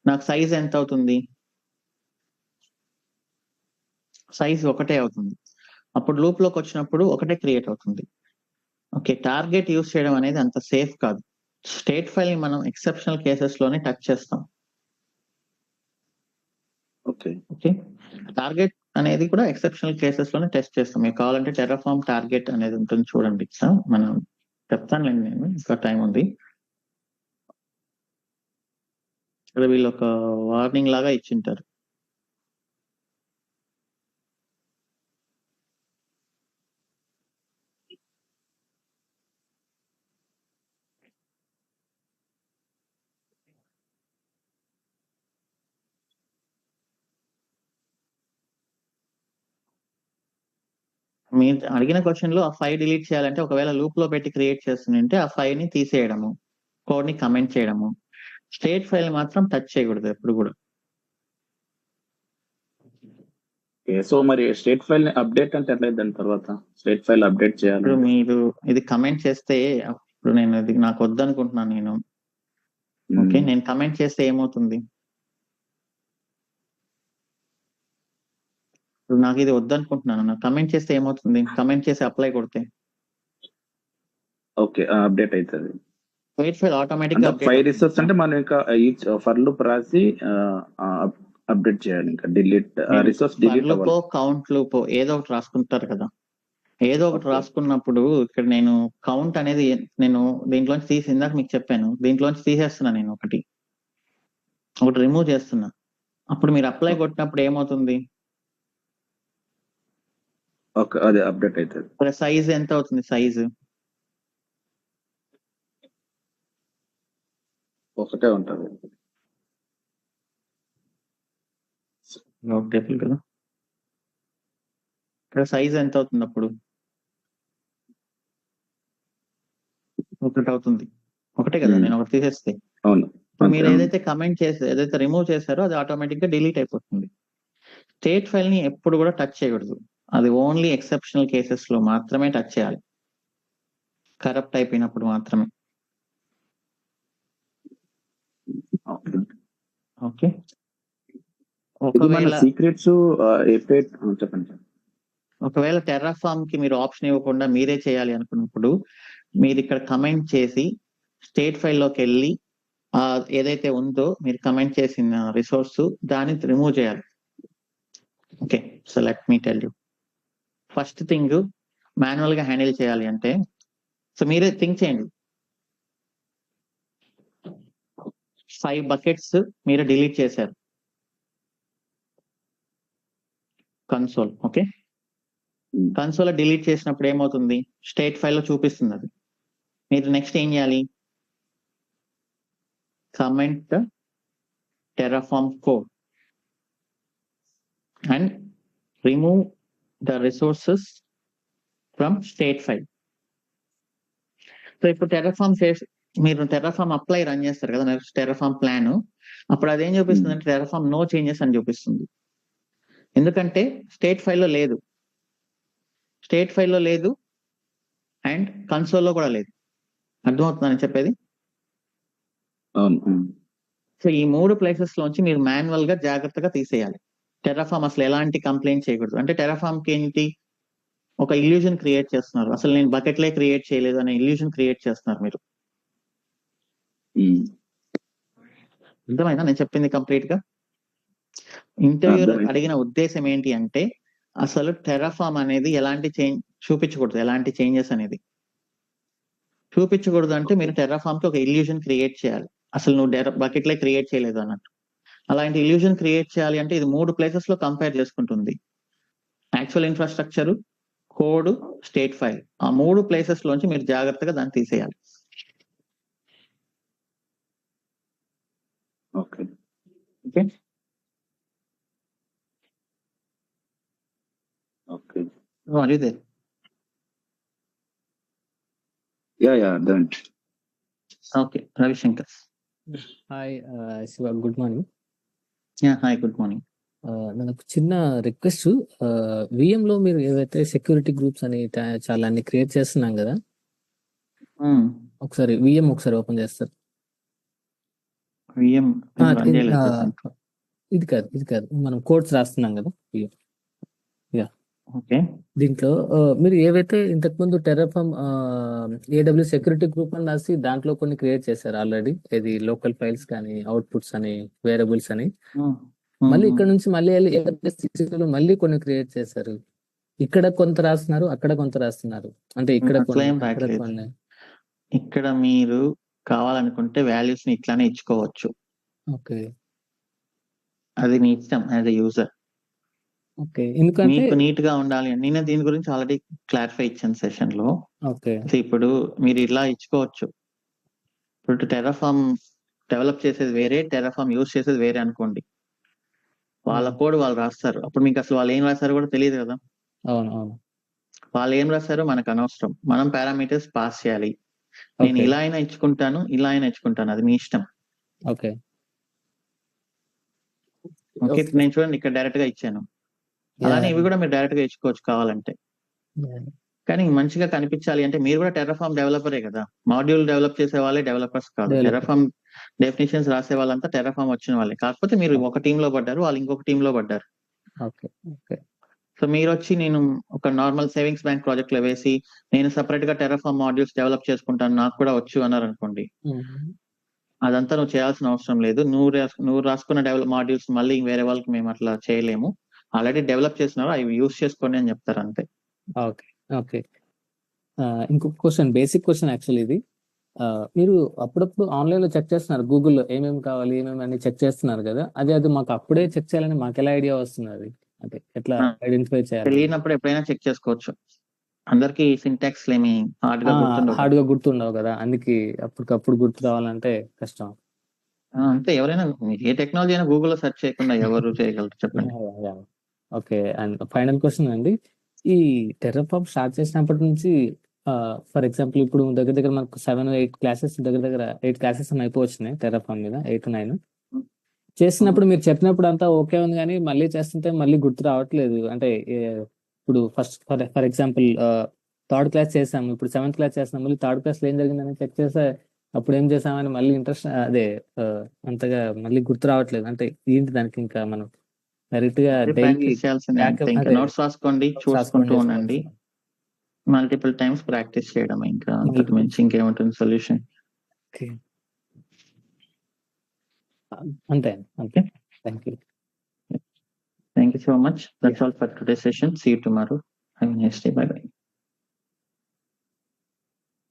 నాకు సైజ్ ఎంత అవుతుంది? సైజ్ ఒకటే అవుతుంది. అప్పుడు లూప్ లోకి వచ్చినప్పుడు ఒకటే క్రియేట్ అవుతుంది. ఓకే, టార్గెట్ యూజ్ చేయడం అనేది అంత సేఫ్ కాదు. స్టేట్ ఫైల్ ని మనం ఎక్సెప్షనల్ కేసెస్ లోనే టచ్ చేస్తాం. ఓకే, టార్గెట్ అనేది కూడా ఎక్సెప్షనల్ కేసెస్ లోనే టెస్ట్ చేస్తాం. మీకు కావాలంటే టెర్రాఫార్మ్ టార్గెట్ అనేది ఉంటుంది, చూడండి. మనం చెప్తానులేండి, నేను ఇంకా టైం ఉంది. ఇక్కడ వీళ్ళు ఒక వార్నింగ్ లాగా ఇచ్చింటారు. మీరు అడిగిన క్వశ్చన్ లో ఆ 5 డిలీట్ చేయాలంటే ఒకవేళ లూప్ లో పెట్టి క్రియేట్ చేస్తుంటే ఆ 5 ని తీసేయడము, కోడ్ ని కమెంట్ చేయడము. స్టేట్ ఫైల్ మాత్రం టచ్ చేయకూడదు ఎప్పుడు కూడా. సో మరి స్టేట్ ఫైల్ ని అప్డేట్ అంటే ఎట్లా దాని తర్వాత స్టేట్ ఫైల్ అప్డేట్ చేయాలి? ఇప్పుడు మీరు ఇది కమెంట్ చేస్తే, ఇప్పుడు నేను ఇది నాకు వద్దనుకుంటున్నాను నేను. ఓకే, నేను కమెంట్ చేస్తే ఏమవుతుంది? ఇప్పుడు నాకు ఇది వద్దనుకుంటున్నాను, నాకు కమెంట్ చేస్తే ఏమవుతుంది? కమెంట్ చేసి అప్లై కొడితే ఓకే, అప్డేట్ అవుతుంది. స్టేట్ ఫైల్ ఆటోమేటిక్ గా 5 రిసోర్స్ అంటే మనం ఇంకా ఈచ్ ఫర్ లూప్ రాసి అప్డేట్ చేయాలి. ఇంకా డిలీట్ రిసోర్స్ డిలీట్ లూపో కౌంట్ లూపో ఏదో ఒకటి రాసుకుంటారు కదా. ఏదో ఒకటి Okay. రాసుకున్నప్పుడు ఇక్కడ నేను కౌంట్ అనేది నేను దీంట్లోంచి తీసి ఇందాక మీకు చెప్పాను, దీంట్లోంచి తీసేస్తున్నా, నేను ఒకటి రిమూవ్ చేస్తున్నా. అప్పుడు మీరు అప్లై కొట్టినప్పుడు ఏమవుతుంది, ఓకే, అదే అప్డేట్ అవుతుంది. సైజ్ ఎంత అవుతుంది, సైజు ఒకటే ఉంటుంది. టేబుల్ కదా, ఇక్కడ సైజ్ ఎంత అవుతుంది, అప్పుడు ఒకటి అవుతుంది, ఒకటే కదా. నేను ఒకటి తీసేస్తే అవును. ఇప్పుడు మీరు అంతే. ఏదైతే కమెంట్ చేసారో, ఏదైతే రిమూవ్ చేశారో అది ఆటోమేటిక్ గా డిలీట్ అయిపోతుంది. స్టేట్ ఫైల్ ని ఎప్పుడు కూడా టచ్ చేయకూడదు, అది ఓన్లీ ఎక్సెప్షనల్ కేసెస్ లో మాత్రమే టచ్ చేయాలి, కరప్ట్ అయిపోయినప్పుడు మాత్రమే. Okay. ఓకే, ఇది మన ఒకవేళ సీక్రెట్స్ చెప్పండి. ఒకవేళ టెర్రాఫామ్ కి మీరు ఆప్షన్ ఇవ్వకుండా మీరే చేయాలి అనుకున్నప్పుడు మీరు ఇక్కడ కమెంట్ చేసి స్టేట్ ఫైల్ లోకి వెళ్ళి ఏదైతే ఉందో మీరు కమెంట్ చేసిన రిసోర్స్ దాన్ని రిమూవ్ చేయాలి. Okay, so let me tell you. First thing manual గా హ్యాండిల్ చేయాలి అంటే, సో మీరే థింక్ చేయండి, 5 బకెట్స్ మీరు డిలీట్ చేశారు కన్సోల్. ఓకే, కన్సోల్ డిలీట్ చేసినప్పుడు ఏమవుతుంది, స్టేట్ ఫైల్ లో చూపిస్తుంది అది. మీరు నెక్స్ట్ ఏం చేయాలి, comment Terraform code and remove the resources from state file. So ఇప్పుడు మీరు టెర్రాఫామ్ అప్లై రన్ చేస్తారు కదా, టెర్రాఫామ్ ప్లాన్, అప్పుడు అదేం చూపిస్తుంది అంటే టెర్రాఫామ్ నో చేంజెస్ అని చూపిస్తుంది. ఎందుకంటే స్టేట్ ఫైల్లో లేదు, స్టేట్ ఫైల్లో లేదు అండ్ కన్సోల్లో కూడా లేదు. అర్థమవుతుందని చెప్పేది? అవును. సో ఈ 3 ప్లేసెస్ లోంచి మీరు మాన్యువల్ గా జాగ్రత్తగా తీసేయాలి. టెర్రాఫామ్ అసలు ఎలాంటి కంప్లైంట్ చేయకూడదు. అంటే టెర్రాఫామ్ కి ఏంటి, ఒక ఇల్యూజన్ క్రియేట్ చేస్తున్నారు, అసలు నేను బకెట్లే క్రియేట్ చేయలేదు అనే ఇల్యూజన్ క్రియేట్ చేస్తున్నారు మీరు. అర్థమైందా నేను చెప్పింది కంప్లీట్ గా? ఇంటర్వ్యూర్ అర్థమైంది. అడిగిన ఉద్దేశం ఏంటి అంటే, అసలు టెర్రాఫామ్ అనేది ఎలాంటి చేంజ్ చూపించకూడదు, ఎలాంటి చేంజెస్ అనేది చూపించకూడదు. అంటే మీరు టెర్రాఫామ్ కి ఒక ఇల్యూజన్ క్రియేట్ చేయాలి, అసలు నువ్వు బకెట్లే క్రియేట్ చేయలేదు అన్నట్టు. అలాంటి ఇల్యూజన్ క్రియేట్ చేయాలి అంటే ఇది 3 ప్లేసెస్ లో కంపేర్ చేసుకుంటుంది, actual infrastructure, code, state file. ఆ 3 ప్లేసెస్ లోంచి మీరు జాగ్రత్తగా దాన్ని తీసేయాలి. ఓకే. Okay, okay. అదే యా అర్థమైంది. Okay. Ravishankar. Hi Shiva, good morning. Hi, good morning. నాకు చిన్న రిక్వెస్ట్, విఎంలో మీరు ఏవైతే సెక్యూరిటీ గ్రూప్స్ అని చాలా అన్ని క్రియేట్ చేస్తున్నాం కదా, ఒకసారి విఎం ఒకసారి ఓపెన్ చేస్తారు. VM రన్ చేయలేదు ఆ, దాంట్లో. ఇది కాదు మనం కోడ్స్ రాస్తున్నాం కదా VM. ఓకే, దీంట్లో మీరు ఏవైతే ఇంతకుముందు టెర్రాఫామ్ AW సెక్యూరిటీ గ్రూప్ అని రాసి దాంట్లో కొన్ని క్రియేట్ చేశారు ఆల్రెడీ, ఇది లోకల్ ఫైల్స్ కానీ అవుట్పుట్స్ అని వేరియబుల్స్ అని. మళ్ళీ ఇక్కడ నుంచి మళ్ళీ వెళ్ళి AWS లో మళ్ళీ కొన్ని క్రియేట్ చేశారు. ఇక్కడ కొంత రాస్తున్నారు, అక్కడ కొంత రాస్తున్నారు. అంటే ఇక్కడ అట్లా కొన్ని, ఏం అక్కడ రాయట్లేదు. కొన్ని. ఇక్కడ మీరు కావాలనుకుంటే వాల్యూస్ ని ఇట్లానే ఇచ్చుకోవచ్చు, ఓకే అది మీ ఇష్టం యాజ్ ఎ యూజర్. ఓకే ఎందుకంటే మీకు నీట్ గా ఉండాలి అని నేను దీని గురించి ఆల్రెడీ క్లారిఫై ఇచ్చాను సెషన్ లో. ఓకే ఇప్పుడు మీరు ఇలా ఇచ్చుకోవచ్చు. ఇప్పుడు టెర్రాఫామ్ డెవలప్ చేసేది వేరే, టెర్రాఫామ్ యూజ్ చేసేది వేరే అనుకోండి. వాళ్ళ కోడ్ వాళ్ళు రాస్తారు, అప్పుడు మీకు అసలు వాళ్ళు ఏం రాస్తారో కూడా తెలియదు కదా. అవును వాళ్ళు ఏం రాస్తారో మనకు అనవసరం, మనం పారామీటర్స్ పాస్ చేయాలి. నేను ఓకే ఇలా అయినా ఇచ్చుకుంటాను, ఇలా అయినా ఇచ్చుకుంటాను, అది మీ ఇష్టం. ఓకే ఓకే, ఇప్పుడు నేను చూడండి ఇక్కడ డైరెక్ట్ గా ఇచ్చాను, అలానే ఇవి కూడా మీరు డైరెక్ట్ గా ఇచ్చుకోవచ్చు కావాలంటే. కానీ మంచిగా కనిపించాలి అంటే మీరు కూడా టెర్రాఫామ్ డెవలపరే కదా, మాడ్యూల్ డెవలప్ చేసే వాళ్ళే డెవలపర్స్ కాదు. Developer. టెర్రాఫామ్ డెఫినేషన్స్ రాసే వాళ్ళంతా టెర్రాఫామ్ వచ్చిన వాళ్ళే, కాకపోతే మీరు ఒక టీమ్ లో పడ్డారు, వాళ్ళు ఇంకొక టీమ్ లో పడ్డారు. ఓకే ఓకే సో మీరు వచ్చి నేను ఒక నార్మల్ సేవింగ్స్ బ్యాంక్ ప్రాజెక్ట్ లో వేసి నేను సపరేట్ గా టెర్రాఫామ్ మాడ్యూల్స్ డెవలప్ చేసుకుంటాను, నాకు కూడా వచ్చు అన్నారు అనుకోండి, అదంతా నువ్వు చేయాల్సిన అవసరం లేదు. నువ్వు రాసుకున్న డెవలప్ మాడ్యూల్స్ మళ్ళీ వేరే వాళ్ళకి మేము అట్లా చేయలేము, ఆల్రెడీ డెవలప్ చేసినారు, అవి యూస్ చేసుకోండి అని చెప్తారు అంతే. Okay okay. ఇంకొక క్వశ్చన్, బేసిక్ క్వశ్చన్ యాక్చువల్లీ ఇది. మీరు అప్పుడప్పుడు ఆన్‌లైన్‌లో చెక్ చేస్తున్నారు. గూగుల్‌లో ఏమేమి కావాలి, ఏమేమి అన్ని చెక్ చేస్తున్నారు కదా! అది మాకు అప్పుడే చెక్ చేయాలని మాకెలా ఐడియా వస్తున్నది? అంటే ఎట్లా ఐడెంటిఫై చేయాలి? తెలియనప్పుడు ఎప్పుడైనా చెక్ చేసుకోవచ్చు. అందరికీ సింటాక్స్‌లు ఏమి హార్డ్‌గా గుర్తుండవు కదా! హార్డ్‌గా గుర్తుండవు కదా! అందుకే అప్పటికప్పుడు గుర్తు రావాలంటే కష్టం. అంతే ఎవరైనా ఏ టెక్నాలజీ అయినా గూగుల్‌లో సెర్చ్ చేయకుండా ఎవరు చేయగలరు చెప్పండి? Yeah! Okay. And final question అండి. ఈ టెర్రాఫార్మ్ స్టార్ట్ చేసినప్పటి నుంచి ఫర్ ఎగ్జాంపుల్ ఇప్పుడు దగ్గర దగ్గర మనకు 7, 8 క్లాసెస్ దగ్గర దగ్గర 8 క్లాసెస్ ఏమో అయిపోవచ్చినాయి టెర్రాఫార్మ్ మీద 8-9. చేసినప్పుడు మీరు చెప్పినప్పుడు అంతా ఓకే ఉంది గానీ, మళ్ళీ చేస్తుంటే మళ్ళీ గుర్తు రావట్లేదు. అంటే ఇప్పుడు first for example third class చేసాము. ఇప్పుడు సెవెంత్ క్లాస్ చేస్తున్నాం. మళ్ళీ థర్డ్ క్లాస్‌లో ఏం జరిగిందని చెక్ చేస్తే అప్పుడు ఏం చేసామని మళ్ళీ ఇంట్రెస్ట్ అంతగా మళ్ళీ గుర్తు రావట్లేదు. అంటే ఏంటి దానికి ఇంకా మనం డైరెక్ట్‌గా డైలీ ప్రాక్టీస్ చేయాల్సిందే అంతే. ఇంకా నోట్స్ రాసుకోండి, చూసుకుంటూ ఉండండి. మల్టిపుల్ టైమ్స్ ప్రాక్టీస్ చేయడం ఇంకా అంతకు మించి ఇంకేముంటుంది సొల్యూషన్. ఓకే. అంతే. Okay. Thank you. Thank you so much. That's all for today's session. See you tomorrow. Have a nice day. Bye bye.